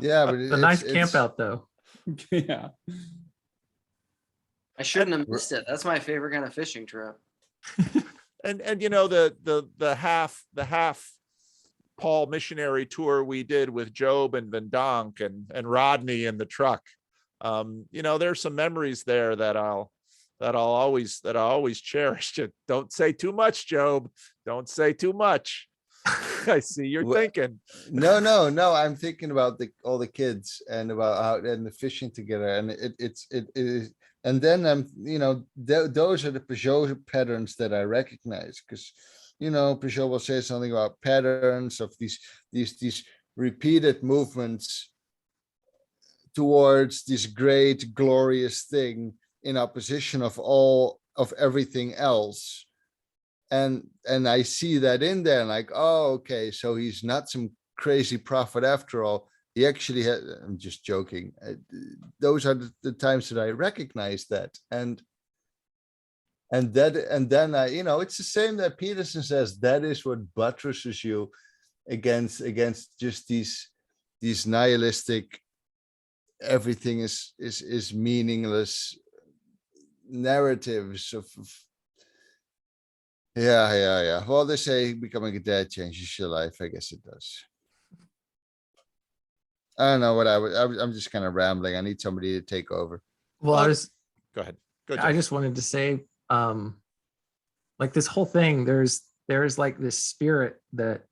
Yeah, but a nice camp out though. Yeah. I shouldn't have missed it. That's my favorite kind of fishing trip. And you know, the half Paul missionary tour we did with Job and Vendonk and Rodney in the truck. You know, there's some memories there that I'll always cherish. Don't say too much, Job. Don't say too much. I see you're thinking. No. I'm thinking about all the kids and about how and the fishing together, and it is. And then you know, those are the Peugeot patterns that I recognize, because, you know, Peugeot will say something about patterns of these repeated movements towards this great glorious thing in opposition of everything else. And I see that in there, and like, oh, okay, so he's not some crazy prophet after all. He actually had, I'm just joking. Those are the times that I recognize that. And then I, you know, it's the same that Peterson says, that is what buttresses you against just these nihilistic, everything is meaningless narratives of yeah. Well, they say becoming a dad changes your life. I guess it does. I don't know what I'm just kind of rambling. I need somebody to take over. Well, Go ahead. I just wanted to say, like this whole thing, there's like this spirit that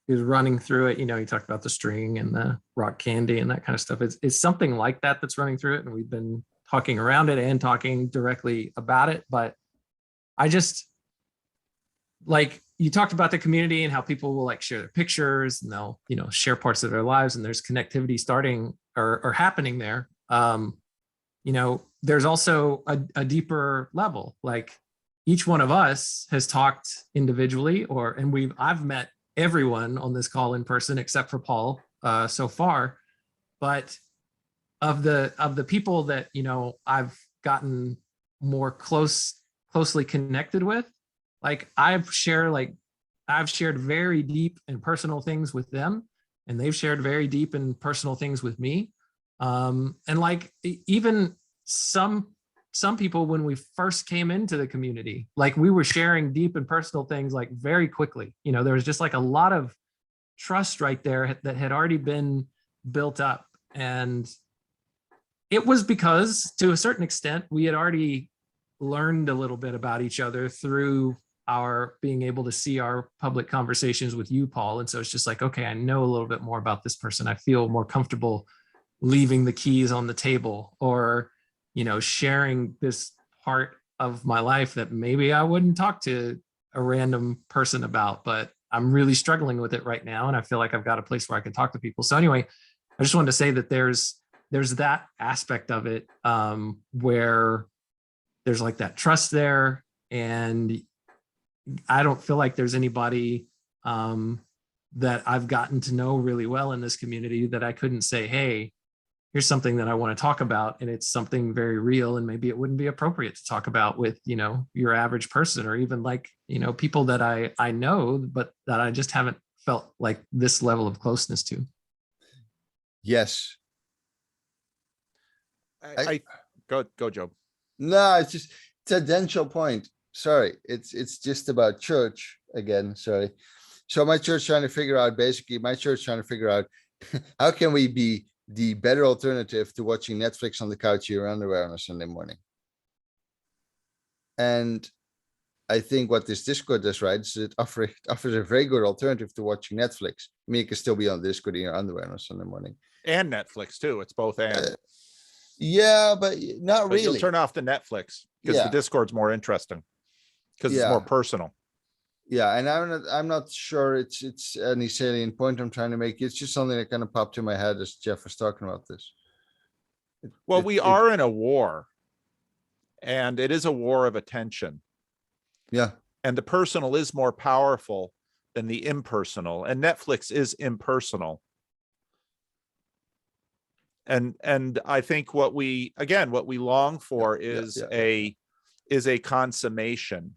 is running through it. You know, you talked about the string and the rock candy and that kind of stuff. It's something like that that's running through it. And we've been talking around it and talking directly about it. But I just, like, you talked about the community and how people will like share their pictures and they'll, you know, share parts of their lives, and there's connectivity starting or happening there. You know, there's also a deeper level. Like each one of us has talked individually, and I've met everyone on this call in person except for Paul so far. But of the people that, you know, I've gotten more closely connected with, like I've shared very deep and personal things with them, and they've shared very deep and personal things with me. And like even some people, when we first came into the community, like we were sharing deep and personal things like very quickly. You know, there was just like a lot of trust right there that had already been built up. And it was because to a certain extent, we had already learned a little bit about each other through our being able to see our public conversations with you, Paul. And so it's just like, okay, I know a little bit more about this person. I feel more comfortable leaving the keys on the table, or, you know, sharing this part of my life that maybe I wouldn't talk to a random person about, but I'm really struggling with it right now. And I feel like I've got a place where I can talk to people. So anyway, I just wanted to say that there's that aspect of it where there's like that trust there. And I don't feel like there's anybody that I've gotten to know really well in this community that I couldn't say, hey, here's something that I want to talk about. And it's something very real. And maybe it wouldn't be appropriate to talk about with, you know, your average person, or even like, you know, people that I know, but that I just haven't felt like this level of closeness to. Yes. I go, Job. No, it's just tangential point. Sorry, it's just about church again. Sorry. So my church trying to figure out, how can we be the better alternative to watching Netflix on the couch in your underwear on a Sunday morning? And I think what this Discord does, right, is it offers a very good alternative to watching Netflix. I mean, you can still be on Discord in your underwear on a Sunday morning. And Netflix too. It's both and. Yeah, but not really. You'll turn off the Netflix because the Discord's more interesting because it's more personal. Yeah, and I'm not sure it's any salient point I'm trying to make. It's just something that kind of popped in my head as Jeff was talking about this. We are in a war, and it is a war of attention. Yeah. And the personal is more powerful than the impersonal, and Netflix is impersonal. And I think what we long for is a consummation.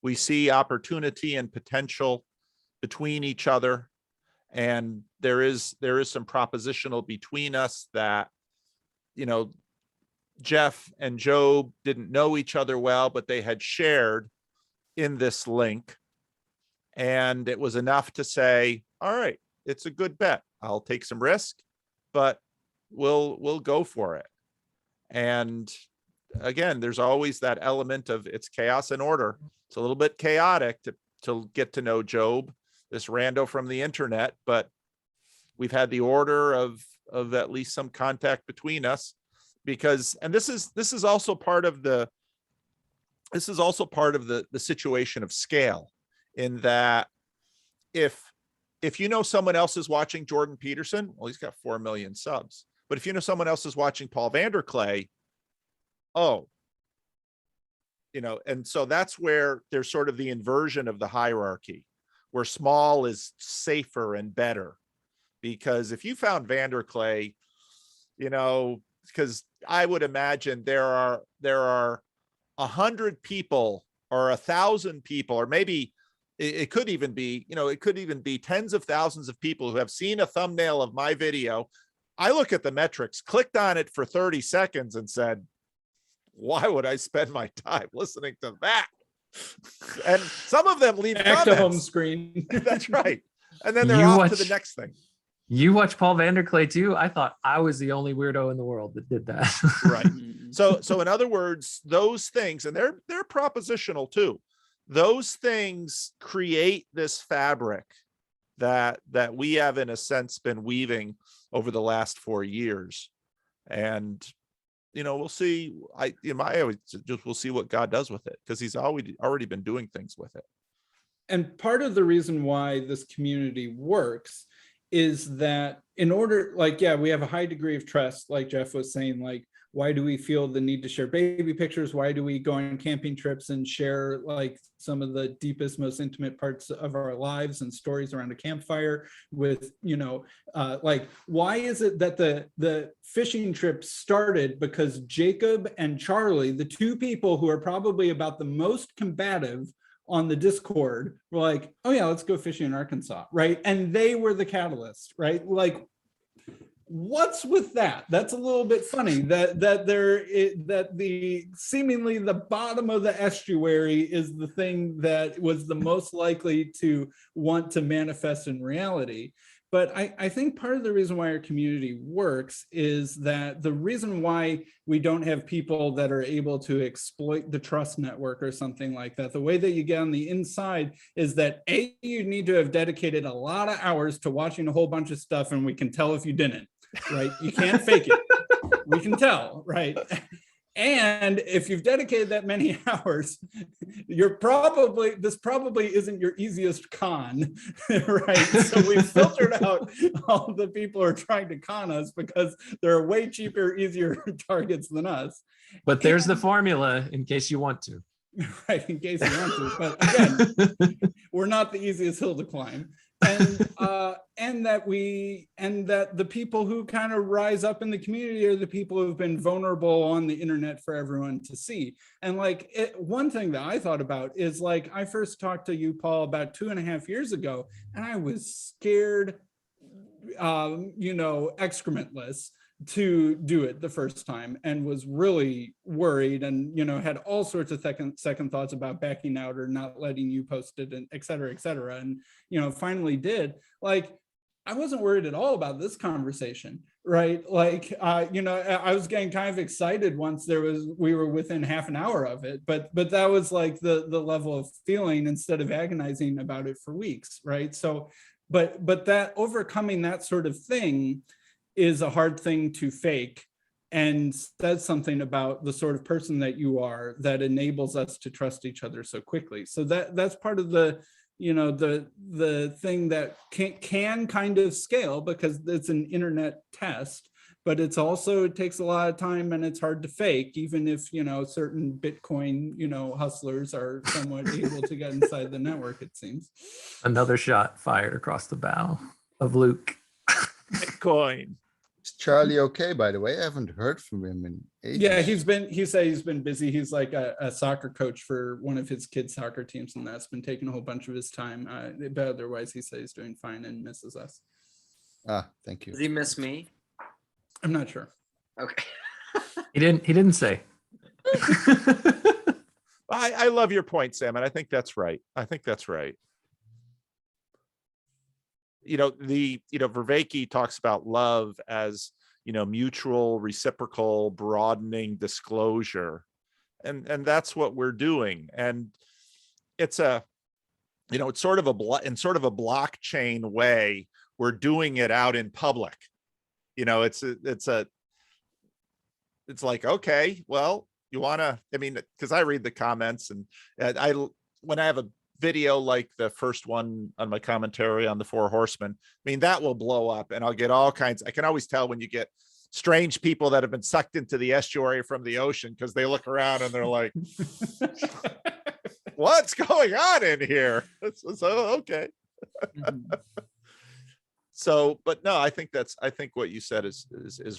We see opportunity and potential between each other, and there is some propositional between us that Jeff and Job didn't know each other well, but they had shared in this link. And it was enough to say, all right, it's a good bet. I'll take some risk, but we'll go for it. And again, there's always that element of it's chaos and order. It's a little bit chaotic to get to know Job, this rando from the internet, but we've had the order of at least some contact between us, because, and this is also part of the situation of scale, in that if someone else is watching Jordan Peterson, well, he's got 4 million subs. But if someone else is watching Paul Vanderklay, and so that's where there's sort of the inversion of the hierarchy, where small is safer and better. Because if you found Vanderklay, because I would imagine there are 100 people or 1,000 people, or maybe it could even be tens of thousands of people who have seen a thumbnail of my video. I look at the metrics, clicked on it for 30 seconds and said, why would I spend my time listening to that? And some of them leave back comments. to home screen. That's right. And then they're off to the next thing. You watch Paul Vanderklay too? I thought I was the only weirdo in the world that did that. Right. So in other words, those things, and they're propositional too. Those things create this fabric that we have, in a sense, been weaving over the last 4 years. And we'll see. We'll see what God does with it, because he's already been doing things with it. And part of the reason why this community works is that in order, we have a high degree of trust, like Jeff was saying, why do we feel the need to share baby pictures? Why do we go on camping trips and share some of the deepest, most intimate parts of our lives and stories around a campfire with, why is it that the fishing trip started because Jacob and Charlie, the two people who are probably about the most combative on the Discord, were like, oh yeah, let's go fishing in Arkansas, right? And they were the catalyst, right? What's with that? That's a little bit funny that the seemingly the bottom of the estuary is the thing that was the most likely to want to manifest in reality. But I think part of the reason why our community works is that the reason why we don't have people that are able to exploit the trust network or something like that, the way that you get on the inside is that you need to have dedicated a lot of hours to watching a whole bunch of stuff, and we can tell if you didn't, right? You can't fake it. We can tell, right? And if you've dedicated that many hours, this probably isn't your easiest con, right? So we've filtered out all the people who are trying to con us because there are way cheaper, easier targets than us. But there's the formula in case you want to. Right, in case you want to. But again, we're not the easiest hill to climb. And that the people who kind of rise up in the community are the people who've been vulnerable on the internet for everyone to see. And one thing that I thought about is I first talked to you, Paul, about 2.5 years ago, and I was scared, excrementless to do it the first time, and was really worried, and had all sorts of second thoughts about backing out or not letting you post it, and et cetera, and finally did. I wasn't worried at all about this conversation, right? I was getting kind of excited once we were within half an hour of it, but that was the level of feeling, instead of agonizing about it for weeks, right? So but that overcoming that sort of thing is a hard thing to fake, and says something about the sort of person that you are that enables us to trust each other so quickly. So that's part of the thing that can kind of scale, because it's an internet test, but it takes a lot of time, and it's hard to fake, even if certain Bitcoin hustlers are somewhat able to get inside the network, it seems. Another shot fired across the bow of Luke. Bitcoin. Is Charlie okay, by the way? I haven't heard from him in ages. Yeah, he said he's been busy. He's a soccer coach for one of his kids' soccer teams, and that's been taking a whole bunch of his time. But otherwise, he says he's doing fine and misses us. Ah, thank you. Does he miss me? I'm not sure. Okay. He didn't say. I love your point, Sam, and I think that's right. I think that's right. Vervaeke talks about love as, mutual, reciprocal, broadening disclosure. And that's what we're doing. And it's it's sort of a blockchain way. We're doing it out in public. It's like, okay, well, you want to, because I read the comments, and when I have a video like the first one on my commentary on the Four Horsemen, that will blow up, and I'll get all kinds. I can always tell when you get strange people that have been sucked into the estuary from the ocean, because they look around and they're like, what's going on in here? So, okay. So, but no, I think what you said is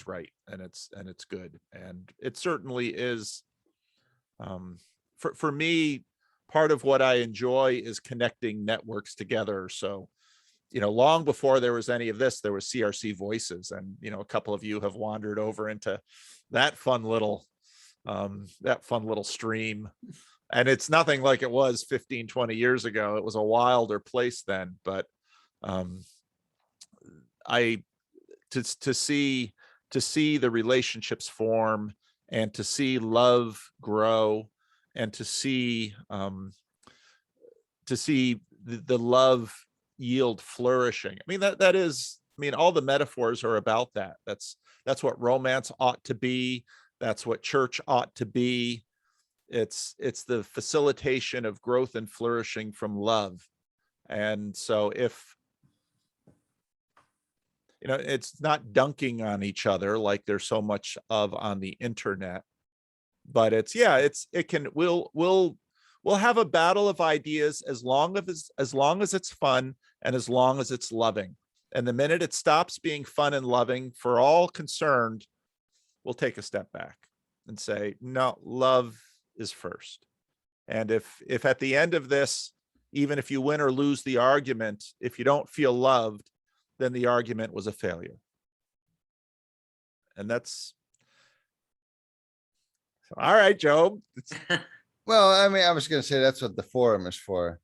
right. And it's good. And it certainly is, for me, part of what I enjoy is connecting networks together. So, long before there was any of this, there was CRC Voices, and, a couple of you have wandered over into that fun little stream. And it's nothing like it was 15, 20 years ago. It was a wilder place then, but, to see the relationships form, and to see love grow, and to see the love yield flourishing. That is, all the metaphors are about that. That's what romance ought to be. That's what church ought to be. It's the facilitation of growth and flourishing from love. And so if, it's not dunking on each other like there's so much of on the internet, but we'll have a battle of ideas as long as it's fun, and as long as it's loving. And the minute it stops being fun and loving for all concerned, we'll take a step back and say, no, love is first. And if at the end of this, even if you win or lose the argument, if you don't feel loved, then the argument was a failure. And that's all right, Job. Well, I was going to say that's what the forum is for.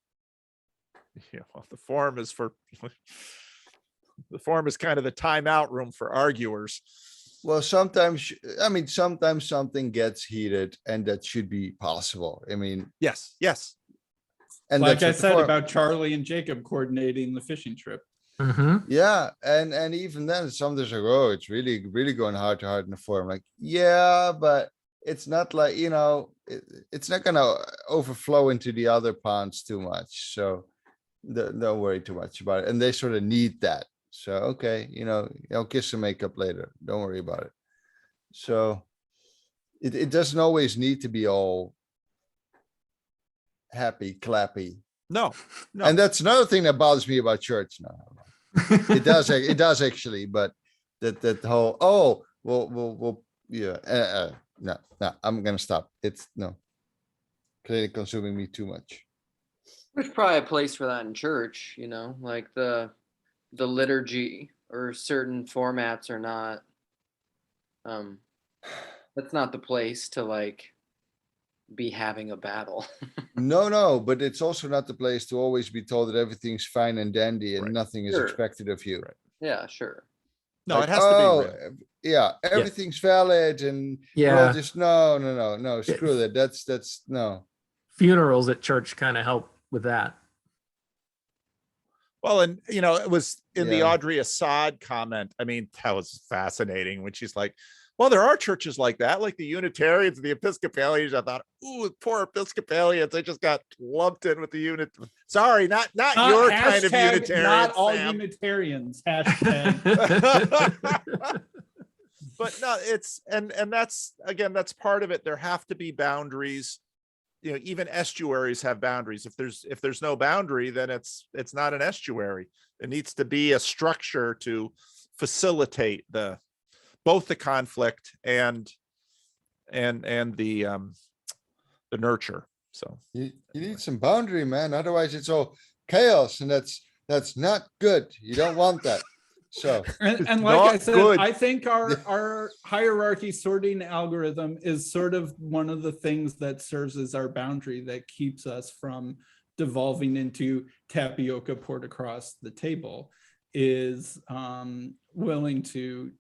Yeah, well, the forum is kind of the timeout room for arguers. Well, sometimes something gets heated, and that should be possible. Yes. And like I said about Charlie and Jacob coordinating the fishing trip. Mm-hmm. Yeah, and even then, sometimes like, oh, it's really, really going heart to heart in the forum. Like, yeah, but it's not like, it's not gonna overflow into the other ponds too much. So don't worry too much about it. And they sort of need that. So okay, I'll kiss and make up later. Don't worry about it. So it doesn't always need to be all happy, clappy. No. And that's another thing that bothers me about church now. It does actually, but that whole we'll yeah no I'm gonna stop. It's clearly consuming me too much. There's probably a place for that in church, like the liturgy or certain formats are not. That's not the place to like be having a battle. No, but it's also not the place to always be told that everything's fine and dandy and Right. nothing is Sure. expected of you. Right. Yeah, sure. No, Like, it has to be real. yeah, everything's valid and Yeah. just no, screw that. That's no. Funerals at church kind of help with that. Well, and it was in the Yeah. Audrey Assad comment. That was fascinating when she's like, well, there are churches like that, like the Unitarians, the Episcopalians. I thought, ooh, poor Episcopalians, they just got lumped in with the unit. Sorry, not your kind of Hashtag Unitarian. not all Sam. Unitarians. Hashtag. But no, it's and that's part of it. There have to be boundaries. Even estuaries have boundaries. If there's no boundary, then it's not an estuary. It needs to be a structure to facilitate both the conflict and the nurture. So You need some boundary, man. Otherwise it's all chaos, and that's not good. You don't want that. So And like I Not said, good. I think our hierarchy sorting algorithm is sort of one of the things that serves as our boundary that keeps us from devolving into tapioca poured across the table, is willing to,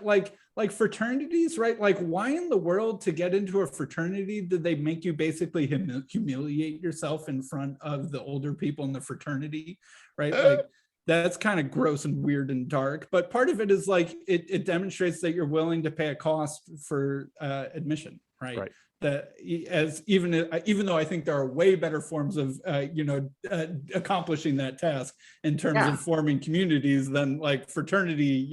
like fraternities, right? Like, why in the world, to get into a fraternity, did they make you basically humiliate yourself in front of the older people in the fraternity, right? Like, that's kind of gross and weird and dark, but part of it is like it demonstrates that you're willing to pay a cost for admission, right? Right. That as even though I think there are way better forms of accomplishing that task in terms of forming communities than like fraternity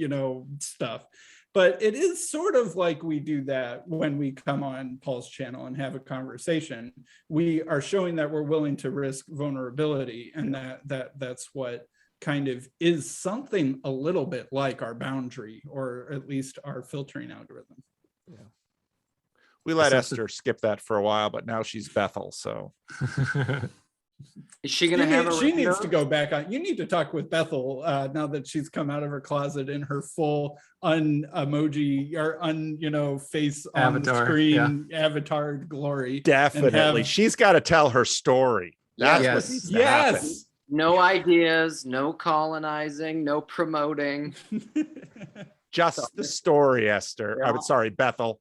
stuff. But it is sort of like we do that when we come on Paul's channel and have a conversation. We are showing that we're willing to risk vulnerability, and that's what kind of is something a little bit like our boundary, or at least our filtering algorithm. Yeah. We let Esther skip that for a while, but now she's Bethel. So is she gonna have? She needs to go back on. You need to talk with Bethel now that she's come out of her closet in her full emoji or face avatar, on the screen avatar glory. Definitely, she's got to tell her story. That's what needs to happen. No ideas, no colonizing, no promoting. Just the story, Esther. I'm sorry, Bethel.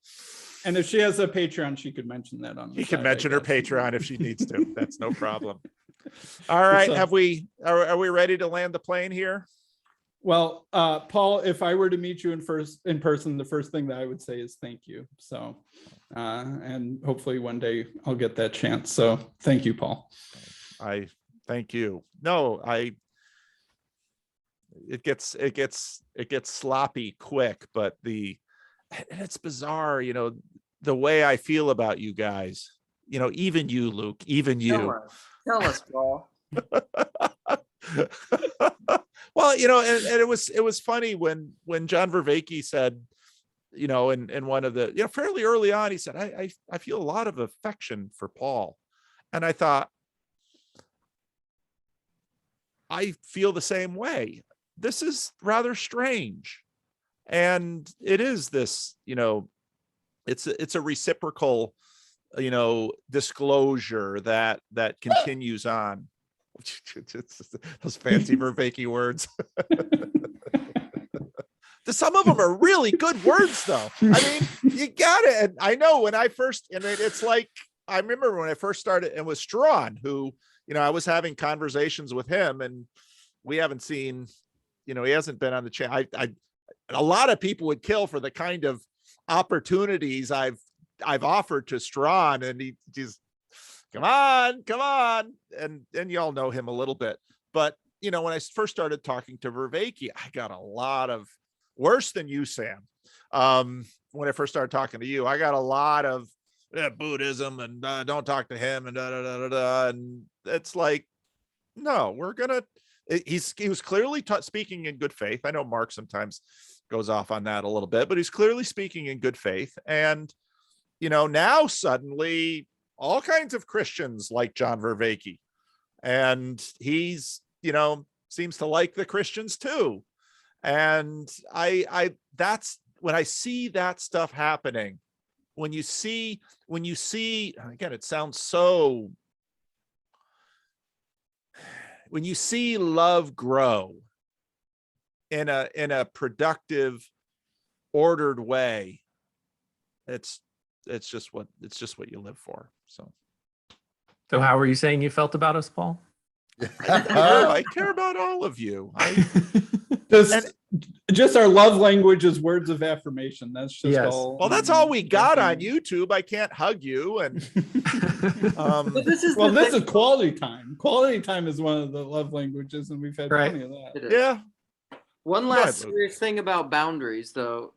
And if she has a Patreon, she could mention that on the She can mention her Patreon if she needs to. That's no problem. All right. Are we ready to land the plane here? Well, Paul, if I were to meet you in person, the first thing that I would say is thank you. So, and hopefully one day I'll get that chance. So thank you, Paul. Thank you. No, it gets sloppy quick, but it's bizarre, the way I feel about you guys, even you, Luke, even you. Tell us, Paul. Well, and it was funny when John Vervaeke said, in one of the, fairly early on, he said, I feel a lot of affection for Paul. And I thought, I feel the same way. This is rather strange. And it is this, it's a reciprocal, disclosure that continues on. Those fancy Vervaeke words. Some of them are really good words, though. I mean, you got it. And I know when I first, and it's like, I remember when I first started, and with Strawn, who, I was having conversations with him, and we haven't seen, he hasn't been on the channel. A lot of people would kill for the kind of opportunities I've offered to Strawn, and he just, come on. And y'all know him a little bit, but when I first started talking to Vervaeke, I got a lot of, worse than you, Sam. When I first started talking to you, I got a lot of Buddhism and don't talk to him and and it's like, no, he was clearly speaking in good faith. I know Mark sometimes goes off on that a little bit, but he's clearly speaking in good faith. And now suddenly all kinds of Christians like John Vervaeke, and he's seems to like the Christians too. And I that's when I see that stuff happening, when you see again, it sounds so, when you see love grow in a productive, ordered way, it's just what you live for. So how were you saying you felt about us, Paul? I care about all of you. Just our love language is words of affirmation. That's just all. Well, that's all we got on YouTube. I can't hug you. And this is quality time. Quality time is one of the love languages, and we've had plenty of that. Yeah. One last serious thing about boundaries, though.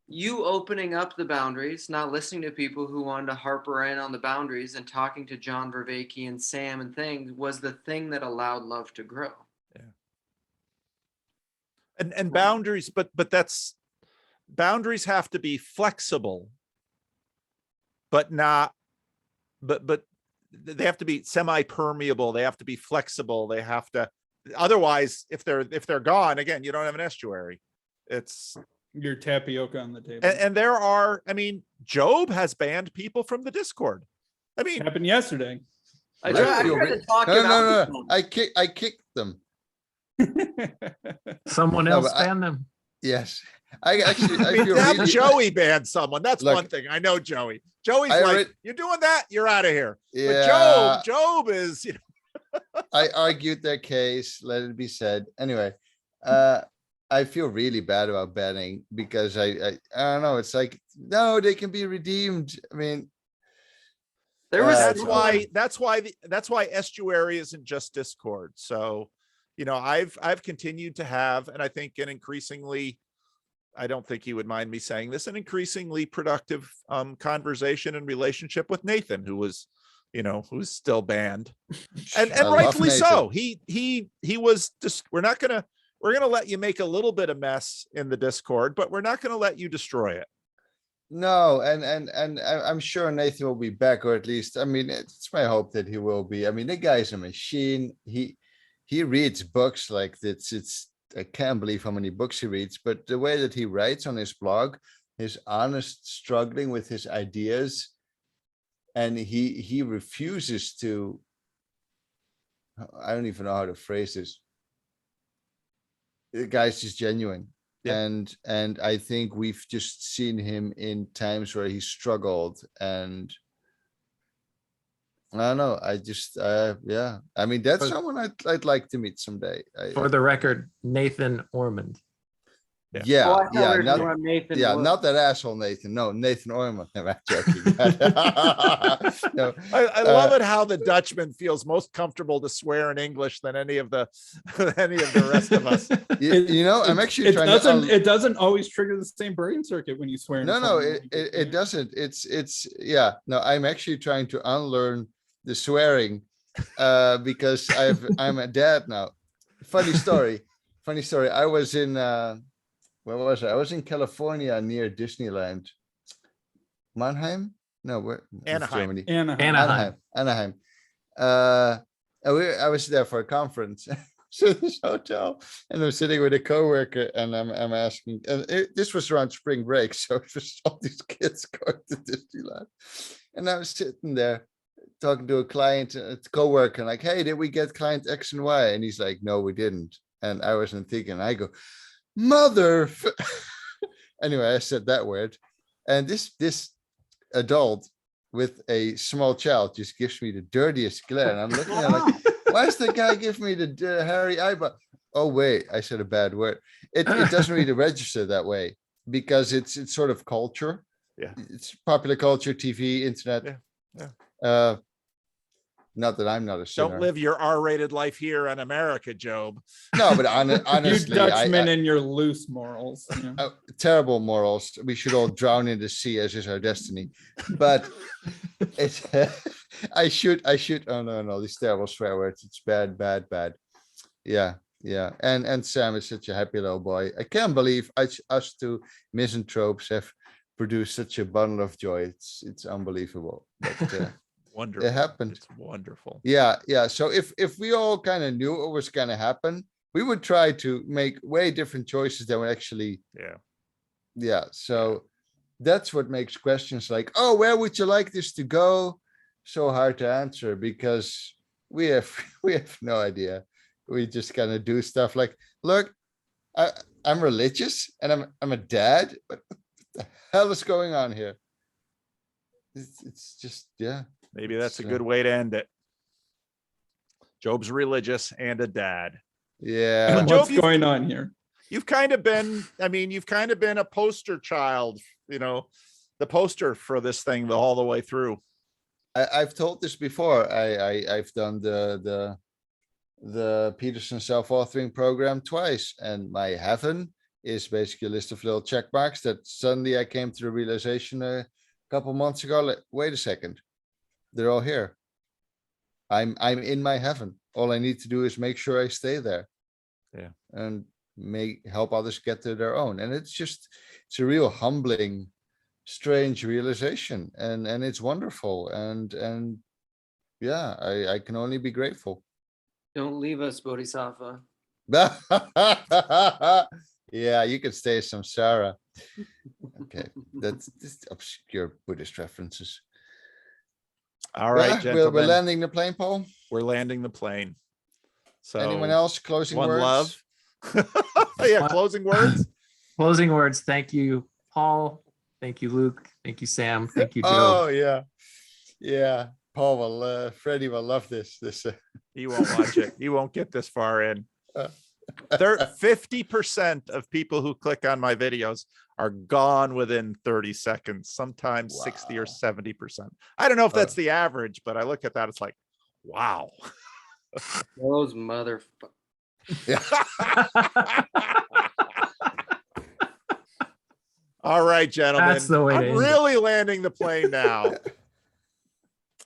You opening up the boundaries, not listening to people who wanted to harper in on the boundaries, and talking to John Vervaeke and Sam and things, was the thing that allowed love to grow. Yeah. And boundaries, but boundaries have to be flexible, but they have to be semi-permeable. They have to be flexible. They have to otherwise, if they're gone, again, you don't have an estuary. It's Your tapioca on the table. and there are, I mean, Job has banned people from the Discord. I mean, Happened yesterday. I tried to talk him out. No. I kicked them. Someone No, else but banned them. Yes, I actually I I mean, feel to have really, Joey ban someone, that's Look, one thing. I know Joey. Joey's I like, read- you're doing that, you're out of here. yeah. But Job is, you know, I argued their case, let it be said. Anyway, I feel really bad about banning because I don't know. It's like, no, they can be redeemed. I mean, There was Yeah, that's why Estuary isn't just Discord. So, you know, I've continued to have, and I think an increasingly, I don't think he would mind me saying this, an increasingly productive conversation and relationship with Nathan, who was, you know, who's still banned, and I love rightfully so. Nathan. He was just, we're gonna let you make a little bit of mess in the Discord, but we're not gonna let you destroy it. No, and I'm sure Nathan will be back, or at least, I mean, it's my hope that he will be. I mean, the guy's a machine. He reads books like this. It's I can't believe how many books he reads, but the way that he writes on his blog, his honest struggling with his ideas, and he refuses to, I don't even know how to phrase this. The guy's just genuine. Yeah. And I think we've just seen him in times where he struggled, and I don't know. I just yeah. I mean, that's But- someone I'd like to meet someday. For the record, Nathan Ormond. Yeah, Oh, I thought we yeah, were not, talking about Nathan yeah, Wood. not that asshole Nathan. No, Nathan Orman. No, I'm joking. No, I love it how the Dutchman feels most comfortable to swear in English than any of the rest of us. you know, I'm actually trying to. It doesn't always trigger the same brain circuit when you swear. in No, a no, foreign language, it right? doesn't. It's yeah. No, I'm actually trying to unlearn the swearing because I'm a dad now. Funny story. I was in where was I? I was in California near Disneyland. Mannheim? No, where? That's Anaheim. Germany. Anaheim. Anaheim. I was there for a conference. So this hotel, and I'm sitting with a coworker, and I'm asking, and this was around spring break, so it was all these kids going to Disneyland, and I was sitting there talking to a client, a coworker, like, hey, did we get client X and Y? And he's like, no, we didn't. And I wasn't thinking. I go, mother. Anyway, I said that word, and this adult with a small child just gives me the dirtiest glare, and I'm looking at it like, why does the guy give me the hairy eyebrow? Oh wait, I said a bad word. It doesn't really register that way because it's sort of culture. Yeah, it's popular culture, TV, internet. Yeah. Not that I'm not a sinner. Don't live your R-rated life here in America, Job. No, but You honestly, Dutchmen and your loose morals. Yeah. terrible morals. We should all drown in the sea, as is our destiny. But it's I should. Oh no, these terrible swear words. It's bad. Yeah. And Sam is such a happy little boy. I can't believe us two misanthropes have produced such a bundle of joy. It's unbelievable. But Wonderful. it happened. It's wonderful. Yeah. So if we all kind of knew what was going to happen, we would try to make way different choices than we actually. Yeah. So that's what makes questions like, oh, where would you like this to go, so hard to answer, because we have no idea. We just kind of do stuff like, look, I'm religious and I'm a dad, but what the hell is going on here? It's just, yeah. Maybe that's a good way to end it. Job's religious and a dad. Yeah. Job, What's going on here? You've kind of been a poster child, you know, the poster for this thing all the way through. I've told this before. I've done the Peterson self-authoring program twice, and my heaven is basically a list of little check marks that suddenly I came to the realization a couple months ago, like, wait a second, they're all here. I'm in my heaven. All I need to do is make sure I stay there. Yeah. And help others get to their own. And it's a real humbling, strange realization, and it's wonderful. And yeah, I can only be grateful. Don't leave us, Bodhisattva. Yeah, you could stay samsara. Okay, that's just obscure Buddhist references. All right, Yeah, gentlemen. we're landing the plane, Paul. We're landing the plane. So Anyone else? Closing one words? love. Yeah, closing words. Closing words. Thank you, Paul. Thank you, Luke. Thank you, Sam. Thank you, Joe. Oh yeah, yeah. Paul will. Freddie will love this. He won't watch it. He won't get this far in. 50% of people who click on my videos are gone within 30 seconds, sometimes 60 or Wow. 70%. I don't know if that's the average, but I look at that, it's like, wow. Those motherfuckers. Yeah. All right, gentlemen. That's the way to I'm end it. really landing the plane now.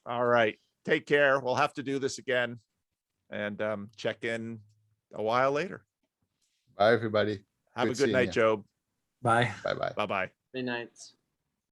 All right. Take care. We'll have to do this again and check in a while later. Bye, everybody. Have Good a good seeing night, you. Job. Bye. Bye-bye. Bye-bye. Good nights.